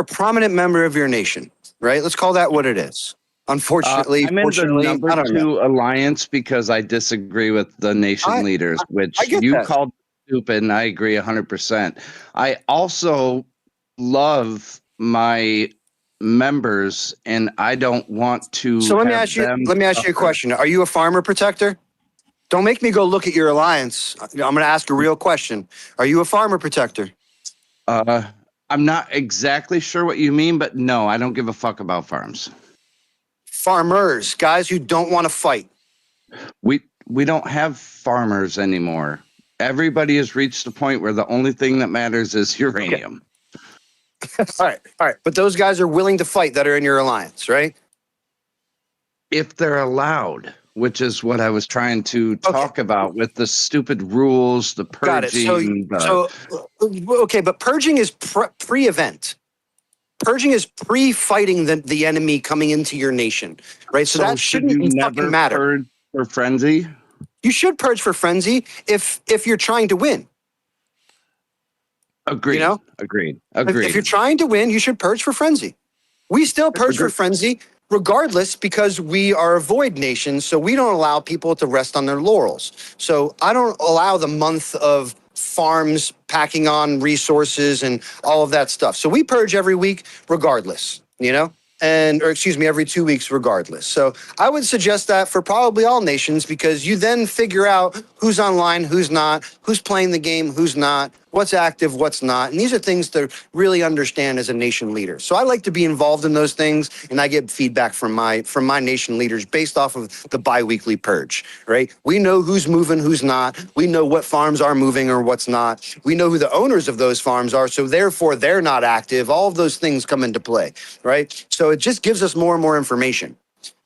M: prominent member of your nation, right? Let's call that what it is. Unfortunately,
J: I'm in the number 2 alliance because I disagree with the nation leaders, which you called stupid, and I agree 100%. I also love my members, and I don't want to.
M: So let me ask you a question. Are you a farmer protector? Don't make me go look at your alliance. I'm going to ask a real question. Are you a farmer protector?
J: I'm not exactly sure what you mean, but no, I don't give a fuck about farms.
M: Farmers, guys who don't want to fight.
J: We don't have farmers anymore. Everybody has reached the point where the only thing that matters is uranium.
M: All right. But those guys are willing to fight that are in your alliance, right?
J: If they're allowed, which is what I was trying to talk about with the stupid rules, the
M: Got it.
J: purging.
M: Okay, but purging is pre-event. Purging is pre-fighting the enemy coming into your nation, right? So that
J: should
M: shouldn't
J: you
M: fucking
J: never
M: matter.
J: purge for frenzy?
M: You should purge for frenzy if you're trying to win.
J: Agreed.
M: You know?
J: Agreed.
M: If you're trying to win, you should purge for frenzy. We still purge for frenzy regardless because we are a void nation, so we don't allow people to rest on their laurels. So I don't allow the month of farms packing on resources and all of that stuff. So we purge every week regardless, you know? Every 2 weeks regardless. So I would suggest that for probably all nations because you then figure out who's online, who's not, who's playing the game, who's not, what's active, what's not. And these are things to really understand as a nation leader. So I like to be involved in those things and I get feedback from my nation leaders based off of the bi-weekly purge, right? We know who's moving, who's not. We know what farms are moving or what's not. We know who the owners of those farms are, so therefore they're not active. All of those things come into play, right? So it just gives us more and more information.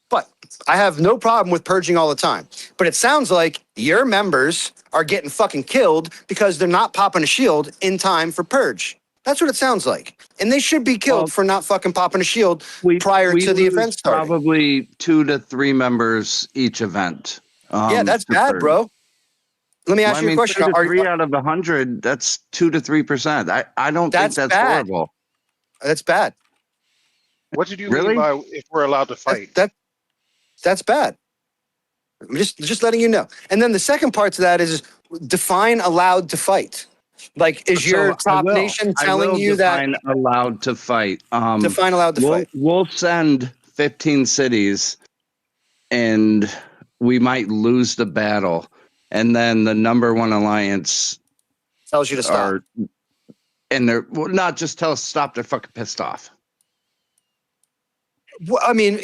M: But I have no problem with purging all the time. But it sounds like your members are getting fucking killed because they're not popping a shield in time for purge. That's what it sounds like. And they should be killed for not fucking popping a shield prior to the event starting.
J: Probably 2 to 3 members each event.
M: Yeah, that's bad, bro. Let me ask you a question.
J: 2 to 3 out of 100, that's 2 to 3%. I don't think that's
M: bad.
J: horrible.
M: That's bad.
L: What did you mean by if we're allowed to fight?
M: That's bad. I'm just letting you know. And then the second part to that is define allowed to fight. Like, is your top nation telling you that?
J: Define allowed to fight.
M: Define allowed to fight.
J: We'll send 15 cities and we might lose the battle. And then the number one alliance
M: tells you to stop.
J: And they're not just tell us to stop, they're fucking pissed off.
M: Well, I mean,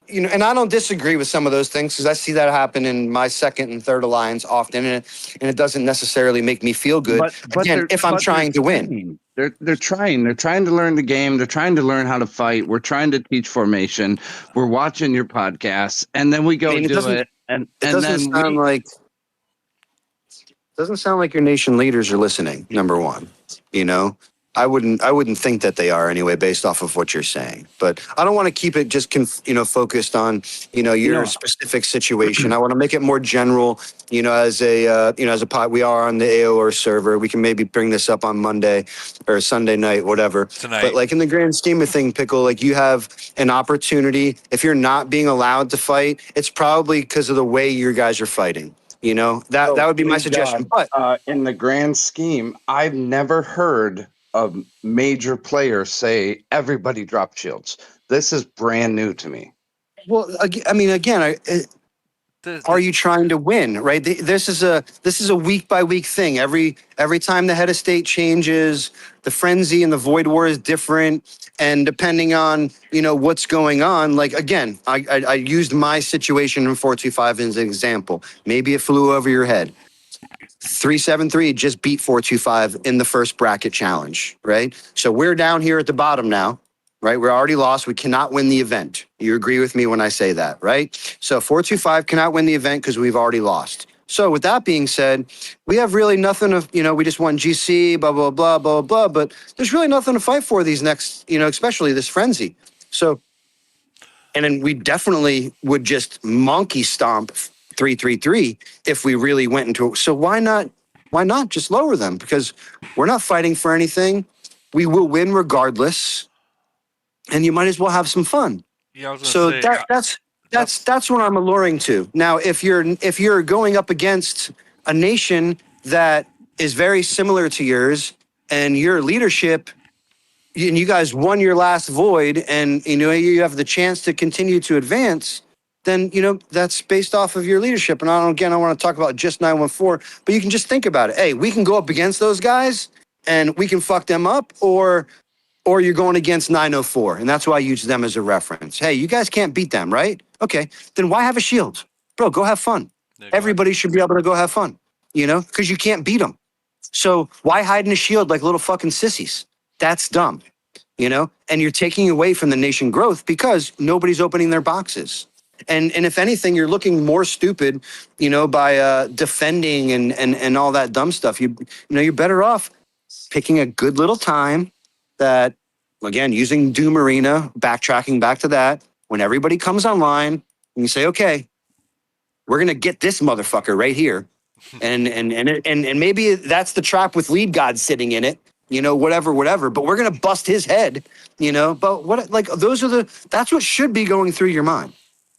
M: and I don't disagree with some of those things because I see that happen in my second and third alliance often, and it doesn't necessarily make me feel good. But again, if I'm trying to win.
J: They're trying to learn the game. They're trying to learn how to fight. We're trying to teach formation. We're watching your podcasts, and then we go do it. And
M: it doesn't sound like your nation leaders are listening. Number one, I wouldn't think that they are anyway, based off of what you're saying. But I don't want to keep it just focused on your specific situation. I want to make it more general. As a pod, we are on the AOR server. We can maybe bring this up on Monday or Sunday night, whatever.
A: Tonight.
M: But like in the grand scheme of things, Pickle, like you have an opportunity. If you're not being allowed to fight, it's probably because of the way you guys are fighting. That would be my suggestion. But
J: in the grand scheme, I've never heard a major player say everybody drop shields. This is brand new to me.
M: Well, I mean, again, are you trying to win? Right. This is a week by week thing. Every time the head of state changes, the frenzy and the void war is different. And depending on what's going on, like again, I used my situation in 425 as an example. Maybe it flew over your head. 373 just beat 425 in the first bracket challenge, right? So we're down here at the bottom now, right? We're already lost. We cannot win the event. You agree with me when I say that, right? So 425 cannot win the event because we've already lost. So with that being said, we have really nothing of, we just won GC, blah, blah, blah, blah, blah, but there's really nothing to fight for these next, especially this frenzy. So, and then we definitely would just monkey stomp 333 if we really went into it. So why not just lower them? Because we're not fighting for anything. We will win regardless. And you might as well have some fun.
A: Yeah, I was gonna say,
M: that's what I'm alluring to. Now, if you're going up against a nation that is very similar to yours and your leadership and you guys won your last void and you have the chance to continue to advance, then, that's based off of your leadership. And I want to talk about just 914, but you can just think about it. Hey, we can go up against those guys and we can fuck them up, or you're going against 904. And that's why I use them as a reference. Hey, you guys can't beat them, right? Okay, then why have a shield? Bro, go have fun. Everybody should be able to go have fun. because you can't beat them. So why hide in a shield like little fucking sissies? That's dumb, and you're taking away from the nation growth because nobody's opening their boxes. And if anything, you're looking more stupid, by defending and all that dumb stuff. You're better off picking a good little time that, again, using Doom Arena, backtracking back to that, when everybody comes online, and you say, okay, we're gonna get this motherfucker right here, and maybe that's the trap with Lead God sitting in it, whatever. But we're gonna bust his head, But what, like, that's what should be going through your mind,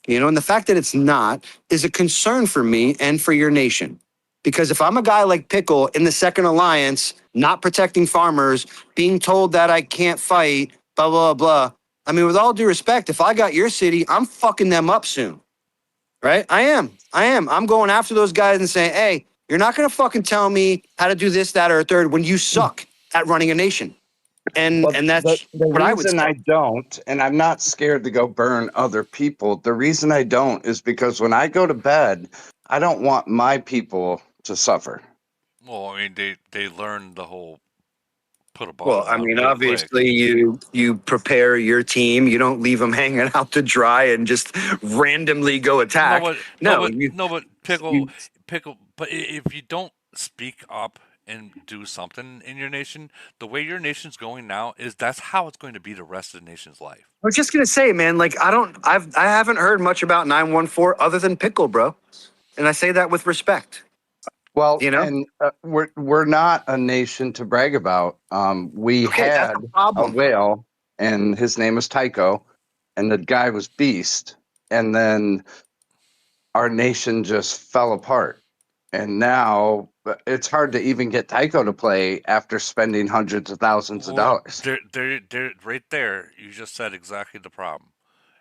M: And the fact that it's not is a concern for me and for your nation. Because if I'm a guy like Pickle in the Second Alliance, not protecting farmers, being told that I can't fight, blah, blah, blah. I mean, with all due respect, if I got your city, I'm fucking them up soon. Right? I am. I'm going after those guys and saying, hey, you're not going to fucking tell me how to do this, that, or a third when you suck at running a nation. And
J: Well, the,
M: that's
J: the
M: what I would
J: reason
M: say.
J: I don't, and I'm not scared to go burn other people, the reason I don't is because when I go to bed, I don't want my people to suffer.
A: Well, I mean, they learned the whole put a
M: Well,
A: bubble
M: I
A: out
M: mean,
A: real quick.
M: obviously, you prepare your team. You don't leave them hanging out to dry and just randomly go
A: No,
M: attack.
A: but no,
M: No,
A: but no, but
M: you
A: pickle. But if you don't speak up and do something in your nation, the way your nation's going now is that's how it's going to be the rest of the nation's life.
M: I was just gonna say, man, like I haven't heard much about 914 other than Pickle, bro, and I say that with respect.
J: Well,
M: You know,
J: and we're not a nation to brag about. We
M: okay, that's
J: had
M: a
J: a
M: problem.
J: whale, and his name was Tycho, and the guy was Beast, and then our nation just fell apart. And now it's hard to even get Tycho to play after spending hundreds of thousands of
A: Well,
J: dollars.
A: right there. You just said exactly the problem.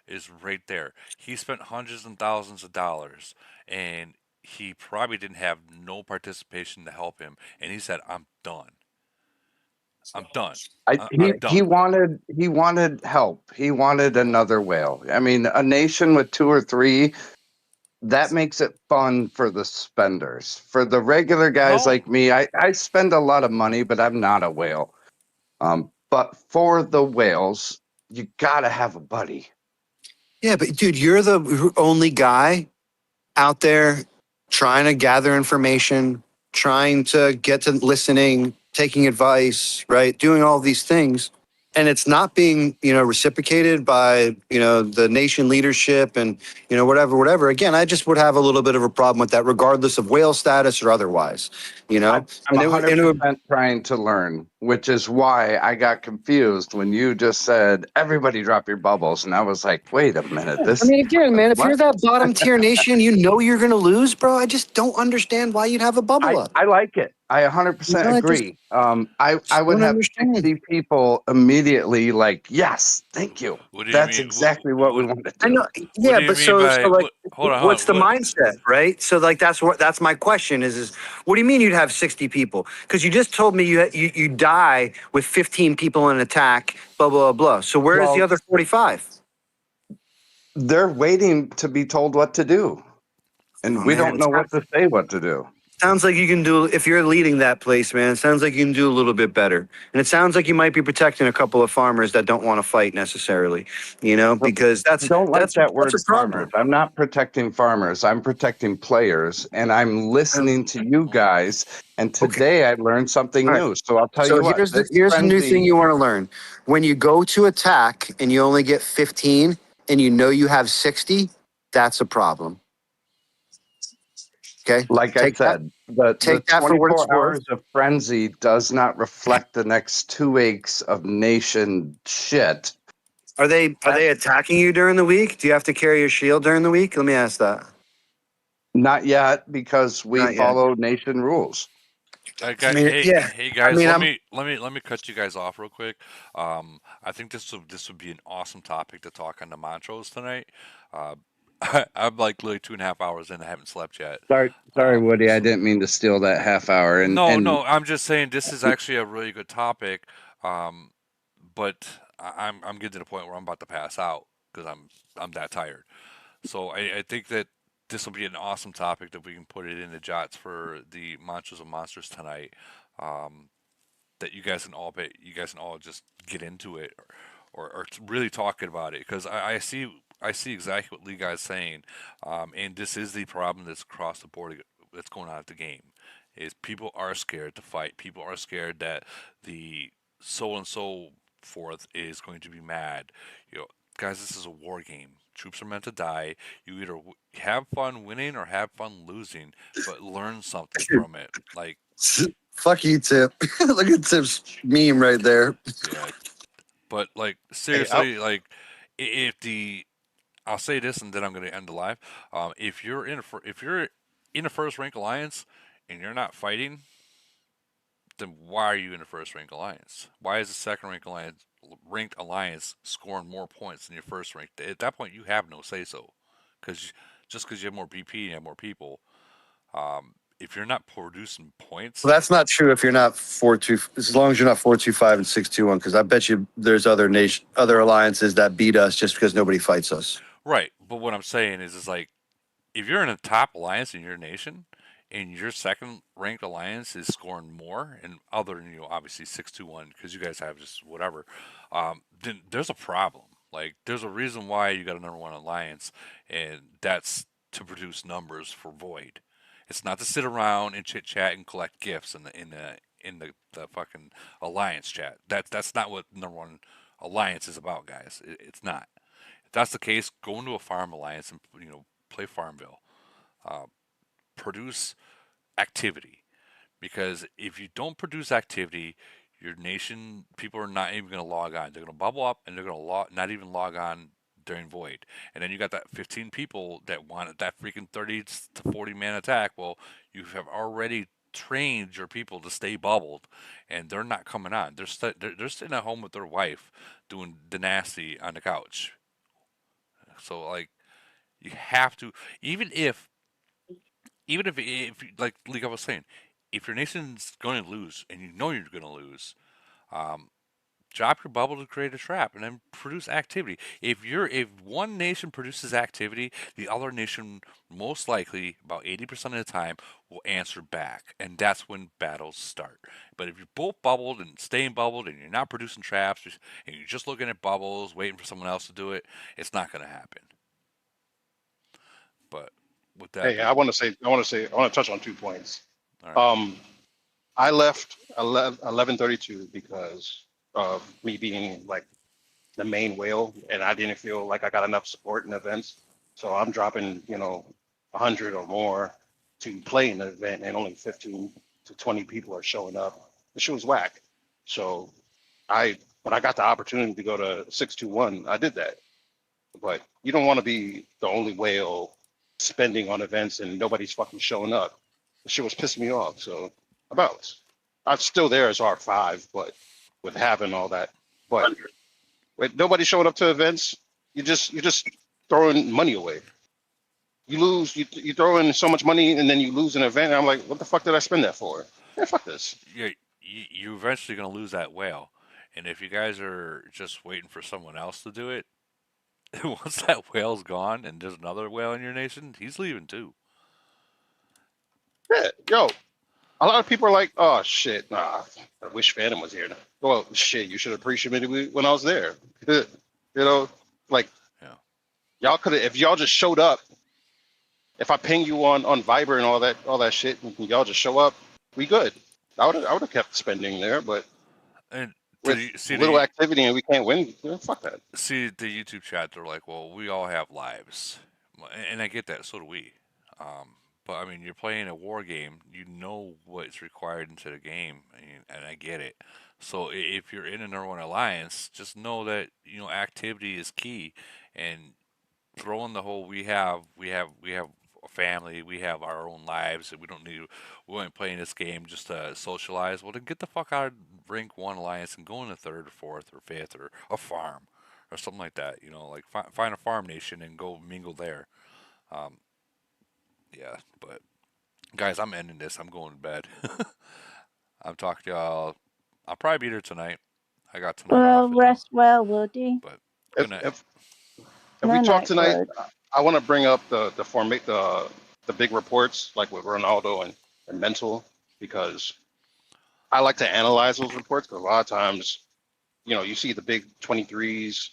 A: Is right there. He spent hundreds and thousands of dollars, and he probably didn't have no participation to help him. And he said, "I'm done. I'm done.
J: I,
A: I'm
J: he he
A: done."
J: wanted he wanted help. He wanted another whale. I mean, a nation with two or three, that makes it fun for the spenders. For the regular guys
A: No,
J: like me, I spend a lot of money, but I'm not a whale. But for the whales, you gotta have a buddy.
M: Yeah, but dude, you're the only guy out there trying to gather information, trying to get to listening, taking advice, right? Doing all these things. And it's not being, reciprocated by, the nation leadership and, whatever. Again, I just would have a little bit of a problem with that, regardless of whale status or otherwise,
J: I'm
M: And
J: a
M: it would,
J: hundred
M: and it would
J: percent trying to learn, which is why I got confused when you just said everybody drop your bubbles, and I was like, wait a minute,
M: I
J: this
M: mean, again, man, if
J: what?
M: you're that bottom tier nation, you're going to lose, bro. I just don't understand why you'd have a bubble up.
J: I like it. I 100%
M: I just
J: agree. I would
M: don't
J: have
M: understand.
J: 60 people immediately like, yes, thank you.
A: what do you
J: That's
A: mean?
J: exactly what we want to
M: I
J: do.
M: know,
A: What
M: yeah,
A: do you
M: but
A: mean
M: so
A: by
M: like,
A: what? Hold on, hold
M: what's
A: on.
M: the
A: What?
M: mindset, right? So like, that's my question is what do you mean you'd have 60 people? Because you just told me you die with 15 people in an attack, blah blah blah. So where is the
J: Well,
M: other 45?
J: they're waiting to be told what to do,
M: Oh
J: and we
M: man,
J: don't know what to say what to do.
M: sounds like you can do, if you're leading that place, man, it sounds like you can do a little bit better. And it sounds like you might be protecting a couple of farmers that don't want to fight necessarily, because
J: I don't like that
M: that's
J: word
M: a
J: farmers.
M: problem.
J: I'm not protecting farmers. I'm protecting players, and I'm
M: Um,
J: listening to you guys. And
M: okay.
J: today I learned something
M: All right.
J: new. So I'll tell
M: So
J: you what, this
M: here's the new thing
J: frenzy,
M: you want to learn. When you go to attack and you only get 15 and you have 60, that's a problem. Okay?
J: like I said, the
M: Take that for what it's
J: 24
M: worth.
J: hours of frenzy does not reflect the next 2 weeks of nation shit.
M: Are they attacking you during the week? Do you have to carry your shield during the week? Let me ask that.
J: Not yet, because we
M: Not yet.
J: follow nation rules.
M: I mean, yeah.
A: Hey
M: I
A: guys,
M: mean,
A: let me cut you guys off real quick. I think this would be an awesome topic to talk on the Montrose tonight. Uh, I'm like literally 2.5 hours in. I haven't slept yet.
J: Sorry, Woody. I
A: So
J: didn't mean to steal that half hour.
A: no,
J: And
A: no, I'm just saying this is actually a really good topic. Um, but I'm getting to the point where I'm about to pass out because I'm that tired. So I think that this will be an awesome topic that we can put it in the jots for the Monsters of Monsters tonight. Um, that you guys can all just get into it, or really talking about it, because I see exactly what Lee Guy's saying, and this is the problem that's across the board that's going on at the game. Is people are scared to fight. People are scared that the so and so forth is going to be mad. You know, guys, this is a war game. Troops are meant to die. You either have fun winning or have fun losing, but learn something from it. Like,
M: Fuck you, Tip. Look at Tip's meme right there.
A: yeah, but like
L: Hey,
A: seriously, like if the I'll say this and then I'm going to end the live. If you're if you're in a first rank alliance and you're not fighting, then why are you in a first rank alliance? Why is the second ranked alliance scoring more points than your first rank? At that point, you have no say so, because just because you have more BP and you have more people, if you're not producing points,
M: Well, that's not true if you're not 4-2. As long as you're not 4-2-5 and 6-2-1, because I bet you there's other alliances that beat us just because nobody fights us.
A: right? But what I'm saying is like if you're in a top alliance in your nation and your second ranked alliance is scoring more, and other than obviously 6-2-1 because you guys have just whatever, then there's a problem. Like there's a reason why you got a number one alliance, and that's to produce numbers for Void. It's not to sit around and chit chat and collect gifts in the fucking alliance chat. That's not what number one alliance is about, guys. It's not. If that's the case, go into a farm alliance and play Farmville. Uh, produce activity, because if you don't produce activity, your nation people are not even going to log on. They're going to bubble up and they're going to not even log on during Void. And then you got that 15 people that want that freaking 30 to 40 man attack. Well, you have already trained your people to stay bubbled, and they're not coming on. They're sitting at home with their wife doing the nasty on the couch. So like you have to, even if like League was saying, if your nation's going to lose and you know you're going to lose, um, drop your bubble to create a trap and then produce activity. If one nation produces activity, the other nation most likely about 80% of the time will answer back, and that's when battles start. But if you're both bubbled and staying bubbled and you're not producing traps and you're just looking at bubbles waiting for someone else to do it, it's not going to happen. But with that
L: hey,
A: being,
L: I want to touch on 2 points.
A: all right.
L: I left 11:32 because of me being like the main whale, and I didn't feel like I got enough support in events. So I'm dropping, 100 or more to play in an event, and only 15 to 20 people are showing up. The shit was whack. So when I got the opportunity to go to 621, I did that. But you don't want to be the only whale spending on events and nobody's fucking showing up. The shit was pissing me off. So I bounced. I'm still there as R5, but with having all that. But with nobody showing up to events, you're just throwing money away. You lose, you throw in so much money and then you lose an event. And I'm like, what the fuck did I spend that for? Yeah, fuck this.
A: You're eventually going to lose that whale. And if you guys are just waiting for someone else to do it, once that whale's gone and there's another whale in your nation, he's leaving too.
L: Yeah, yo, a lot of people are like, oh shit, nah, I wish Phantom was here. Well, shit, you should appreciate me when I was there. You know, like
A: Yeah.
L: y'all could have, if y'all just showed up. If I ping you on Viber and all that shit, and y'all just show up, we good. I would have kept spending there, but
A: And
L: with little activity and we can't win, fuck that.
A: see the YouTube chat, they're like, well, we all have lives. And I get that, so do we. But I mean, you're playing a war game, you know what's required into the game, and I get it. So if you're in a number one alliance, just know that activity is key, and throwing the whole we have a family, we have our own lives, and we ain't playing this game just to socialize. Well, then get the fuck out of rank one alliance and go in the third or fourth or fifth or a farm or something like that. Like find a farm nation and go mingle there. Um, yeah, but guys, I'm ending this. I'm going to bed. I'm talking to y'all. I'll probably be there tonight. I got tonight
O: Well,
A: off,
O: rest well, Woody.
A: but good
L: If
A: night.
L: if, if we
O: Good
L: talk
O: night,
L: tonight,
O: Wood.
L: I want to bring up the big reports like with Ronaldo and mental, because I like to analyze those reports, because a lot of times, you see the big 23s,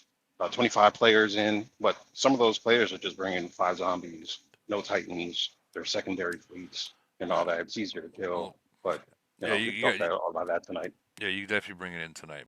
L: 25 players in, but some of those players are just bringing 5 zombies, no titans, their secondary fleets, and all that. It's easier to kill,
A: Well,
L: but
A: yeah,
L: we can talk about that tonight.
A: yeah, you definitely bring it in tonight.